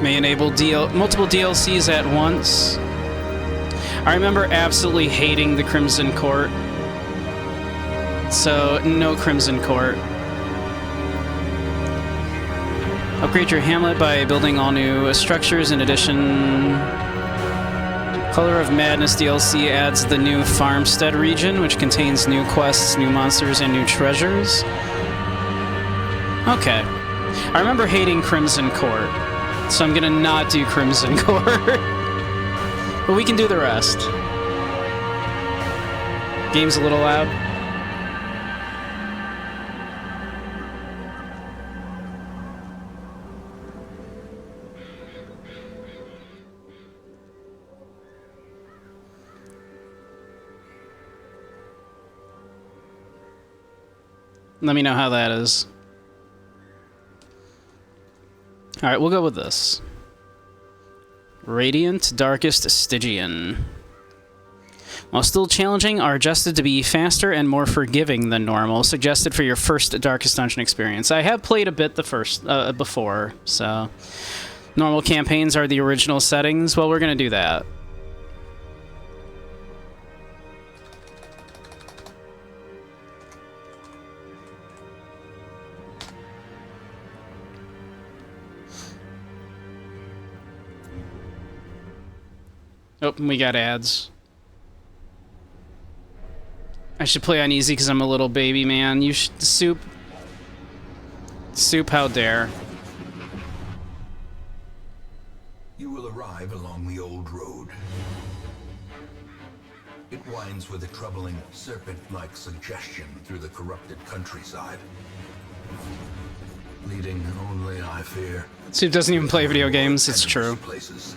May enable multiple DLCs at once. I remember absolutely hating the Crimson Court. So, no Crimson Court. Upgrade your hamlet by building all new structures. In addition, Color of Madness DLC adds the new Farmstead region, which contains new quests, new monsters, and new treasures. Okay. I remember hating Crimson Court. So I'm gonna not do Crimson Court. But we can do the rest. Game's a little loud. Let me know how that is. Alright, we'll go with this. Radiant Darkest Stygian. While still challenging, are adjusted to be faster and more forgiving than normal, suggested for your first Darkest Dungeon experience. I have played a bit before, so... Normal campaigns are the original settings. Well, we're gonna do that. Oh, we got ads. I should play on easy because I'm a little baby man. You should... Soup, how dare. You will arrive along the old road. It winds with a troubling serpent-like suggestion through the corrupted countryside. Leading only, I fear... Soup doesn't even play video games, it's true. Places.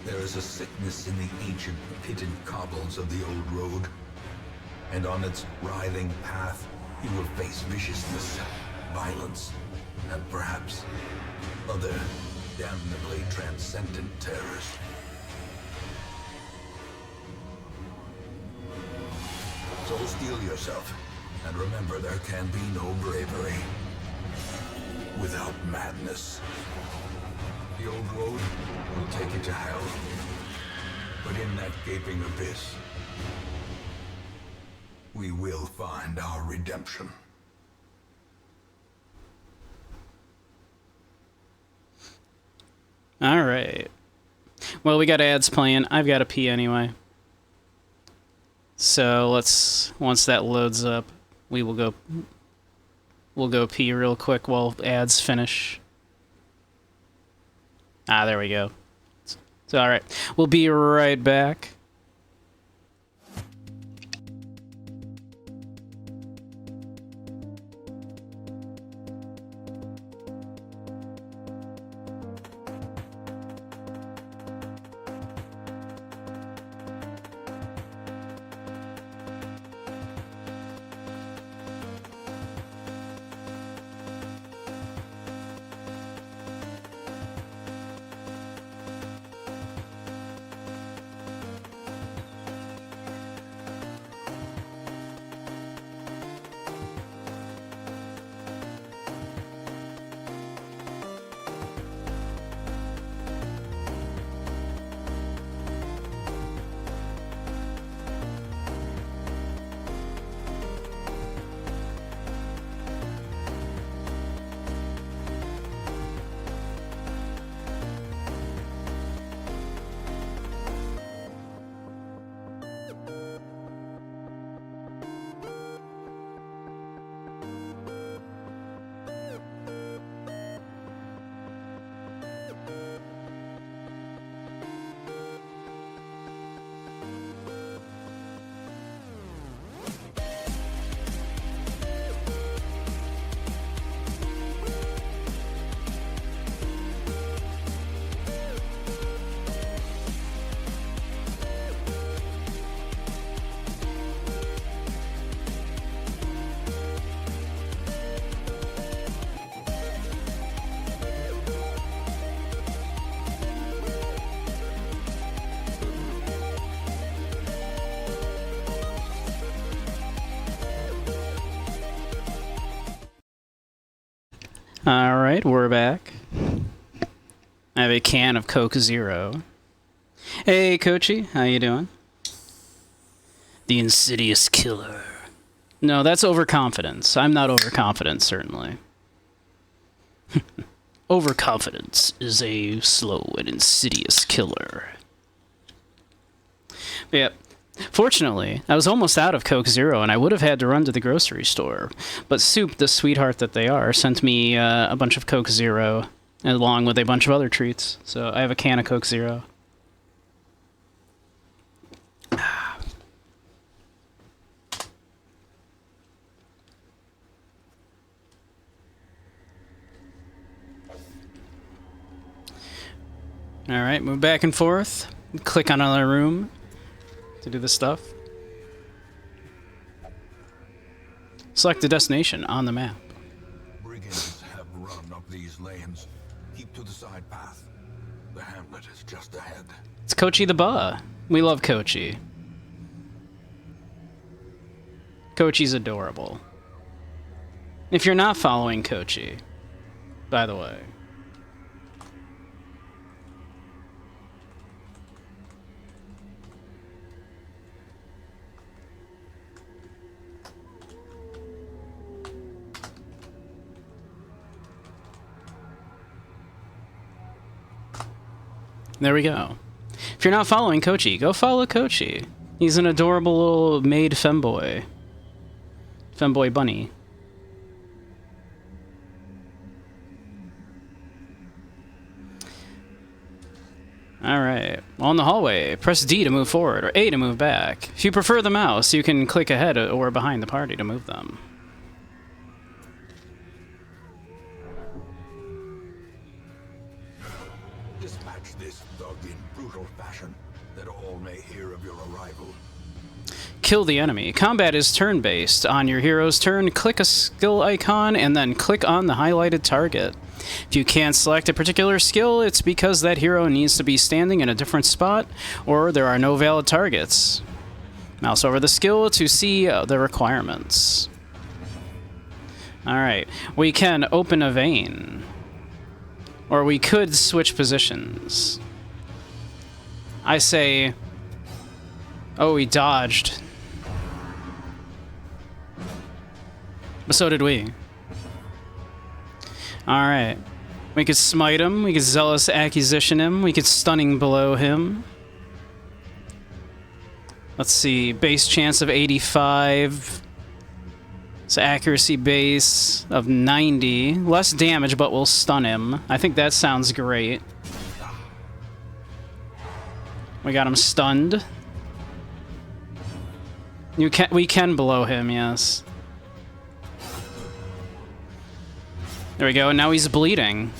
There is a sickness in the ancient pitted cobbles of the old road, and on its writhing path you will face viciousness, violence, and perhaps other damnably transcendent terrors. So steel yourself, and remember there can be no bravery without madness. The old road will take you to hell. But in that gaping abyss, we will find our redemption. All right. Well, we got ads playing. I've got to pee anyway. So let's, once that loads up, we'll go pee real quick while ads finish. Ah, there we go. It's all right. We'll be right back. All right, we're back. I have a can of Coke Zero. Hey, Kochi, how you doing? The insidious killer. No, that's overconfidence. I'm not overconfident, certainly. Overconfidence is a slow and insidious killer. But yeah, fortunately, I was almost out of Coke Zero, and I would have had to run to the grocery store. But Soup, the sweetheart that they are, sent me a bunch of Coke Zero, along with a bunch of other treats. So I have a can of Coke Zero. Alright, move back and forth. Click on another room to do this stuff. Select a destination on the map. Brigands have run up these lanes. Keep to the side path. The hamlet is just ahead. It's Kochi the Ba. We love Kochi. Kochi's adorable. If you're not following Kochi, by the way. There we go. If you're not following Kochi, go follow Kochi. He's an adorable little maid femboy. Femboy bunny. Alright. On the hallway, press D to move forward, or A to move back. If you prefer the mouse, you can click ahead or behind the party to move them. Dispatch this thug in brutal fashion, that all may hear of your arrival. Kill the enemy. Combat is turn-based. On your hero's turn, click a skill icon and then click on the highlighted target. If you can't select a particular skill, it's because that hero needs to be standing in a different spot, or there are no valid targets. Mouse over the skill to see the requirements. Alright, we can open a vein. Or we could switch positions. I say Oh, he dodged. But so did we. Alright. We could smite him, we could zealous acquisition him, we could stunning blow him. Let's see, base chance of 85. It's accuracy base of 90. Less damage, but we'll stun him. I think that sounds great. We got him stunned. We can blow him, yes. There we go, and now he's bleeding.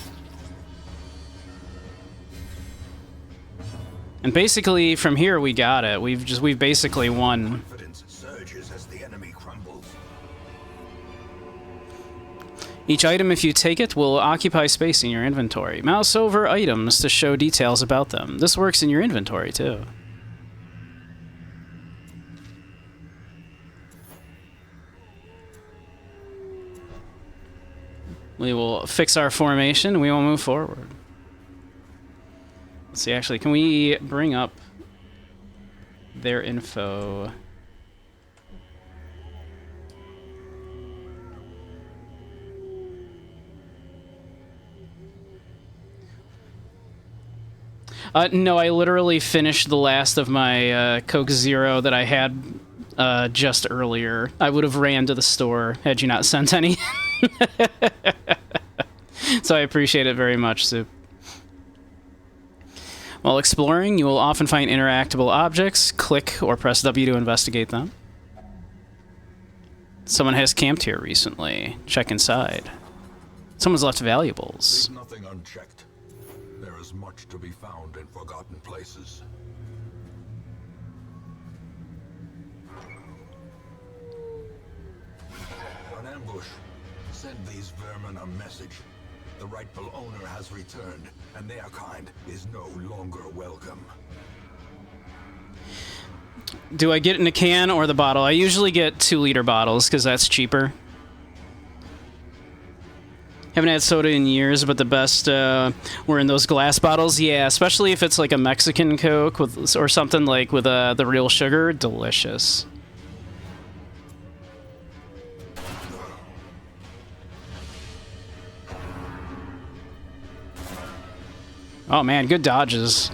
And basically, from here we got it. We've basically won. Confidence surges as the enemy crumbles. Each item, if you take it, will occupy space in your inventory. Mouse over items to show details about them. This works in your inventory, too. We will fix our formation, and we will move forward. Let's see, actually, can we bring up their info? No, I literally finished the last of my Coke Zero that I had just earlier. I would have ran to the store had you not sent any. So I appreciate it very much, Soup. While exploring, you will often find interactable objects. Click or press W to investigate them. Someone has camped here recently. Check inside. Someone's left valuables. Leave nothing unchecked. There is much to be found in forgotten places. An ambush. Send these vermin a message. The rightful owner has returned, and their kind is no longer welcome. Do I get it in a can or the bottle? I usually get 2-liter bottles because that's cheaper. Haven't had soda in years, but the best were in those glass bottles. Yeah, especially if it's like a Mexican Coke with, or something like with the real sugar. Delicious. Oh man, good dodges.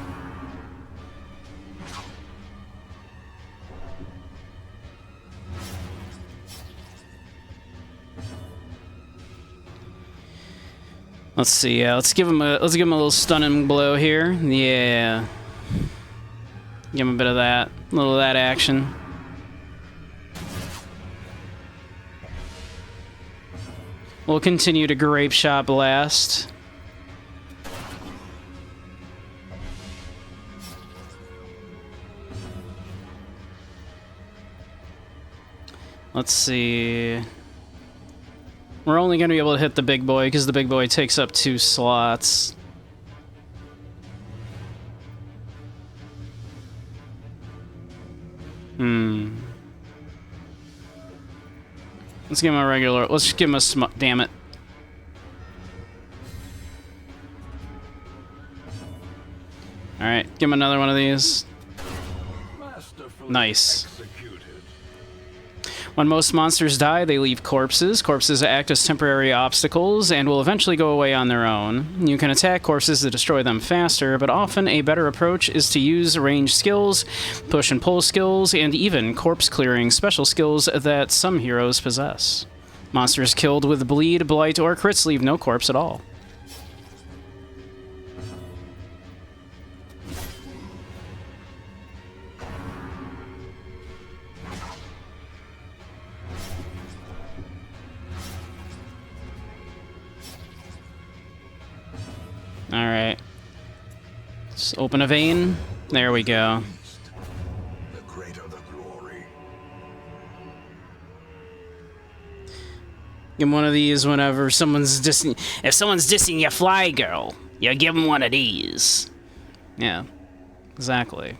Let's see. Let's give him a little stunning blow here. Yeah. Give him a bit of that, a little of that action. We'll continue to grape shot blast. Let's see. We're only going to be able to hit the big boy because the big boy takes up 2 slots. Let's give him a regular. Let's just give him a damn it. All right, give him another one of these. Nice. When most monsters die, they leave corpses. Corpses act as temporary obstacles and will eventually go away on their own. You can attack corpses to destroy them faster, but often a better approach is to use ranged skills, push and pull skills, and even corpse clearing special skills that some heroes possess. Monsters killed with bleed, blight, or crits leave no corpse at all. Alright. Let's open a vein. There we go. The greater the glory. Give him one of these whenever someone's dissing. If someone's dissing your fly girl, you give him one of these. Yeah. Exactly.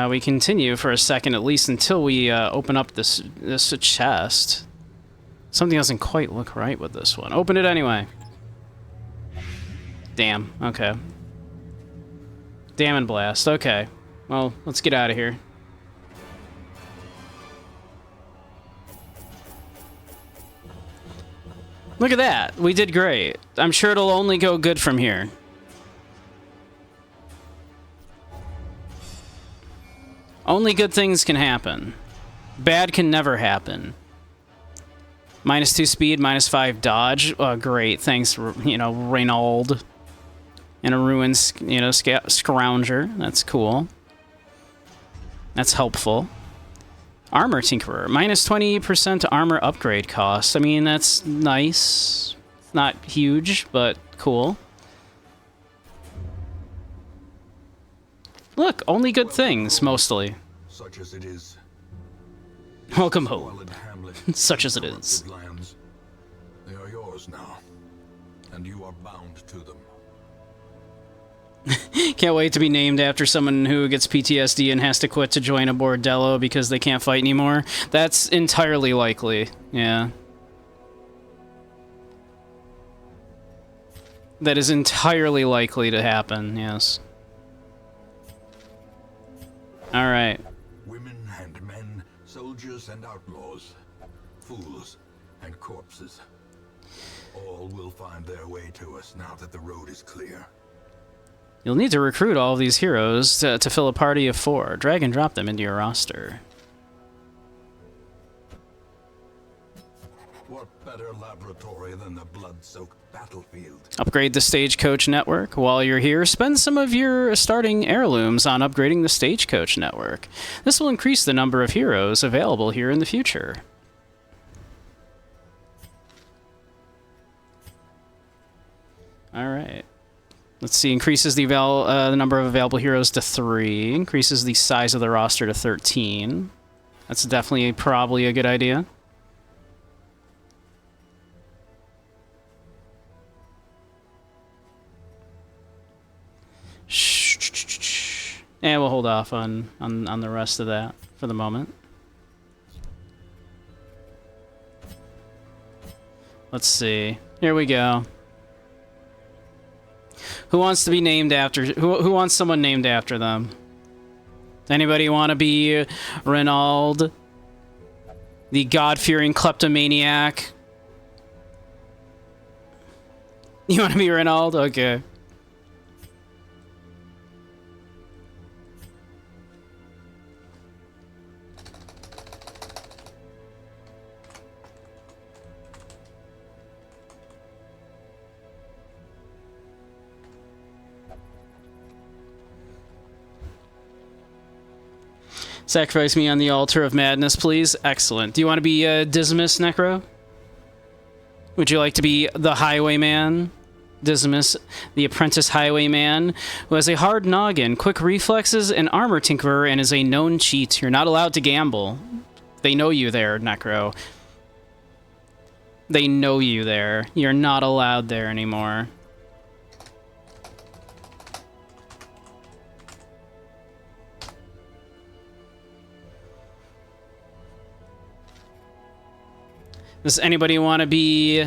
We continue for a second at least until we open up this chest. Something doesn't quite look right with this one. Open it anyway. Damn, okay. Damn and blast, okay. Well, let's get out of here. Look at that, we did great. I'm sure it'll only go good from here. Only good things can happen. Bad can never happen. -2 speed, -5 dodge. Oh, great. Thanks, you know, Reynold. And a ruined, you know, Scrounger. That's cool. That's helpful. Armor Tinkerer. -20% armor upgrade cost. I mean, that's nice. Not huge, but cool. Look, only good things, mostly. Such as it is. Welcome home. Squalid hamlet, Such as it is. corrupted lands. They are yours now, and you are bound to them. Can't wait to be named after someone who gets PTSD and has to quit to join a bordello because they can't fight anymore. That's entirely likely, yeah. That is entirely likely to happen, yes. Alright. Women and men, soldiers and outlaws, fools and corpses. All will find their way to us now that the road is clear. You'll need to recruit all of these heroes to fill a party of 4. Drag and drop them into your roster. What better laboratory than the blood-soaked battlefield? Upgrade the Stagecoach Network. While you're here, spend some of your starting heirlooms on upgrading the Stagecoach Network. This will increase the number of heroes available here in the future. Alright. Let's see, increases the number of available heroes to 3. Increases the size of the roster to 13. That's definitely probably a good idea. And we'll hold off on the rest of that for the moment. Let's see. Here we go. Who wants to be named after... Who wants someone named after them? Anybody want to be Renaud? The God-fearing kleptomaniac? You want to be Renaud? Okay. Sacrifice me on the altar of madness, please. Excellent. Do you want to be Dismas, Necro? Would you like to be the Highwayman? Dismas, the apprentice Highwayman, who has a hard noggin, quick reflexes, and armor tinkerer, and is a known cheat. You're not allowed to gamble. They know you there, Necro. They know you there. You're not allowed there anymore. Does anybody want to be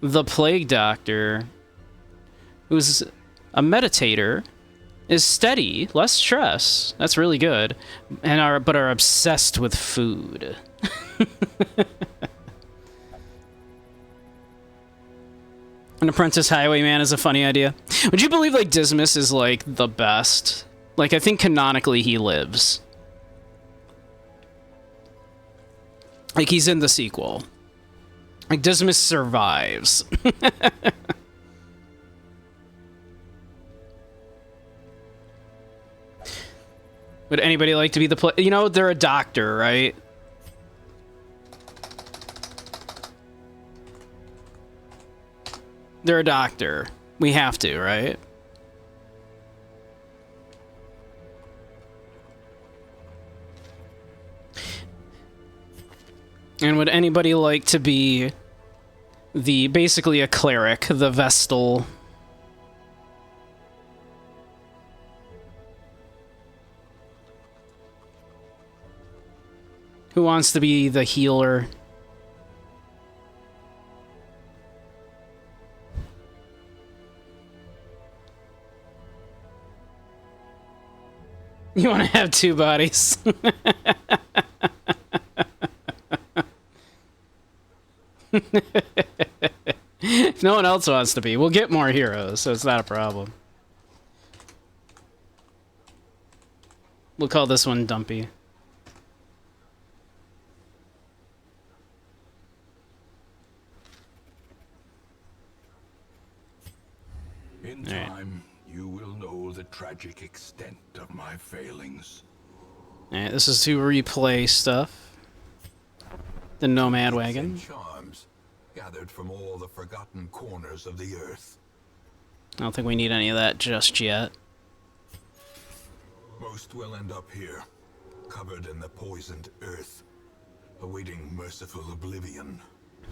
the Plague Doctor, who's a meditator, is steady, less stress. That's really good, and but are obsessed with food. An apprentice highwayman is a funny idea. Would you believe like Dismas is like the best? Like I think canonically he lives. Like, he's in the sequel. Like, Dismas survives. Would anybody like to be the you know, they're a doctor, right? They're a doctor. We have to, right? And would anybody like to be basically a cleric, the Vestal? Who wants to be the healer? You want to have two bodies. If no one else wants to be, we'll get more heroes, so it's not a problem. We'll call this one Dumpy. In time, you will know the tragic extent of my failings. Alright, this is to replay stuff. The Nomad Wagon. And charms gathered from all the forgotten corners of the earth. I don't think we need any of that just yet. Most will end up here, covered in the poisoned earth, awaiting merciful oblivion.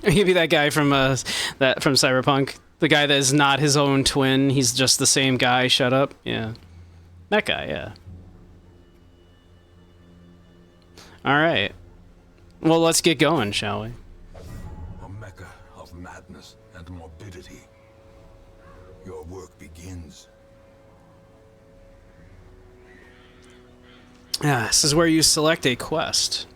Maybe that guy from from Cyberpunk, the guy that is not his own twin, he's just the same guy. Shut up. Yeah, that guy. Yeah. All right. Well, let's get going, shall we? A mecca of madness and morbidity. Your work begins. This is where you select a quest.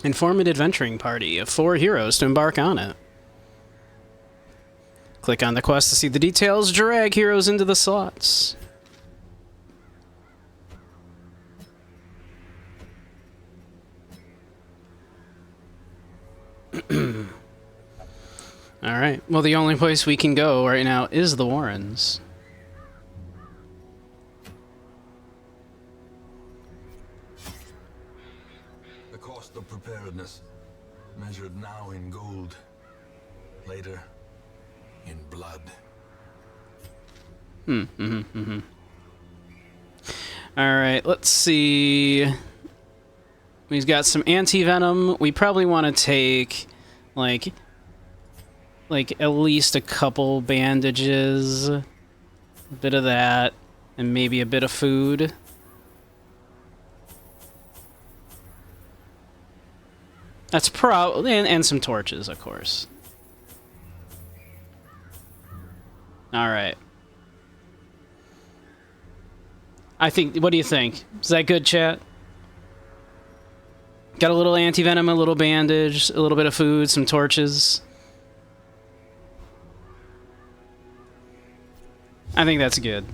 Inform an adventuring party of 4 heroes to embark on it. Click on the quest to see the details. Drag heroes into the slots. Alright, well the only place we can go right now is the Warrens. The cost of preparedness, measured now in gold, later in blood. Alright, let's see. We've got some anti-venom. We probably want to take, like at least a couple bandages. A bit of that. And maybe a bit of food. That's probably... And some torches, of course. Alright. I think... What do you think? Is that good, chat? Got a little anti-venom, a little bandage, a little bit of food, some torches. I think that's good.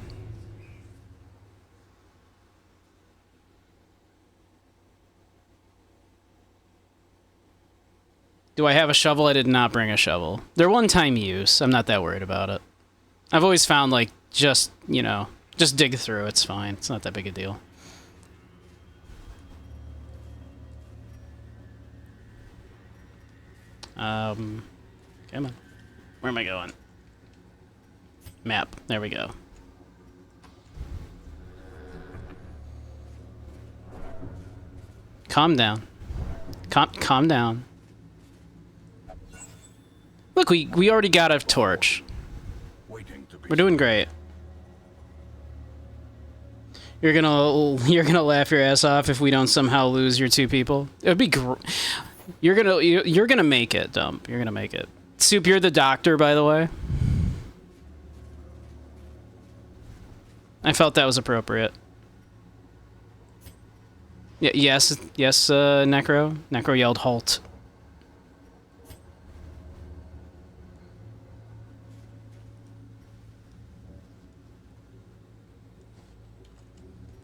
Do I have a shovel? I did not bring a shovel. They're one-time use. I'm not that worried about it. I've always found, like, just, you know, just dig through. It's fine. It's not that big a deal. Come on. Where am I going? Map. There we go. Calm down. Calm down. Look, we already got a torch. We're doing great. You're gonna laugh your ass off if we don't somehow lose your 2 people. It would be great. You're gonna make it, Dump. You're gonna make it. Soup, you're the doctor, by the way. I felt that was appropriate. Yes, Necro. Necro yelled halt.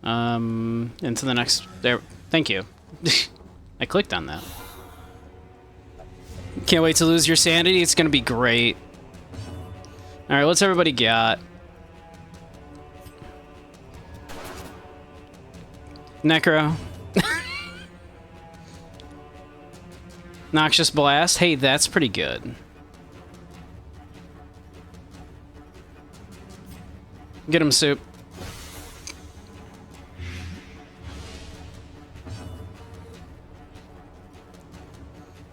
Into the next... There. Thank you. I clicked on that. Can't wait to lose your sanity. It's gonna be great. Alright, what's everybody got? Necro. Noxious Blast. Hey, that's pretty good. Get him, Soup.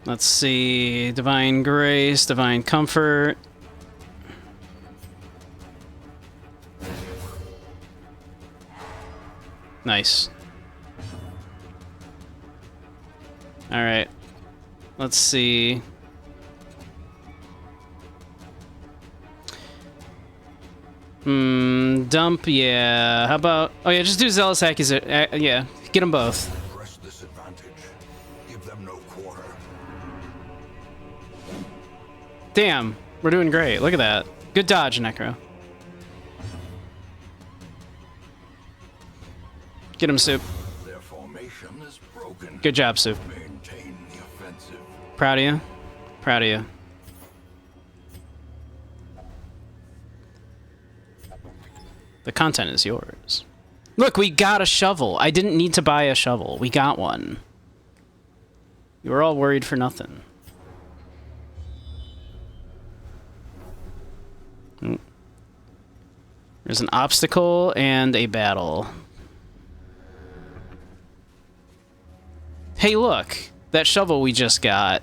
Let's see. Divine Grace, Divine Comfort. Nice. Alright. Let's see. Dump, yeah. How about... Oh, yeah, just do Zealous Accusation. Yeah, get them both. Press this advantage. Give them no quarter. Damn, we're doing great. Look at that. Good dodge, Necro. Get him, Soup. Their formation is broken. Good job, Soup. Maintain the offensive. Proud of you. Proud of you. The content is yours. Look, we got a shovel. I didn't need to buy a shovel. We got one. You were all worried for nothing. There's an obstacle and a battle. Hey, look. That shovel we just got.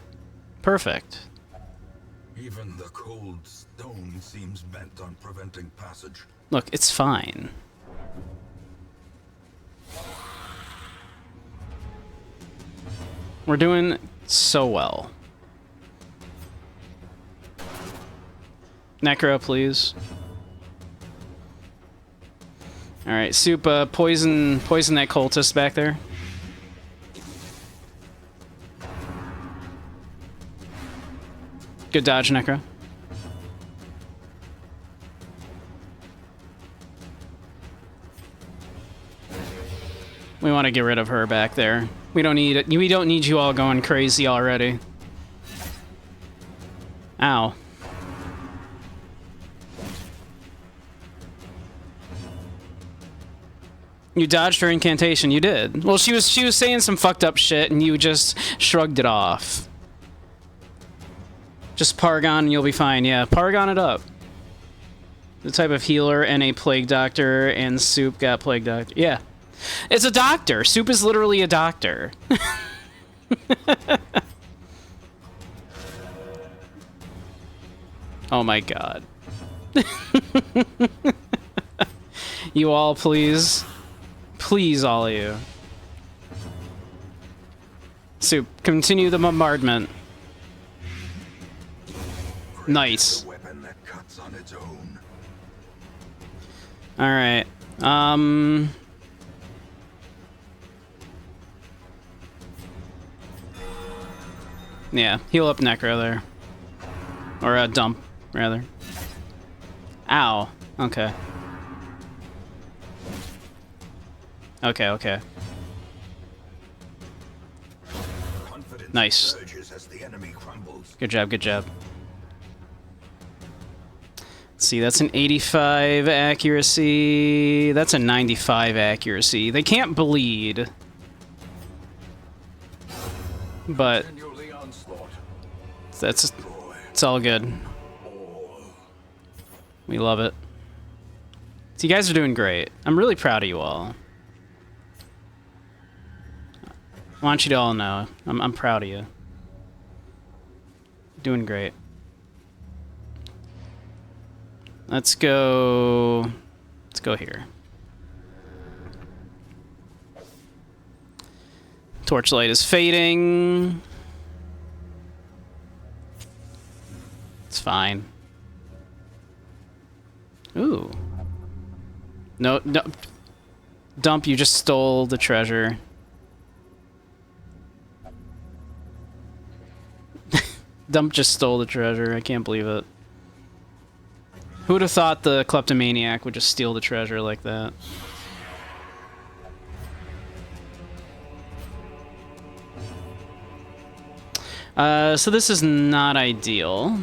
Perfect. Even the cold stone seems bent on preventing passage. Look, it's fine. We're doing so well. Necro, please. Alright, Soup, poison that cultist back there. Good dodge, Necro. We want to get rid of her back there. We don't need it. We don't need you all going crazy already. Ow. You dodged her incantation. You did. Well, she was saying some fucked up shit, and you just shrugged it off. Just Paragon, and you'll be fine. Yeah, Paragon it up. The type of healer and a plague doctor, and Soup got plague doctor. Yeah. It's a doctor. Soup is literally a doctor. Oh my god. You all, please. Please, all of you. Soup, continue the bombardment. Nice. Weapon that cuts on its own. Alright. Yeah, heal up Necro there. Or dump, rather. Ow. Okay. Okay. Confidence Nice. surges as the enemy crumbles. Good job, good job. Let's see, that's an 85 accuracy. That's a 95 accuracy. They can't bleed. But Continue the onslaught. it's all good. We love it. So you guys are doing great. I'm really proud of you all. I want you to all know I'm proud of you. Doing great. Let's go here. Torchlight is fading. It's fine. Ooh. No. Dump, you just stole the treasure. Dump just stole the treasure. I can't believe it. Who would have thought the kleptomaniac would just steal the treasure like that? So this is not ideal.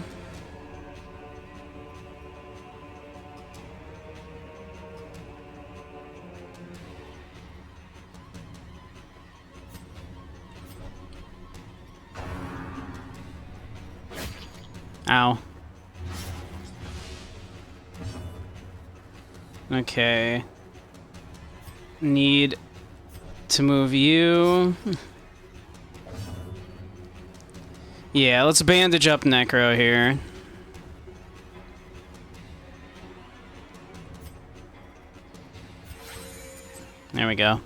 Ow. Okay. Need to move you. Yeah, let's bandage up Necro here. There we go.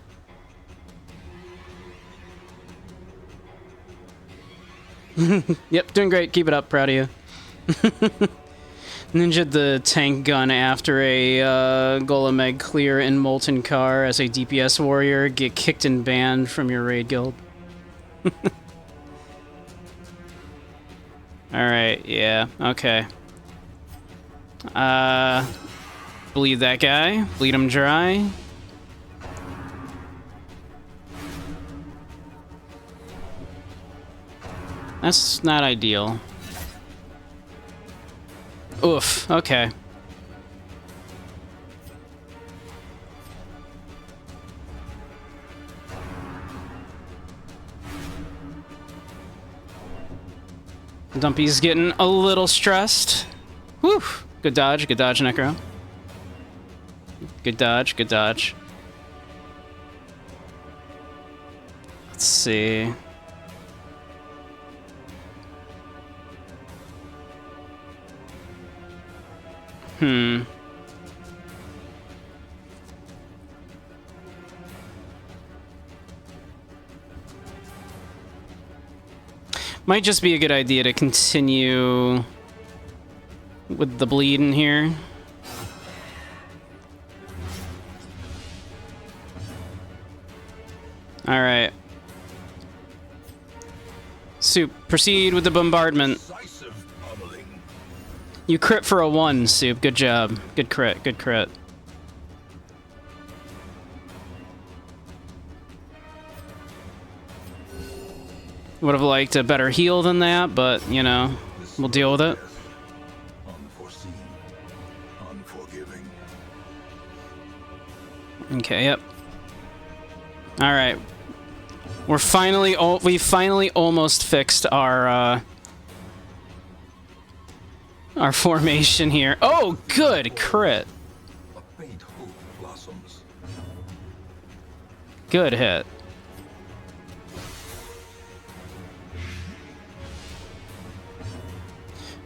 Yep, doing great. Keep it up. Proud of you. Ninja'd the tank gun after a Golem Egg clear in Molten Car as a DPS warrior. Get kicked and banned from your raid guild. Alright, yeah, okay. Bleed that guy. Bleed him dry. That's not ideal. Oof, okay. Dumpy's getting a little stressed. Whew. Good dodge, Necro. Good dodge, good dodge. Let's see. Might just be a good idea to continue with the bleed in here. Alright. Soup, proceed with the bombardment. You crit for a 1, Soup. Good job. Good crit, good crit. Would have liked a better heal than that, but, you know, we'll deal with it. Unforeseen, unforgiving. Okay, yep. Alright. We finally almost fixed our formation here. Oh, good crit. A faint hope blossoms. Good hit.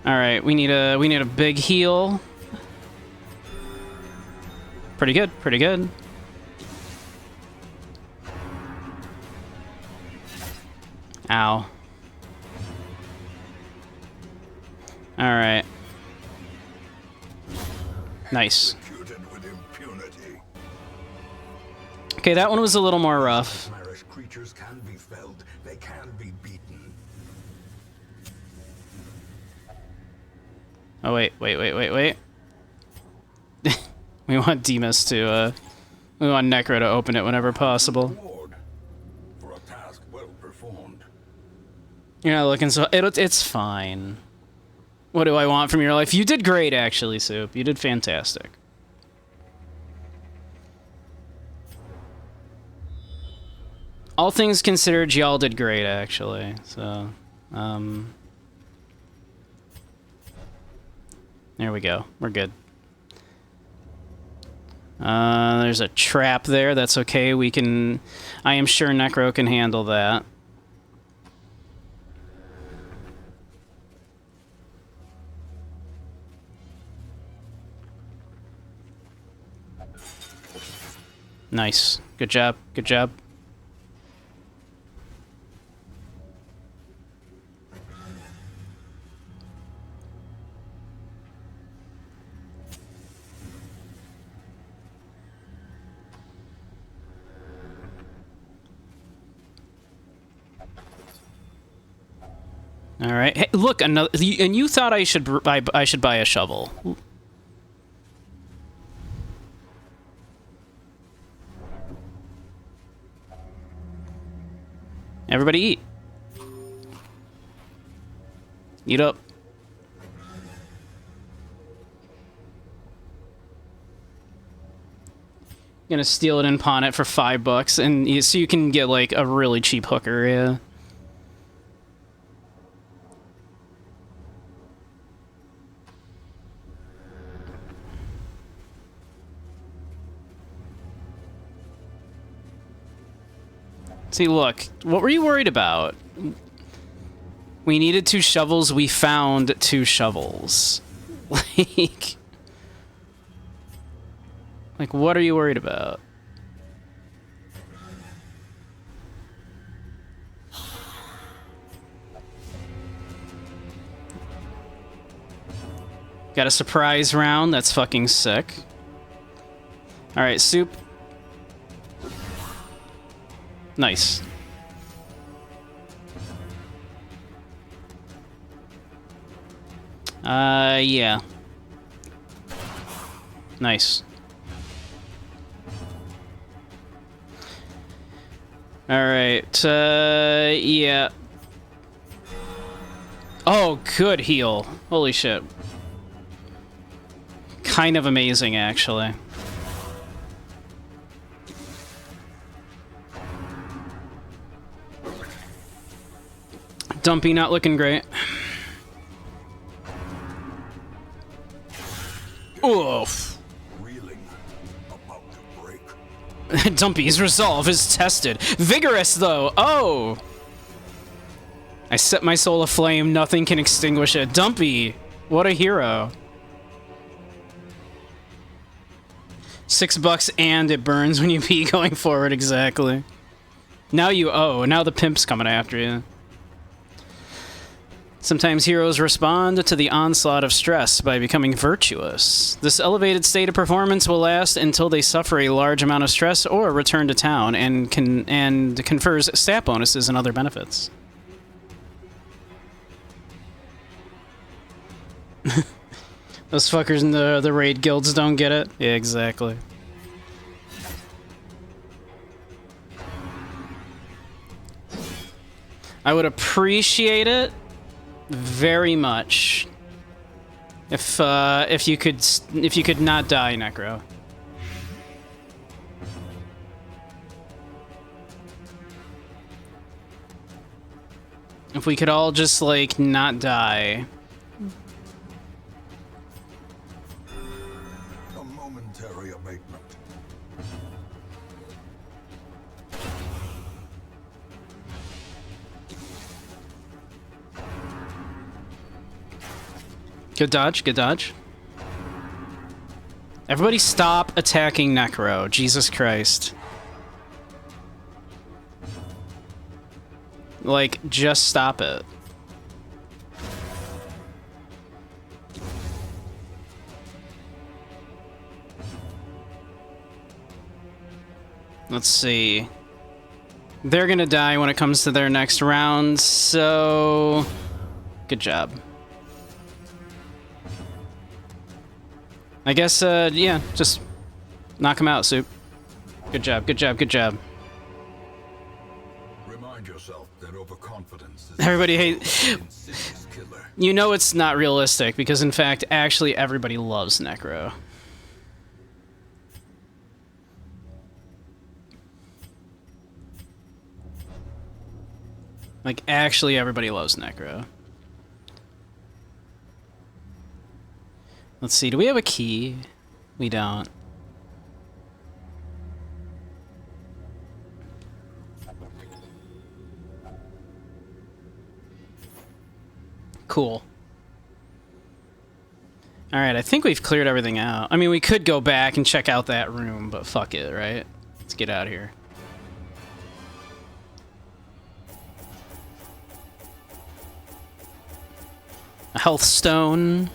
All right, we need a big heal. Pretty good, pretty good. Ow. All right. Nice. Executed with impunity. Okay, that one was a little more rough. Marish creatures can be felled. They can be beaten. Oh wait. We want Demas to we want Necro to open it whenever possible. Reward for a task well performed. You're not looking so it's fine. What do I want from your life? You did great actually, Soup. You did fantastic. All things considered, y'all did great actually. So, there we go. We're good. There's a trap there. That's okay. We can... I am sure Necro can handle that. Nice. Good job. Good job. All right. Hey, look, another. And you thought I should buy a shovel. Everybody eat. Eat up. Gonna steal it and pawn it for $5, and so you can get like a really cheap hooker. Yeah. See, look, what were you worried about? We needed 2 shovels, we found 2 shovels. Like, what are you worried about? Got a surprise round. That's fucking sick. All right, Soup. Nice. Yeah. Nice. Alright, yeah. Oh, good heal. Holy shit. Kind of amazing, actually. Dumpy not looking great. Oof. Dumpy's resolve is tested. Vigorous, though. Oh! I set my soul aflame. Nothing can extinguish it. Dumpy! What a hero. $6 and it burns when you pee going forward. Exactly. Now you owe. Now the pimp's coming after you. Sometimes heroes respond to the onslaught of stress by becoming virtuous. This elevated state of performance will last until they suffer a large amount of stress or return to town and confers stat bonuses and other benefits. Those fuckers in the raid guilds don't get it? Yeah, exactly. I would appreciate it very much if you could not die, Necro. If we could all just like not die. A momentary abatement. Good dodge, good dodge. Everybody stop attacking Necro. Jesus Christ. Like, just stop it. Let's see. They're gonna die when it comes to their next round, so... Good job. I guess, yeah, just knock him out, Soup. Good job, good job, good job. Remind yourself that overconfidence is Everybody hates... You know it's not realistic, because in fact, actually everybody loves Necro. Like, actually everybody loves Necro. Let's see, do we have a key? We don't. Cool. Alright, I think we've cleared everything out. I mean, we could go back and check out that room, but fuck it, right? Let's get out of here. A health stone.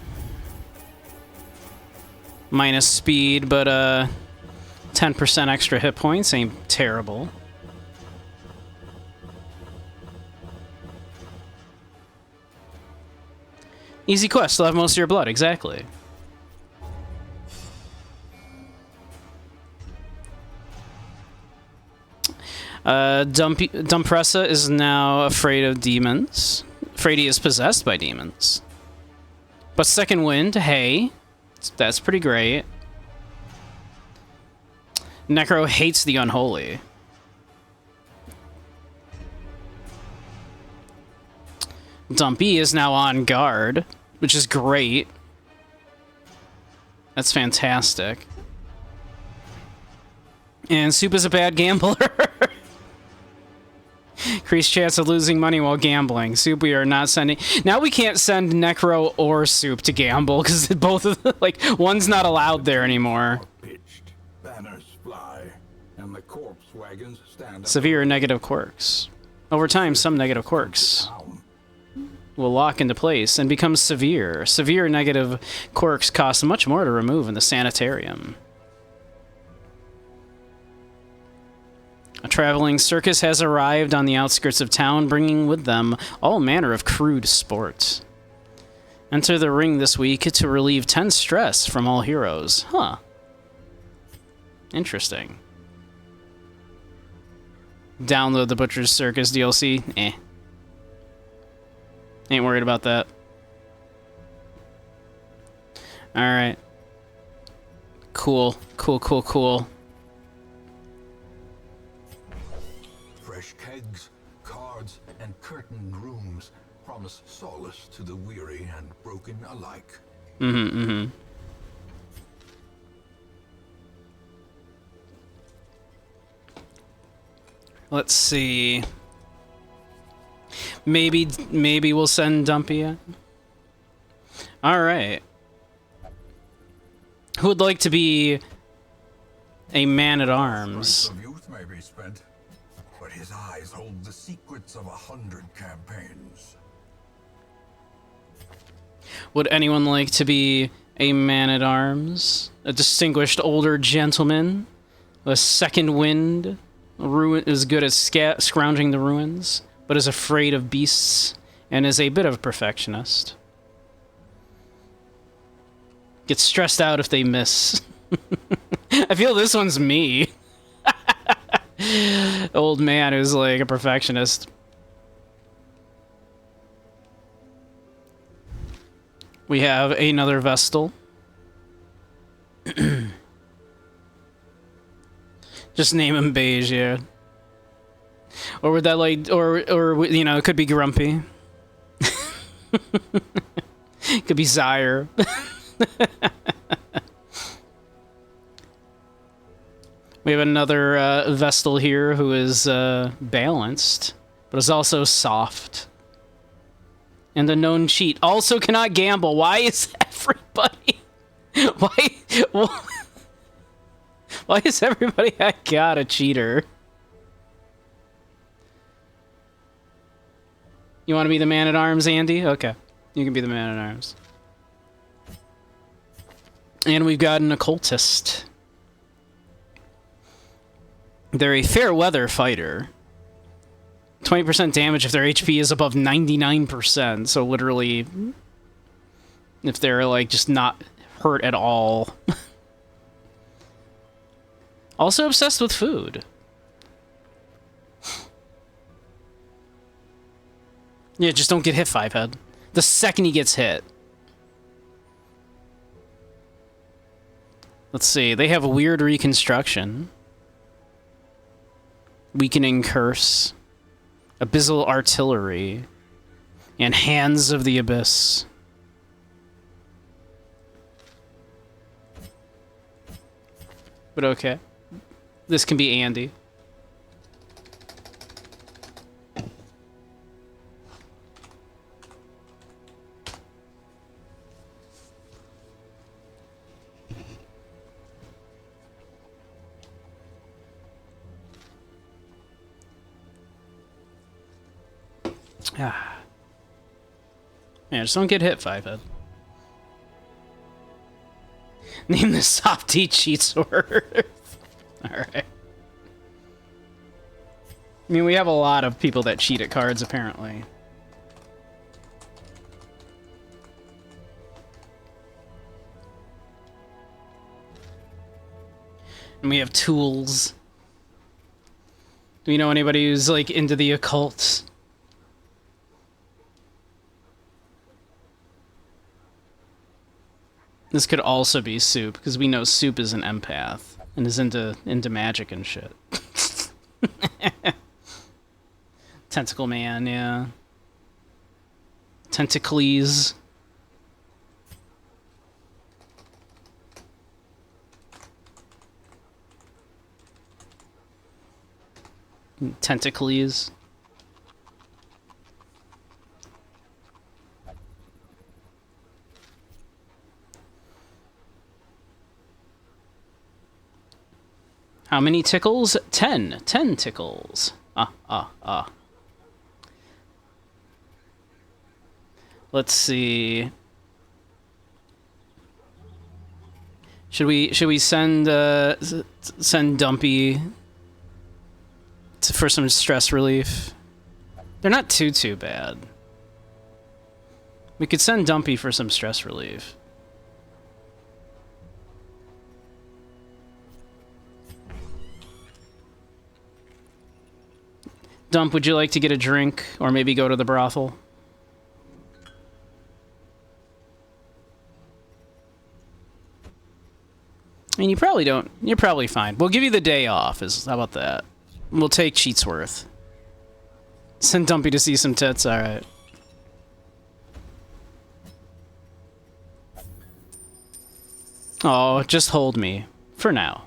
Minus speed, but 10% extra hit points ain't terrible. Easy quest, still have most of your blood, exactly. Dumpressa is now afraid of demons. Afraid he is possessed by demons. But Second Wind, hey. That's pretty great. Necro hates the unholy. Dumpy is now on guard, which is great. That's fantastic. And Soup is a bad gambler. Increased chance of losing money while gambling. Soup, we are not sending... Now we can't send Necro or Soup to gamble, because both of them, like, one's not allowed there anymore. pitched, banners fly, and the corpse wagons stand Severe negative quirks. Over time, some negative quirks will lock into place and become severe. Severe negative quirks cost much more to remove in the sanitarium. A traveling circus has arrived on the outskirts of town, bringing with them all manner of crude sports. Enter the ring this week to relieve tense stress from all heroes. Huh. Interesting. Download the Butcher's Circus DLC. Eh. Ain't worried about that. Alright. Cool. Cool. Fresh kegs, cards, and curtained rooms promise solace to the weary and broken alike. Let's see. Maybe we'll send Dumpy in. Alright. Who would like to be a man-at-arms? Strength of youth may be spent, but his eyes hold the secrets of 100 campaigns. Would anyone like to be a man-at-arms? A distinguished older gentleman? A second wind? Is good at scrounging the ruins, but is afraid of beasts, and is a bit of a perfectionist. Gets stressed out if they miss. I feel this one's me. Old man who's like a perfectionist. We have another Vestal. Just name him Beige, yeah. Or would that like, or you know, it could be Grumpy. Could be Zyre. We have another Vestal here who is balanced, but is also soft. And a known cheat. Also cannot gamble. Why is everybody... Why is everybody I got a cheater? You want to be the man-at-arms, Andy? Okay. You can be the man-at-arms. And we've got an occultist. They're a fair weather fighter. 20% damage if their HP is above 99%. So literally, if they're like just not hurt at all. Also obsessed with food. Yeah, just don't get hit, Fivehead. The second he gets hit. Let's see, they have a weird reconstruction. Weakening Curse. Abyssal Artillery. And Hands of the Abyss. But okay. This can be Andy. Ah. Yeah, just don't get hit, Fivehead. Name the softy cheat sword. Alright. I mean, we have a lot of people that cheat at cards, apparently. And we have tools. Do you know anybody who's, like, into the occult? This could also be Soup, because we know Soup is an empath and is into magic and shit. Tentacle Man, yeah. Tentacles. Tentacles. How many tickles? 10. 10 tickles. Let's see. Should we send send Dumpy for some stress relief? They're not too bad. We could send Dumpy for some stress relief. Dump, would you like to get a drink or maybe go to the brothel? I mean, you probably don't. You're probably fine. We'll give you the day off. How about that? We'll take Cheatsworth. Send Dumpy to see some tits. All right. Oh, just hold me for now.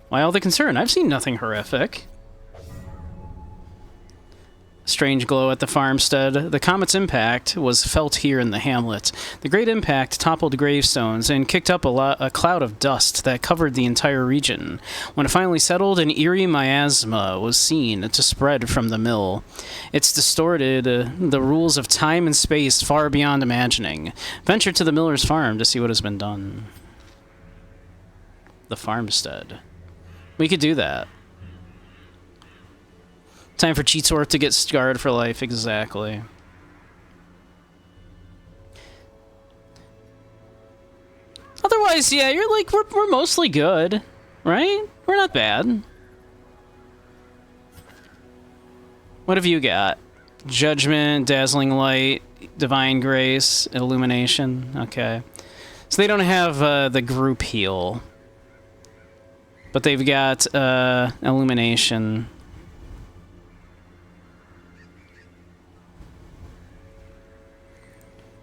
Why all the concern? I've seen nothing horrific. Strange glow at the farmstead. The comet's impact was felt here in the hamlet. The great impact toppled gravestones and kicked up a cloud of dust that covered the entire region. When it finally settled, an eerie miasma was seen to spread from the mill. It's distorted the rules of time and space far beyond imagining. Venture to the miller's farm to see what has been done. The farmstead. We could do that. Time for Cheatsworth to get scarred for life, exactly. Otherwise, yeah, you're like, we're mostly good, right? We're not bad. What have you got? Judgment, Dazzling Light, Divine Grace, Illumination. Okay. So they don't have the group heal. But they've got Illumination.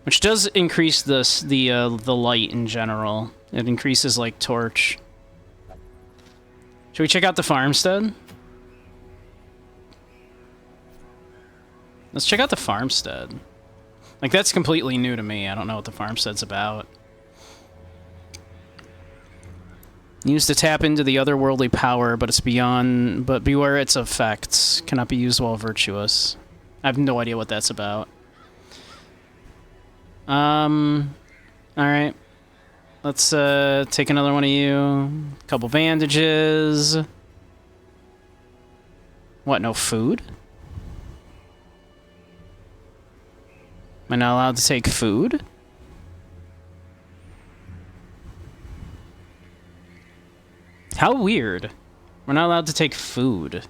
Which does increase the light in general. It increases like torch. Should we check out the farmstead? Let's check out the farmstead. Like, that's completely new to me. I don't know what the farmstead's about. Used to tap into the otherworldly power, but it's beyond. But beware its effects. Cannot be used while virtuous. I have no idea what that's about. Alright. Let's, take another one of you. Couple bandages. What, no food? Am I not allowed to take food? How weird. We're not allowed to take food.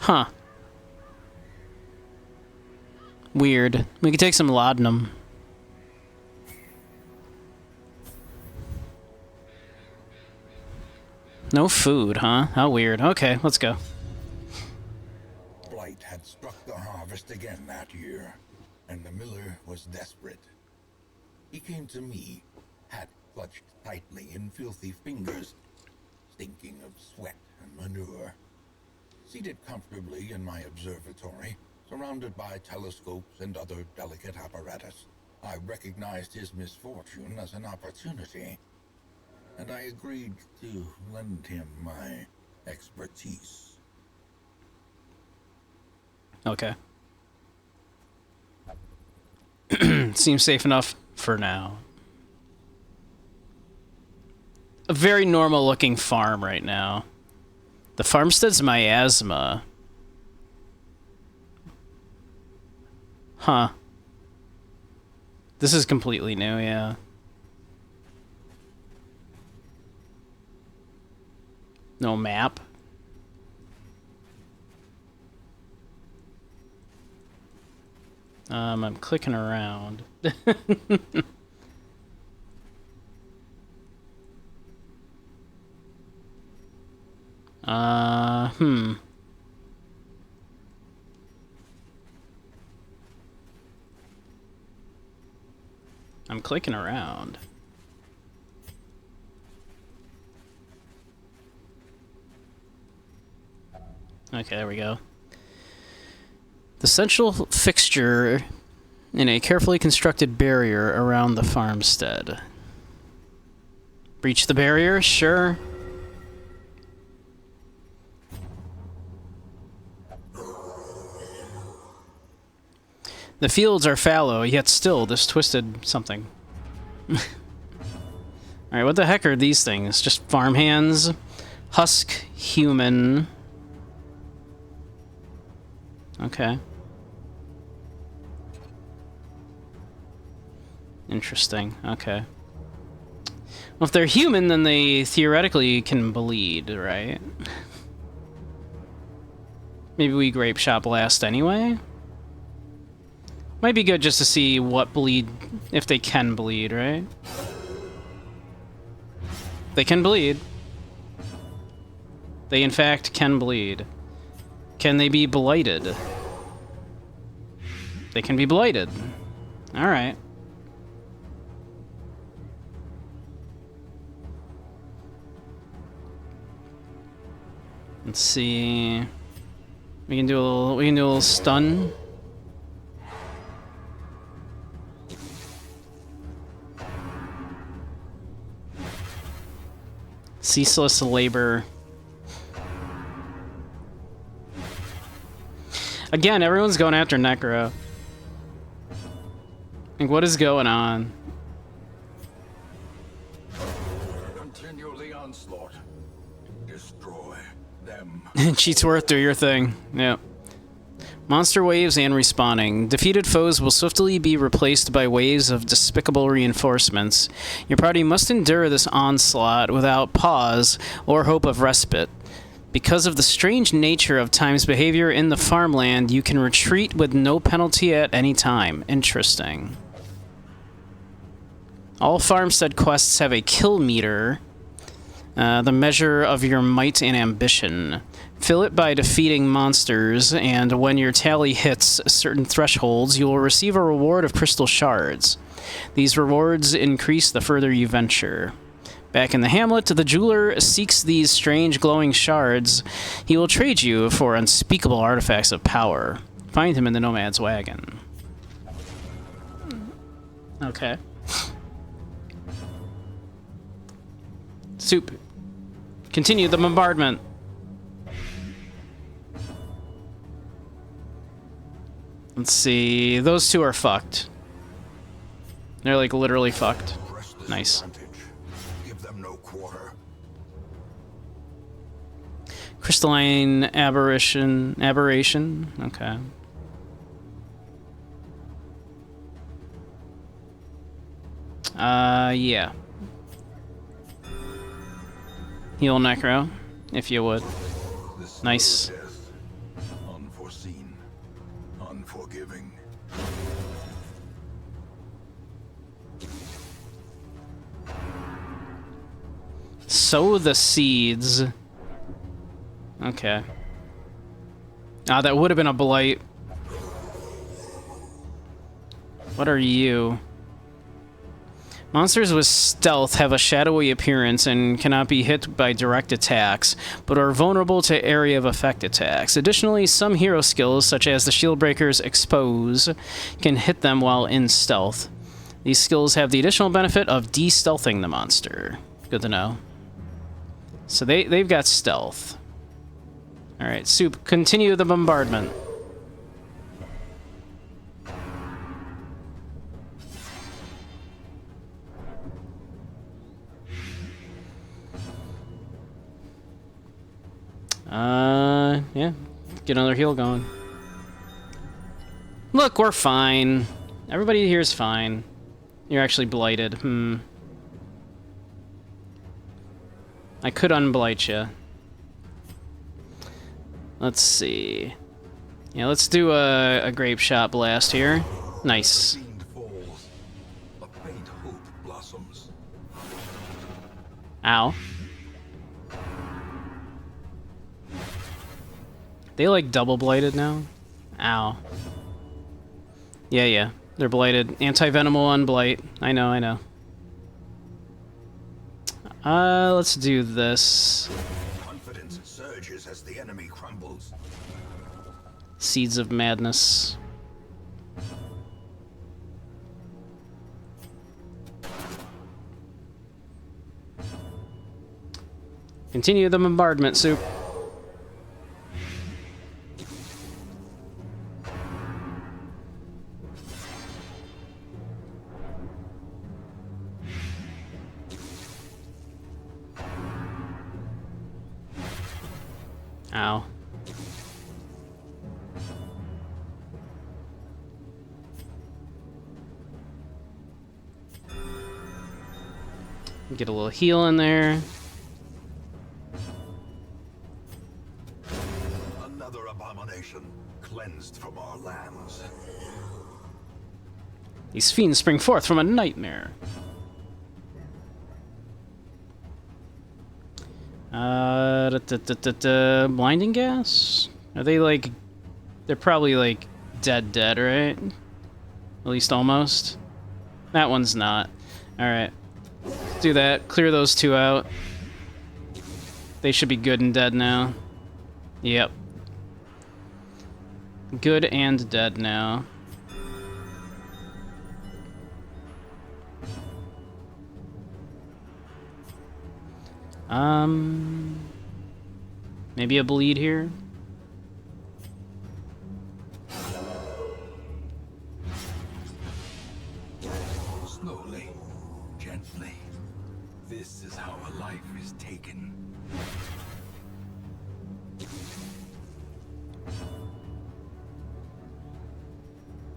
Huh. Weird. We could take some laudanum. No food, huh? How weird. Okay, let's go. Blight had struck the harvest again that year, and the miller was desperate. He came to me, hat clutched tightly in filthy fingers, stinking of sweat and manure. Seated comfortably in my observatory, surrounded by telescopes and other delicate apparatus, I recognized his misfortune as an opportunity, and I agreed to lend him my expertise. Okay. Seems safe enough for now. A very normal looking farm right now. The farmstead's miasma. Huh. This is completely new, yeah. No map. I'm clicking around. I'm clicking around. Okay, there we go. The central fixture in a carefully constructed barrier around the farmstead. Breach the barrier? Sure. The fields are fallow, yet still this twisted something. Alright, what the heck are these things? Just farmhands? Husk human. Okay. Interesting. Okay. Well, if they're human, then they theoretically can bleed, right? Maybe we grape shot blast anyway? Might be good just to see what bleed, if they can bleed, right? They can bleed. They in fact can bleed. Can they be blighted? They can be blighted. Alright. Let's see. We can do a little stun. Ceaseless labor. Again, everyone's going after Necro. Like, what is going on? Continue the onslaught. Destroy them. Cheatsworth, do your thing. Yep. Monster waves and respawning. Defeated foes will swiftly be replaced by waves of despicable reinforcements. Your party must endure this onslaught without pause or hope of respite. Because of the strange nature of Time's behavior in the farmland, you can retreat with no penalty at any time. Interesting. All farmstead quests have a kill meter, the measure of your might and ambition. Fill it by defeating monsters, and when your tally hits certain thresholds, you will receive a reward of crystal shards. These rewards increase the further you venture. Back in the hamlet, the jeweler seeks these strange glowing shards. He will trade you for unspeakable artifacts of power. Find him in the nomad's wagon. Okay. Soup. Continue the bombardment. Let's see. Those two are fucked. They're like literally fucked. Nice. Give them no quarter. Crystalline aberration. Okay. Yeah. Heal Necro, if you would. Nice. Unforeseen. Unforgiving. Sow the seeds. Okay. Ah, that would have been a blight. What are you? Monsters with stealth have a shadowy appearance and cannot be hit by direct attacks, but are vulnerable to area of effect attacks. Additionally, some hero skills, such as the Shieldbreaker's Expose, can hit them while in stealth. These skills have the additional benefit of de-stealthing the monster. Good to know. So they've got stealth. Alright, Soup, continue the bombardment. Yeah. Get another heal going. Look, we're fine. Everybody here is fine. You're actually blighted. I could unblight you. Let's see. Yeah, let's do a grape shot blast here. Nice. Fiend falls. A faint hope blossoms. Ow. They like double blighted now? Ow. Yeah. They're blighted. Anti-venom will unblight. I know. Let's do this. Confidence surges as the enemy crumbles. Seeds of Madness. Continue the bombardment, Soup. Ow. Get a little heal in there. Another abomination cleansed from our lands. These fiends spring forth from a nightmare. Blinding gas? Are they like... They're probably like dead, right? At least almost. That one's not. Alright. Do that. Clear those two out. They should be good and dead now. Yep. Good and dead now. Maybe a bleed here. Slowly, gently. This is how a life is taken.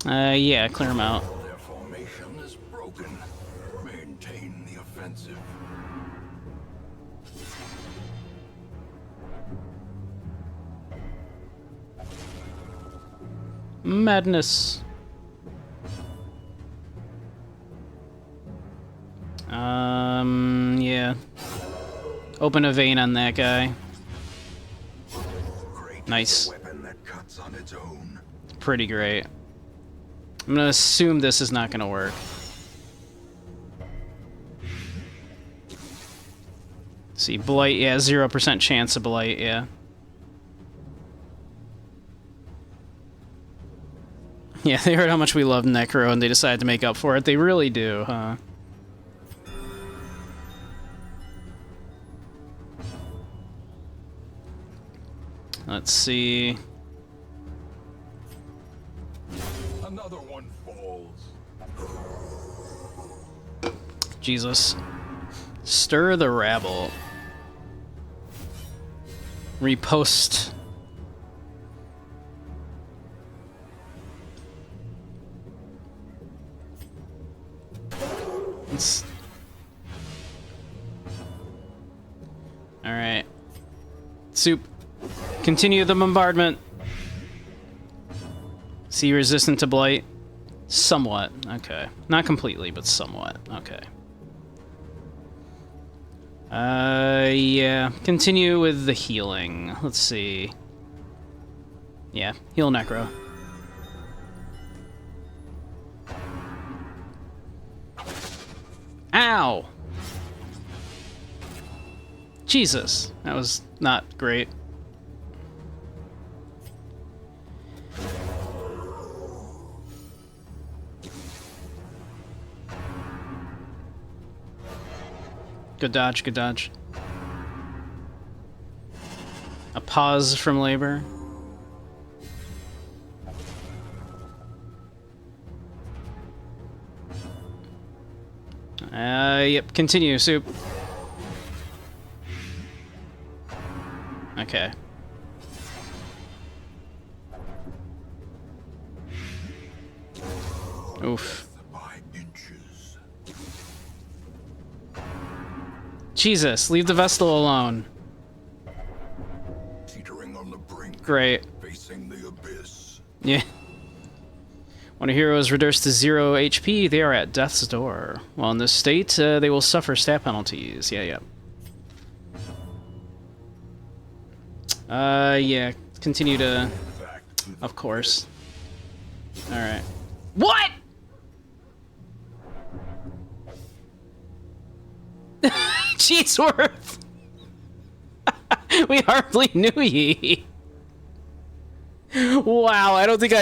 Yeah, clear them out. Their formation is broken. Maintain the offensive. Madness. Yeah. Open a vein on that guy. Great Nice. weapon that cuts on its own. Pretty great. I'm gonna assume this is not gonna work. See, Blight, yeah, 0% chance of Blight, yeah. Yeah, they heard how much we love Necro and they decided to make up for it. They really do, huh? Let's see. Another one falls. Jesus. Stir the rabble. Repost. Alright. Soup. Continue the bombardment. See, resistant to blight? Somewhat. Okay. Not completely, but somewhat. Okay. Yeah. Continue with the healing. Let's see. Yeah. Heal Necro. Ow! Jesus. That was not great. Good dodge, good dodge. A pause from labor. Yep, continue, Soup. Okay. Oof. By inches. Jesus, leave the Vestal alone. Teetering on the brink. Great. Facing the abyss. Yeah. When a hero is reduced to 0 HP, they are at death's door. While in this state, they will suffer stat penalties. Yeah. Yeah. Continue to... Of course. Alright. What?! Cheeseworth! We hardly knew ye. Wow, I don't think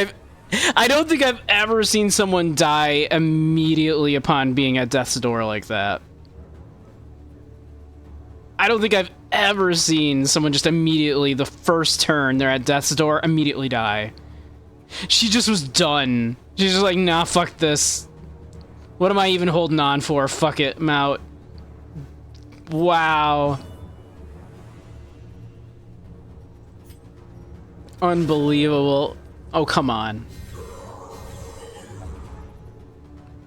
I've ever seen someone die immediately upon being at death's door like that. I don't think I've ever seen someone just immediately, the first turn, they're at death's door, immediately die. She just was done. She's just like, nah, fuck this. What am I even holding on for? Fuck it, I'm out. Wow. Unbelievable. Oh, come on.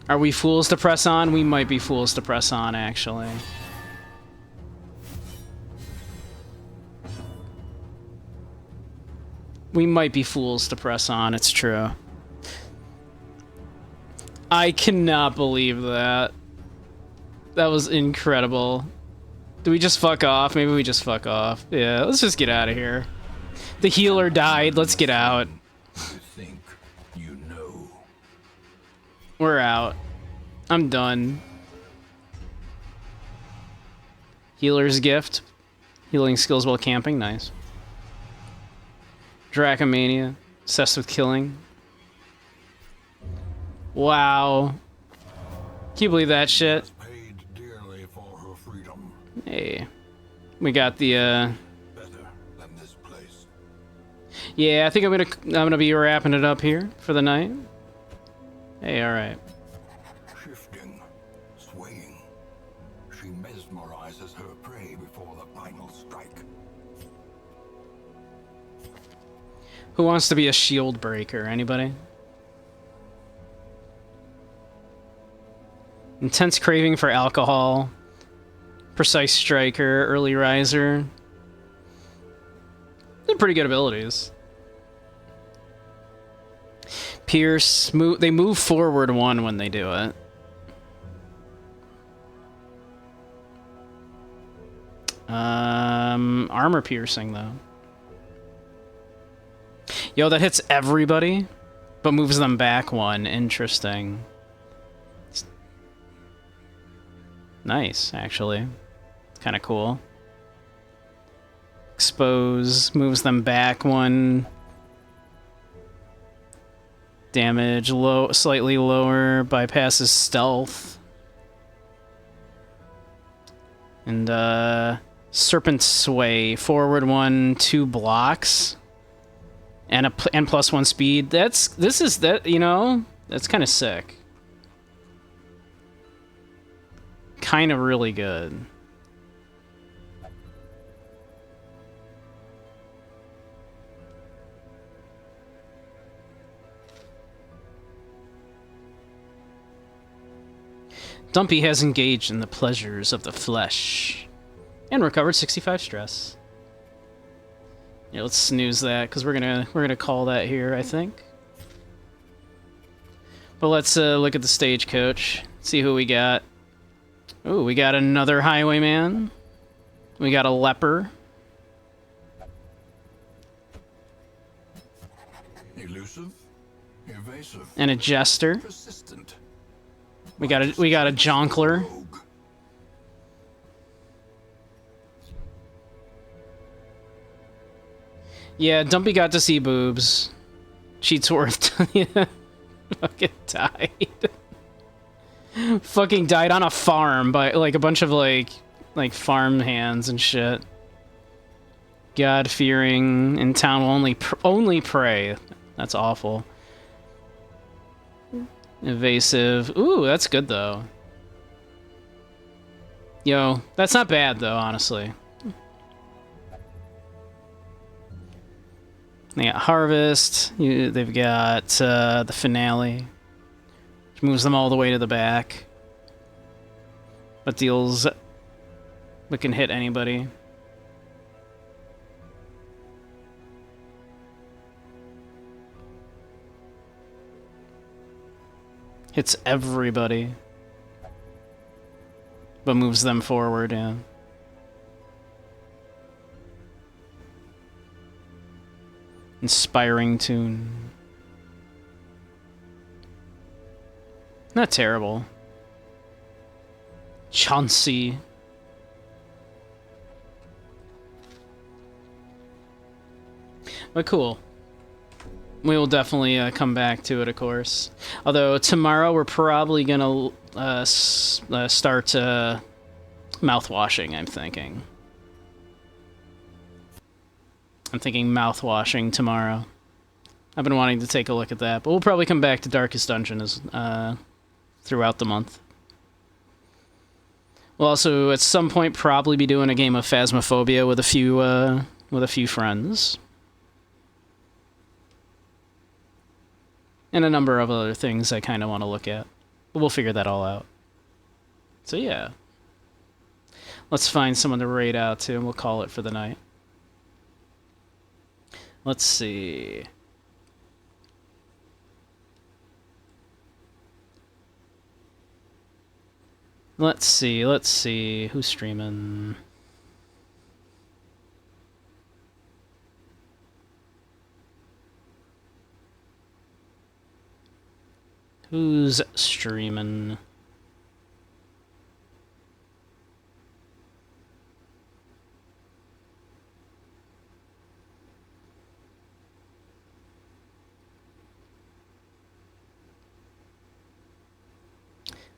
Are we fools to press on? We might be fools to press on, actually. We might be fools to press on, it's true. I cannot believe that. That was incredible. Do we just fuck off? Maybe we just fuck off. Yeah, let's just get out of here. The healer died, let's get out. You think you know. We're out. I'm done. Healer's gift. Healing skills while camping, nice. Dracomania. Obsessed with killing. Wow. Can you believe that shit? Paid dearly for her freedom. Hey. We got the Better than this place. yeah, I think I'm gonna be wrapping it up here for the night. Hey, alright. Shifting, swaying. She mesmerizes her prey before the final strike. Who wants to be a shield breaker? Anybody? Intense craving for alcohol. Precise striker, early riser. They're pretty good abilities. Pierce, they move forward 1 when they do it. Armor piercing though. Yo, that hits everybody, but moves them back 1. Interesting. Nice, actually. Kind of cool. Expose moves them back 1. Damage slightly lower, bypasses stealth. And Serpent Sway, forward 1, 2 blocks. And +1 speed. This is you know, that's kind of sick. Kind of really good. Dumpy has engaged in the pleasures of the flesh and recovered 65 stress. Yeah, let's snooze that because we're gonna call that here, I think. But let's look at the stagecoach, see who we got. Ooh, we got another highwayman. We got a leper. Elusive, evasive, And a jester. persistent. We got a jonkler. Rogue. Yeah, Dumpy got to see boobs. Cheatsworth yeah, fucking died. Fucking died on a farm by like a bunch of like farm hands and shit. God-fearing in town will only pray. That's awful. Evasive. Ooh, that's good though. Yo, that's not bad though, honestly. They got Harvest. They've got the Finale, which moves them all the way to the back, but can hit anybody. Hits everybody, but moves them forward. Yeah. Inspiring tune. Not terrible. Chauncey. But cool. We will definitely come back to it, of course. Although tomorrow we're probably gonna start mouthwashing, I'm thinking. I'm thinking mouthwashing tomorrow. I've been wanting to take a look at that, but we'll probably come back to Darkest Dungeon as throughout the month. We'll also at some point probably be doing a game of Phasmophobia with a few friends. And a number of other things I kind of want to look at. But we'll figure that all out. So yeah. Let's find someone to raid out to, and we'll call it for the night. Let's see. Let's see. Who's streaming? Who's streaming?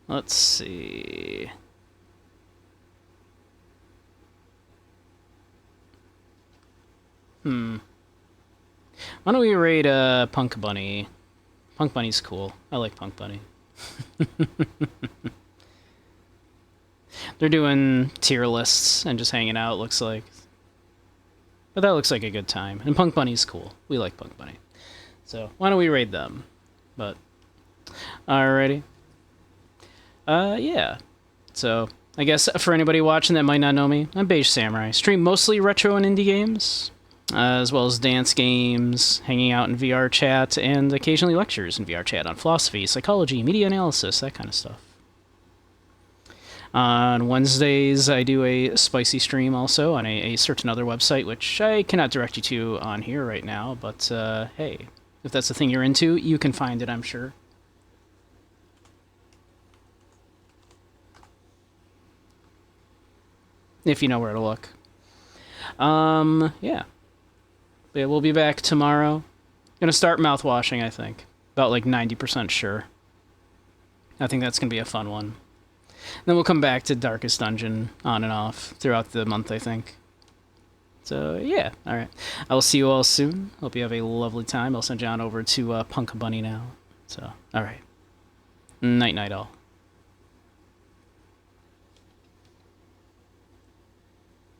Let's see. Why don't we raid Punk Bunny? Punk Bunny's cool. I like Punk Bunny. They're doing tier lists and just hanging out, looks like. But that looks like a good time. And Punk Bunny's cool. We like Punk Bunny. So, why don't we raid them? But, alrighty. Yeah. So, I guess for anybody watching that might not know me, I'm Beige Samurai. Stream mostly retro and indie games, as well as dance games, hanging out in VR chat, and occasionally lectures in VR chat on philosophy, psychology, media analysis, that kind of stuff. On Wednesdays, I do a spicy stream also on a certain other website, which I cannot direct you to on here right now, but hey, if that's the thing you're into, you can find it, I'm sure. If you know where to look. Yeah. But yeah, we'll be back tomorrow. Gonna start mouthwashing, I think. About like 90% sure. I think that's gonna be a fun one. Then we'll come back to Darkest Dungeon on and off throughout the month, I think. So, yeah. Alright. I will see you all soon. Hope you have a lovely time. I'll send you on over to Punk Bunny now. So, alright. Night-night all.